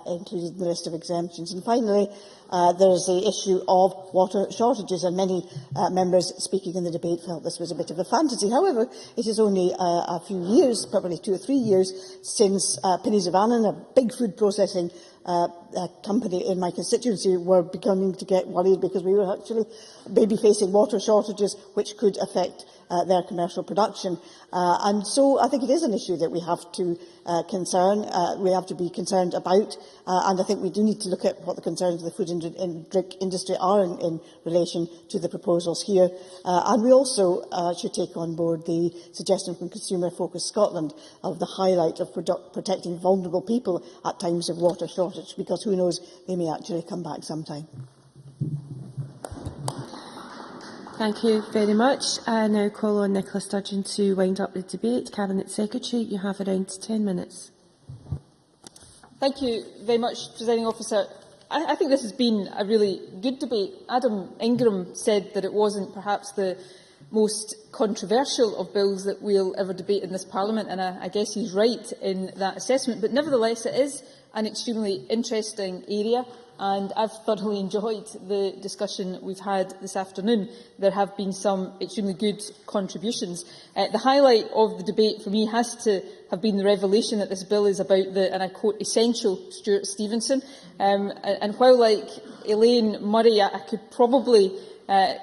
included in the list of exemptions. And finally, there is the issue of water shortages, and many members speaking in the debate felt this was a bit of a fantasy. However, it is only a few years, probably 2 or 3 years, since Pinnies of Annan, a big food processing company in my constituency, were beginning to get worried because we were actually maybe facing water shortages which could affect their commercial production. And so I think it is an issue that we have to we have to be concerned about, and I think we do need to look at what the concerns of the food and drink industry are in relation to the proposals here. And we also should take on board the suggestion from Consumer Focus Scotland of the highlight of protecting vulnerable people at times of water shortage, because who knows, they may actually come back sometime. Thank you very much. I now call on Nicola Sturgeon to wind up the debate. Cabinet Secretary, you have around 10 minutes. Thank you very much, Presiding Officer. I think this has been a really good debate. Adam Ingram said that it wasn't perhaps the most controversial of bills that we'll ever debate in this Parliament, and I guess he's right in that assessment. But nevertheless, it is an extremely interesting area, and I've thoroughly enjoyed the discussion we've had this afternoon. There have been some extremely good contributions. The highlight of the debate for me has to have been the revelation that this bill is about the, and I quote, essential Stuart Stevenson. And while, like Elaine Murray, I could probably,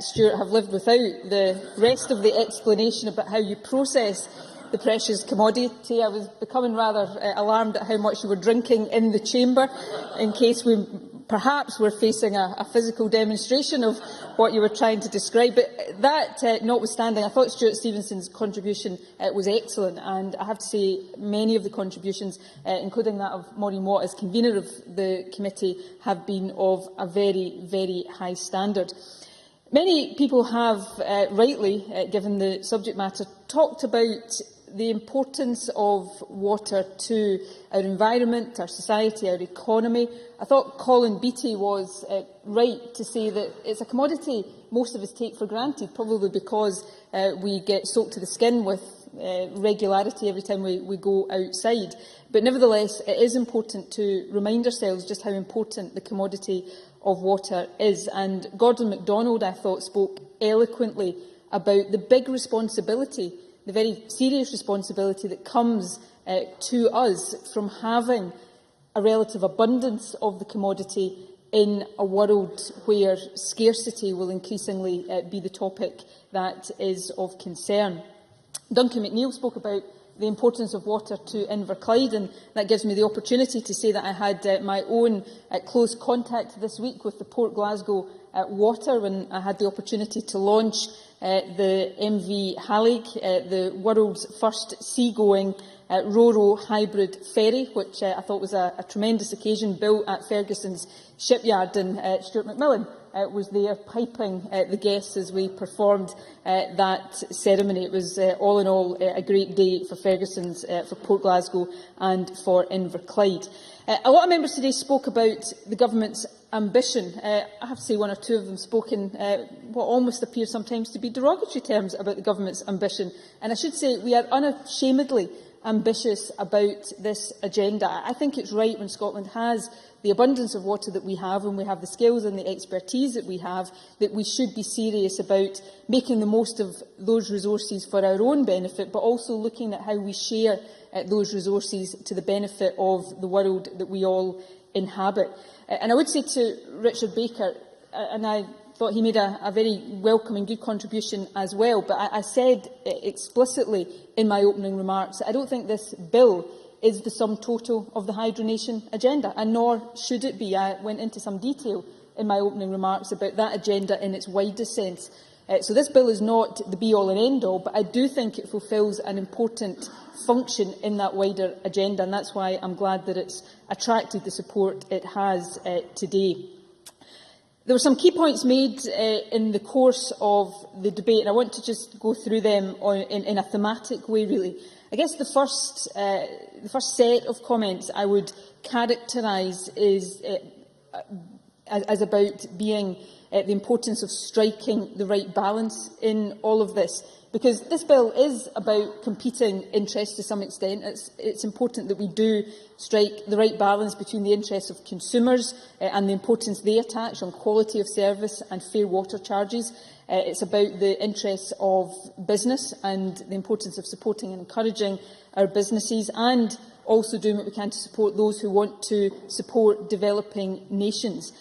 Stuart, have lived without the rest of the explanation about how you process the precious commodity. I was becoming rather alarmed at how much you were drinking in the chamber, in case we perhaps were facing a physical demonstration of what you were trying to describe. But that notwithstanding, I thought Stuart Stevenson's contribution was excellent, and I have to say many of the contributions, including that of Maureen Watt as convener of the committee, have been of a very, very high standard. Many people have, rightly, given the subject matter, talked about the importance of water to our environment, our society, our economy. I thought Colin Beattie was right to say that it's a commodity most of us take for granted, probably because we get soaked to the skin with regularity every time we go outside. But nevertheless, it is important to remind ourselves just how important the commodity of water is. And Gordon MacDonald, I thought, spoke eloquently about the big responsibility, the very serious responsibility that comes to us from having a relative abundance of the commodity in a world where scarcity will increasingly be the topic that is of concern. Duncan McNeill spoke about the importance of water to Inverclyde, and that gives me the opportunity to say that I had my own close contact this week with the Port Glasgow Water when I had the opportunity to launch the MV Halig, the world's first seagoing ro-ro hybrid ferry, which I thought was a tremendous occasion, built at Ferguson's shipyard, and Stuart McMillan was there piping the guests as we performed that ceremony. It was all in all a great day for Ferguson's, for Port Glasgow and for Inverclyde. A lot of members today spoke about the government's ambition. I have to say one or two of them spoke in what almost appears sometimes to be derogatory terms about the government's ambition. And I should say we are unashamedly ambitious about this agenda. I think it's right, when Scotland has the abundance of water that we have, and we have the skills and the expertise that we have, that we should be serious about making the most of those resources for our own benefit, but also looking at how we share those resources to the benefit of the world that we all inhabit. And I would say to Richard Baker, and I thought he made a very welcome and good contribution as well, but I said explicitly in my opening remarks that I don't think this bill is the sum total of the hydronation agenda, and nor should it be. I went into some detail in my opening remarks about that agenda in its widest sense. So this bill is not the be-all and end-all, but I do think it fulfils an important function in that wider agenda, and that's why I'm glad that it's attracted the support it has today. There were some key points made in the course of the debate, and I want to just go through them in a thematic way, really. I guess the first set of comments I would characterise as about being the importance of striking the right balance in all of this. Because this bill is about competing interests to some extent. It's important that we do strike the right balance between the interests of consumers and the importance they attach on quality of service and fair water charges. It's about the interests of business and the importance of supporting and encouraging our businesses, and also doing what we can to support those who want to support developing nations,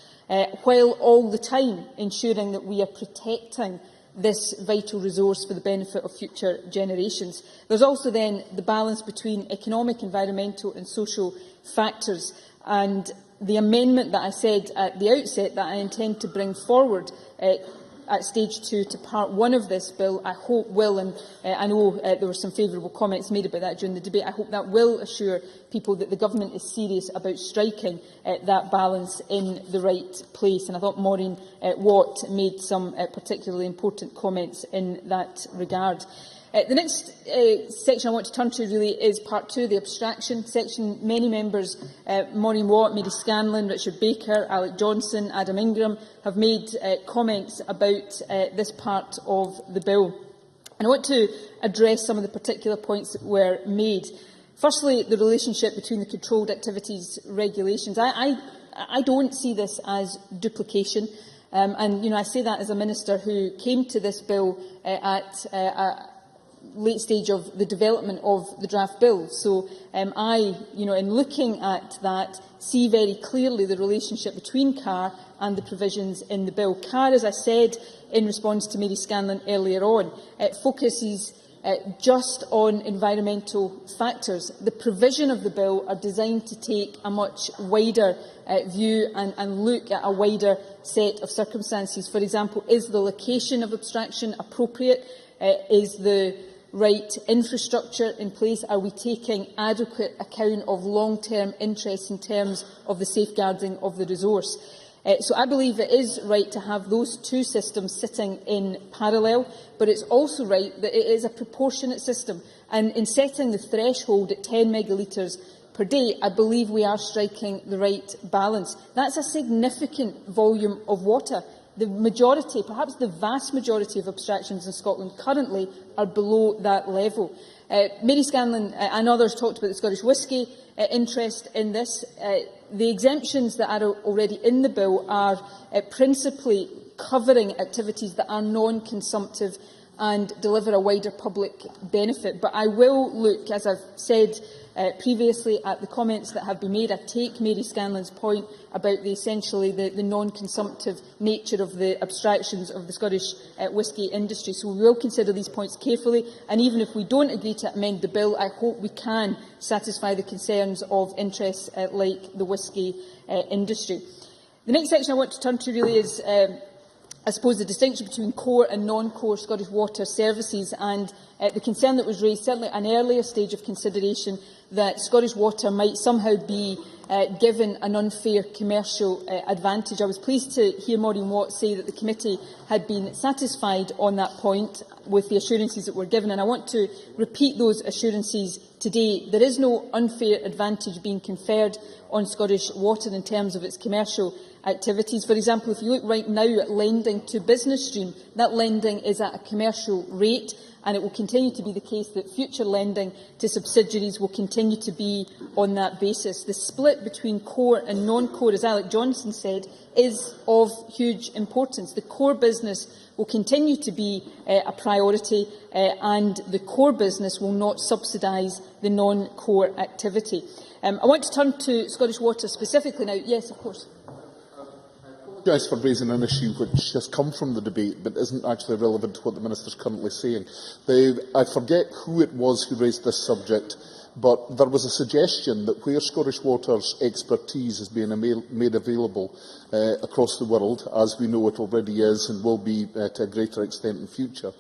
while all the time ensuring that we are protecting this vital resource for the benefit of future generations. There's also then the balance between economic, environmental and social factors, and the amendment that I said at the outset that I intend to bring forward at stage 2 to part 1 of this bill, I hope will, and I know there were some favourable comments made about that during the debate, I hope that will assure people that the government is serious about striking that balance in the right place. And I thought Maureen Watt made some particularly important comments in that regard. The next section I want to turn to really is part 2, the abstraction section. Many members, Maureen Watt, Mary Scanlon, Richard Baker, Alec Johnson, Adam Ingram, have made comments about this part of the bill. And I want to address some of the particular points that were made. Firstly, the relationship between the Controlled Activities Regulations. I don't see this as duplication. And I say that as a minister who came to this bill at a late stage of the development of the draft bill. So in looking at that, see very clearly the relationship between CAR and the provisions in the bill. CAR, as I said in response to Mary Scanlon earlier on, focuses just on environmental factors. The provision of the bill are designed to take a much wider view and look at a wider set of circumstances. For example, is the location of abstraction appropriate? Is the right infrastructure in place? Are we taking adequate account of long-term interests in terms of the safeguarding of the resource? So I believe it is right to have those two systems sitting in parallel, but it's also right that it is a proportionate system. And in setting the threshold at 10 megalitres per day, I believe we are striking the right balance. That's a significant volume of water. The majority, perhaps the vast majority of abstractions in Scotland currently are below that level. Mary Scanlon and others talked about the Scottish whisky interest in this. The exemptions that are already in the bill are principally covering activities that are non-consumptive and deliver a wider public benefit. But I will look, as I've said previously, at the comments that have been made. I take Mary Scanlon's point about essentially the non-consumptive nature of the abstractions of the Scottish whisky industry. So we will consider these points carefully, and even if we don't agree to amend the bill, I hope we can satisfy the concerns of interests like the whisky industry. The next section I want to turn to really is I suppose the distinction between core and non-core Scottish water services, and the concern that was raised, certainly at an earlier stage of consideration, that Scottish Water might somehow be given an unfair commercial advantage. I was pleased to hear Maureen Watt say that the committee had been satisfied on that point with the assurances that were given, and I want to repeat those assurances today. There is no unfair advantage being conferred on Scottish Water in terms of its commercial activities. For example, if you look right now at lending to business stream, that lending is at a commercial rate, and it will continue to be the case that future lending to subsidiaries will continue to be on that basis. The split between core and non-core, as Alec Johnson said, is of huge importance. The core business will continue to be a priority, and the core business will not subsidise the non-core activity. I want to turn to Scottish Water specifically now. Yes, of course. I apologise for raising an issue which has come from the debate but isn't actually relevant to what the Minister is currently saying. I forget who it was who raised this subject, but there was a suggestion that where Scottish Water's expertise is being made available across the world, as we know it already is and will be to a greater extent in future,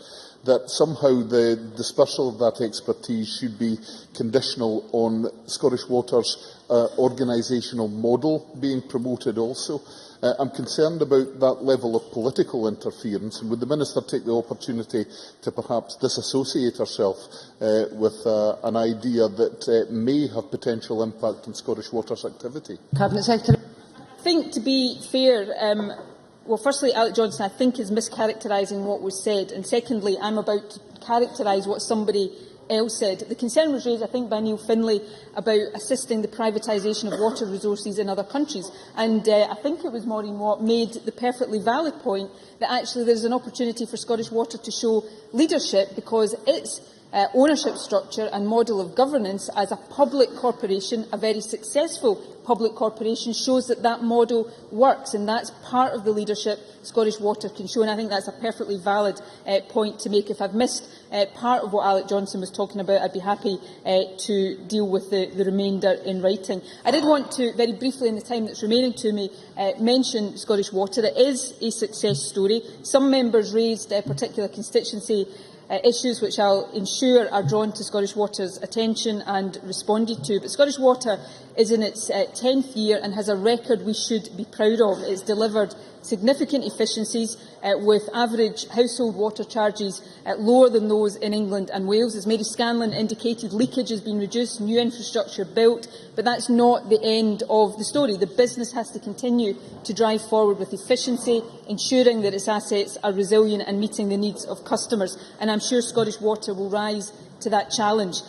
that somehow the dispersal of that expertise should be conditional on Scottish Water's organisational model being promoted also. I'm concerned about that level of political interference, and would the Minister take the opportunity to perhaps disassociate herself with an idea that may have potential impact on Scottish Water's activity? Cabinet Secretary. I think, to be fair, well, firstly, Alec Johnson, I think, is mischaracterising what was said, and secondly, I'm about to characterise what somebody else said. The concern was raised, I think, by Neil Findlay about assisting the privatisation of water resources in other countries, and I think it was Maureen Watt made the perfectly valid point that actually there is an opportunity for Scottish Water to show leadership, because its ownership structure and model of governance as a public corporation, a very successful public corporation, shows that that model works, and that's part of the leadership Scottish Water can show. And I think that's a perfectly valid point to make. If I've missed part of what Alec Johnson was talking about, I'd be happy to deal with the remainder in writing. I did want to, very briefly in the time that's remaining to me, mention Scottish Water. It is a success story. Some members raised a particular constituency issues which I'll ensure are drawn to Scottish Water's attention and responded to. But Scottish Water is in its 10th year and has a record we should be proud of. It's delivered significant efficiencies with average household water charges lower than those in England and Wales. As Mary Scanlon indicated, leakage has been reduced, new infrastructure built, but that's not the end of the story. The business has to continue to drive forward with efficiency, ensuring that its assets are resilient and meeting the needs of customers. And I'm sure Scottish Water will rise to that challenge.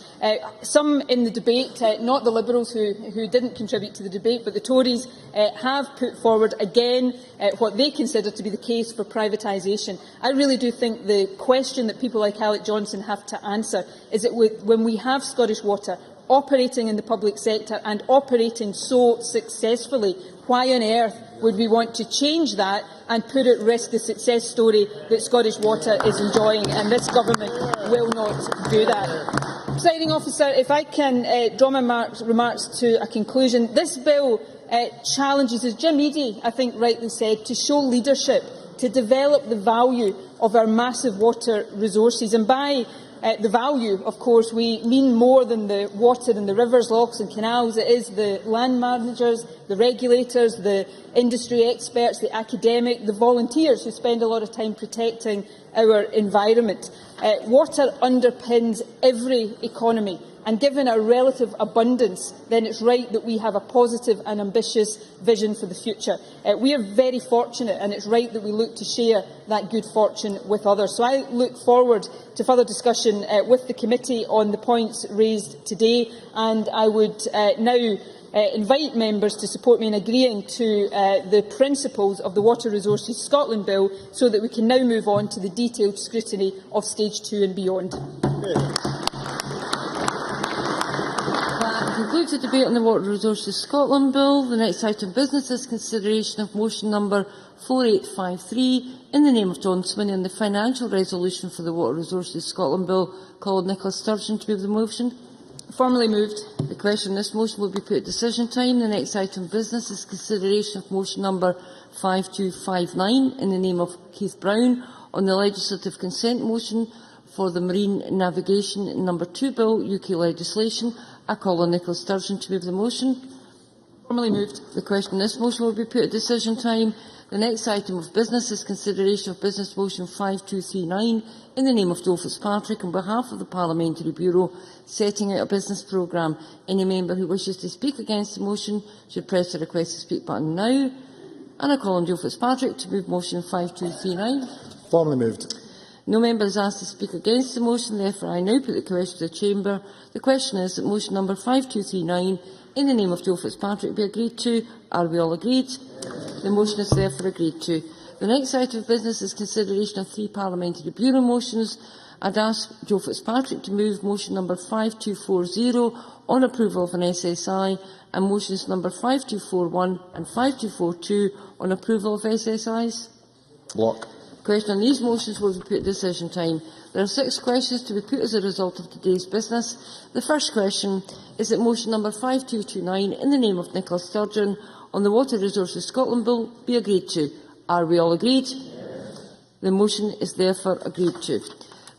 Some in the debate, not the Liberals who didn't contribute to the debate, but the Tories have put forward again what they consider to be the case for privatisation. I really do think the question that people like Alec Johnson have to answer is that when we have Scottish Water operating in the public sector and operating so successfully, why on earth would we want to change that and put at risk the success story that Scottish Water is enjoying? And this government will not do that. Presiding Officer, if I can draw my remarks to a conclusion, this bill challenges, as Jim Eadie, I think, rightly said, to show leadership, to develop the value of our massive water resources. And by the value, of course, we mean more than the water in the rivers, lochs and canals. It is the land managers, the regulators, the industry experts, the academic, the volunteers who spend a lot of time protecting our environment. Water underpins every economy, and given our relative abundance, then it's right that we have a positive and ambitious vision for the future. We are very fortunate, and it's right that we look to share that good fortune with others. So I look forward to further discussion with the committee on the points raised today, and I would now invite members to support me in agreeing to the principles of the Water Resources Scotland Bill, so that we can now move on to the detailed scrutiny of Stage 2 and beyond. Concludes the debate on the Water Resources Scotland Bill. The next item of business is consideration of motion number 4853 in the name of John Swinney on the financial resolution for the Water Resources Scotland Bill. Call on Nicola Sturgeon to move the motion. Formally moved. The question on this motion will be put at decision time. The next item of business is consideration of motion number 5259 in the name of Keith Brown on the legislative consent motion for the Marine Navigation number 2 Bill, UK legislation. I call on Nicola Sturgeon to move the motion. Formally moved. The question on this motion will be put at decision time. The next item of business is consideration of business motion 5239 in the name of Joe Fitzpatrick on behalf of the Parliamentary Bureau setting out a business programme. Any member who wishes to speak against the motion should press the request to speak button now. And I call on Joe Fitzpatrick to move motion 5239. Formally moved. No member is asked to speak against the motion, therefore I now put the question to the Chamber. The question is that motion number 5239 in the name of Joe Fitzpatrick be agreed to. Are we all agreed? The motion is therefore agreed to. The next item of business is consideration of 3 Parliamentary Bureau motions. I'd ask Joe Fitzpatrick to move motion number 5240 on approval of an SSI and motions number 5241 and 5242 on approval of SSIs. Block. Question on these motions will be put at decision time. There are 6 questions to be put as a result of today's business. The first question is that motion number 5229 in the name of Nicola Sturgeon on the Water Resources Scotland Bill be agreed to. Are we all agreed? Yes. The motion is therefore agreed to.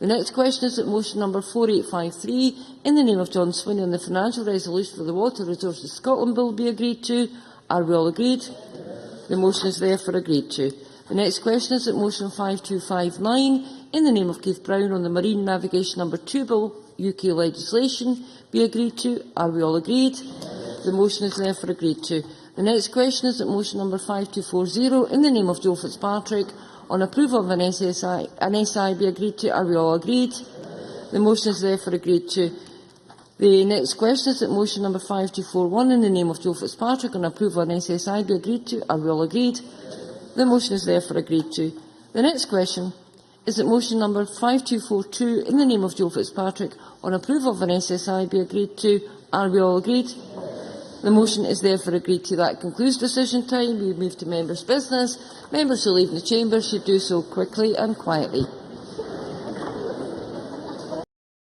The next question is that motion number 4853 in the name of John Swinney on the financial resolution for the Water Resources Scotland Bill be agreed to. Are we all agreed? Yes. The motion is therefore agreed to. The next question is that motion 5259 in the name of Keith Brown on the Marine Navigation number 2 Bill, UK legislation, be agreed to. Are we all agreed? The motion is therefore agreed to. The next question is that motion number 5240 in the name of Joe Fitzpatrick on approval of an SI be agreed to. Are we all agreed? The motion is therefore agreed to. The next question is that motion number 5241 in the name of Joe Fitzpatrick on approval of an SSI be agreed to. Are we all agreed? The motion is therefore agreed to. The next question is that motion number 5242 in the name of Joe Fitzpatrick on approval of an SSI be agreed to. Are we all agreed? The motion is therefore agreed to. That concludes decision time. We move to members' business. Members who leave the chamber should do so quickly and quietly.